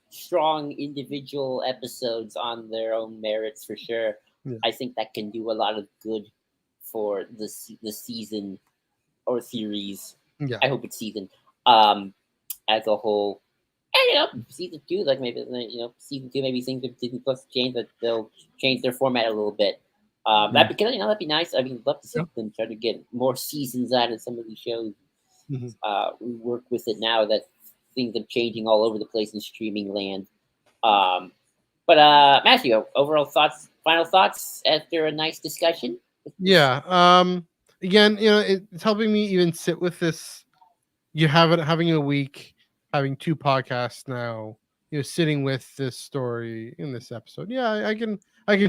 strong individual episodes on their own merits for sure, I think that can do a lot of good for the season or series. Yeah. I hope it's season as a whole. And season 2, like maybe season 2, maybe things with Disney Plus change, that they'll change their format a little bit. That'd be nice. I mean, love to see them try to get more seasons out of some of these shows. We work with it now that things are changing all over the place in streaming land. But Matthew, overall thoughts, final thoughts after a nice discussion? Yeah. Again, it's helping me even sit with this. Having a week, having 2 podcasts now, sitting with this story in this episode. Yeah, I can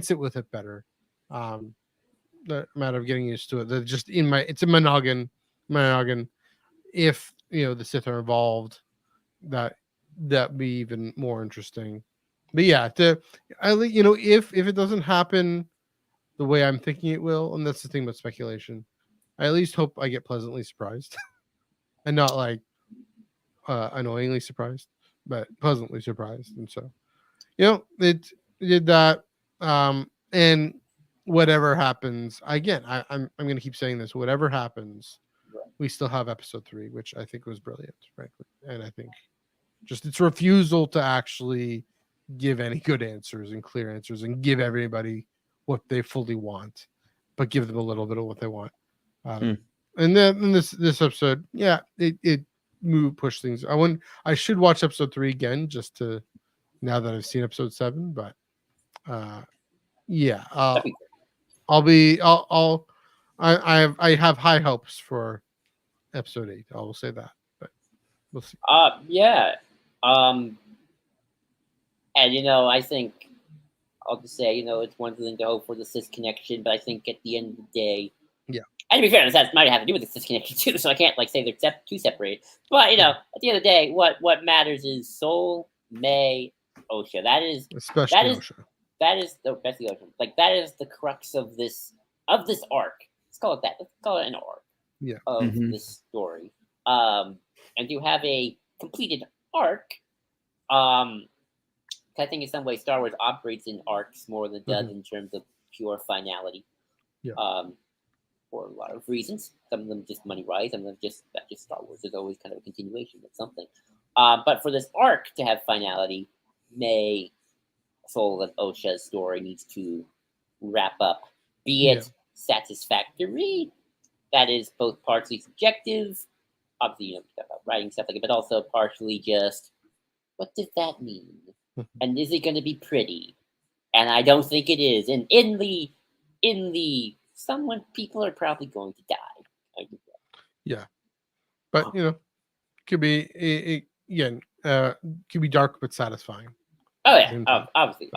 sit with it better. The matter of getting used to it. That just it's in my noggin. If the Sith are involved, that'd be even more interesting. But yeah, if it doesn't happen the way I'm thinking it will, and that's the thing about speculation, I at least hope I get pleasantly surprised, and not like annoyingly surprised, but pleasantly surprised. And so, it did that. And whatever happens, again, I'm going to keep saying this. Whatever happens, we still have episode 3, which I think was brilliant, frankly. And I think just its refusal to actually give any good answers and clear answers and give everybody what they fully want, but give them a little bit of what they want. And then in this episode, it pushed things. I should watch episode 3 again just to, now that I've seen episode 7, but I have high hopes for episode 8. I will say that, but we'll see. And I think I'll just say, it's one thing to hope for the Cis connection, but I think at the end of the day, and to be fair, that might have to do with the Cis connection too, so I can't say they're too separated. But at the end of the day, what matters is Soul, Mae, Osha. Especially Osha. That is the Osha. Like that is the crux of this arc. Let's call it that. Let's call it an arc of this story. And to have a completed arc, I think in some ways Star Wars operates in arcs more than it does in terms of pure finality. For a lot of reasons. Some of them just money-wise, some of them just Star Wars is always kind of a continuation of something. But for this arc to have finality, Mae, Soul, and Osha's story needs to wrap up. Be it satisfactory, that is both partially subjective, obviously, stuff about writing stuff like it, but also partially just, what does that mean? And is it going to be pretty? And I don't think it is. And in the people are probably going to die. Yeah, but could be again, could be dark but satisfying. Oh yeah, obviously.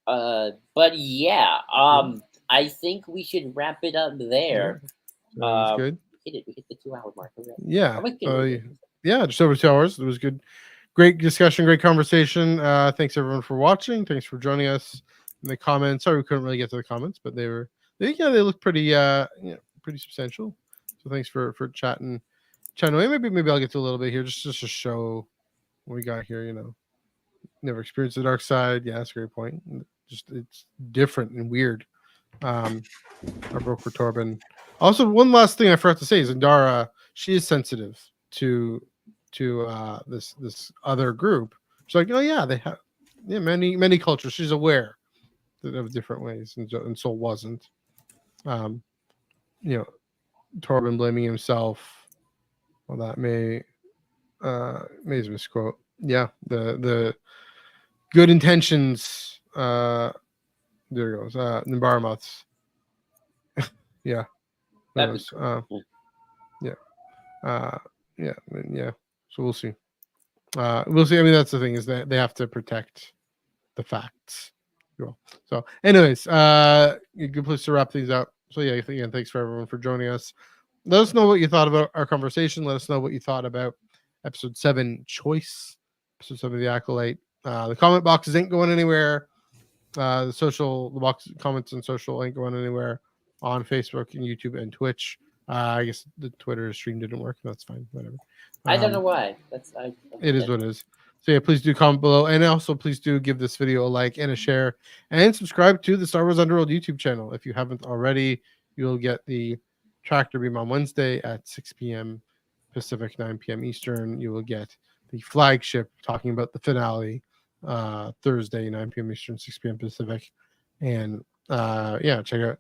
But yeah, I think we should wrap it up there. That was good. We hit the 2-hour mark already. Yeah. Yeah, just over 2 hours. It was good. Great discussion, great conversation. Thanks everyone for watching. Thanks for joining us in the comments. Sorry we couldn't really get to the comments, but they look pretty pretty substantial. So thanks for chatting away. Maybe I'll get to a little bit here just to show what we got here, Never experienced the dark side. Yeah, that's a great point. Just it's different and weird. I broke for Torben. Also, one last thing I forgot to say is Zendara, she is sensitive to this other group. She's like, oh yeah, they have many cultures. She's aware of different ways, and so wasn't. Torben blaming himself. Well, that Mae's misquote. Yeah, the good intentions. There it goes. Nimbaramaths. Yeah. Yeah. So we'll see. We'll see. I mean, that's the thing, is that they have to protect the facts. Cool. So, anyways, a good place to wrap things up. So yeah, again, thanks for everyone for joining us. Let us know what you thought about our conversation. Let us know what you thought about episode 7 choice, episode 7 of the Acolyte. The comment boxes ain't going anywhere. The box comments and social ain't going anywhere on Facebook and YouTube and Twitch. I guess the Twitter stream didn't work. That's fine. Whatever. I don't know why. It is what it is. So yeah, please do comment below, and also please do give this video a like and a share, and subscribe to the Star Wars Underworld YouTube channel if you haven't already. You'll get the Tractor Beam on Wednesday at 6 p.m. Pacific, 9 p.m. Eastern. You will get the flagship talking about the finale Thursday, 9 p.m. Eastern, 6 p.m. Pacific, and check out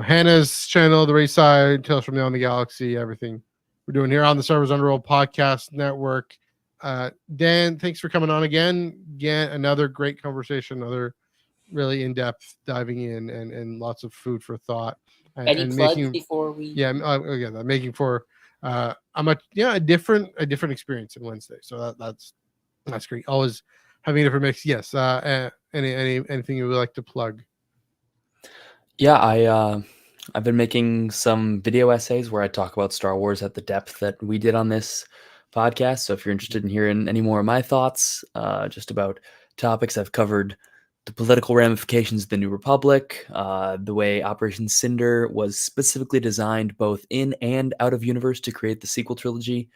Hannah's channel, The Race Side, Tales from Beyond the Galaxy, everything we're doing here on the Star Wars Underworld Podcast Network. Dan, thanks for coming on again. Another great conversation, another really in-depth diving in, and lots of food for thought. Any plugs before we? Yeah, again, making for a different experience on Wednesday. So that's great. Always having a different mix. Yes. Anything you would like to plug? Yeah, I've been making some video essays where I talk about Star Wars at the depth that we did on this podcast. So if you're interested in hearing any more of my thoughts, just about topics I've covered, the political ramifications of the New Republic, the way Operation Cinder was specifically designed both in and out of universe to create the sequel trilogy.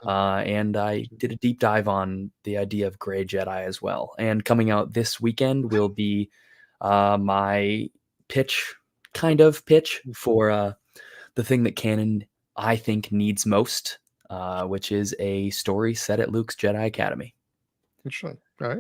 And I did a deep dive on the idea of Grey Jedi as well. And coming out this weekend will be my pitch for the thing that Canon, I think, needs most, which is a story set at Luke's Jedi Academy. Interesting. All right.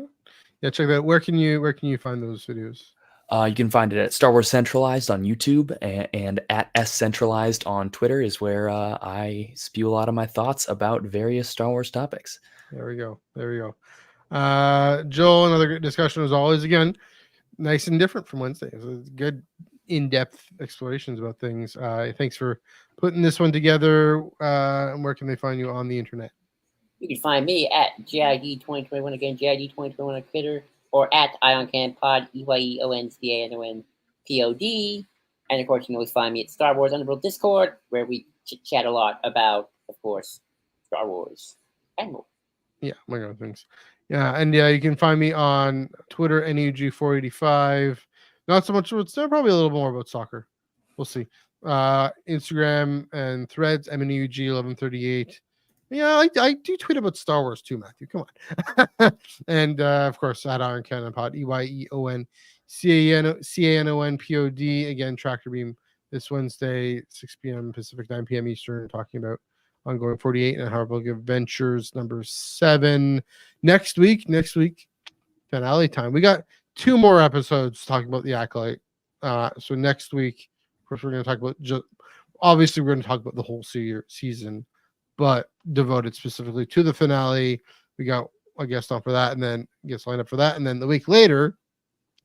Yeah, check that. Where can you find those videos? You can find it at Star Wars Centralized on YouTube, and at S Centralized on Twitter is where I spew a lot of my thoughts about various Star Wars topics. There we go. Joel, another great discussion as always. Again, nice and different from Wednesday. It was good in-depth explorations about things. Thanks for putting this one together. And where can they find you on the internet? You can find me at JID2021, again, JID2021 on Twitter, or at IonCanPod, EYEONCANONPOD. And of course, you can always find me at Star Wars Underworld Discord, where we chat a lot about, of course, Star Wars and more. Yeah, my God, things. Yeah, and you can find me on Twitter, NUG485. Not so much, it's probably a little more about soccer. We'll see. Instagram and Threads, MNUG1138. Yeah, I do tweet about Star Wars too, Matthew. Come on. And of course, at Iron Cannon Pod, EYEONCANONPOD. Again, Tractor Beam this Wednesday, 6 p.m. Pacific, 9 p.m. Eastern, talking about ongoing 48 and Harvard Adventures number 7. Next week, finale time. We got 2 more episodes talking about the Acolyte. So next week, of course, we're going to talk about obviously we're going to talk about the whole season, but devoted specifically to the finale. We got a guest on for that, and then guest lined up for that, and then the week later,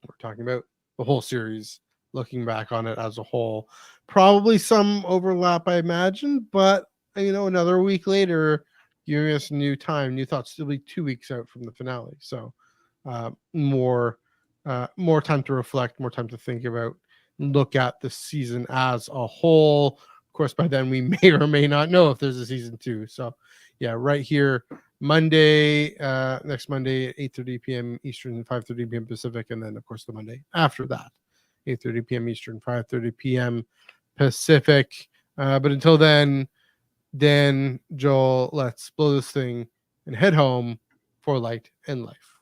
we're talking about the whole series, looking back on it as a whole. Probably some overlap, I imagine, but another week later, giving us new time, new thoughts. Still be 2 weeks out from the finale, so more time to reflect, more time to think about, look at the season as a whole. Of course, by then we may or may not know if there's a season 2. So, yeah, right here, Monday, next Monday at 8:30 p.m. Eastern, 5:30 p.m. Pacific, and then of course the Monday after that, 8:30 p.m. Eastern, 5:30 p.m. Pacific. But until then, Dan, Joel, let's blow this thing and head home for light and life.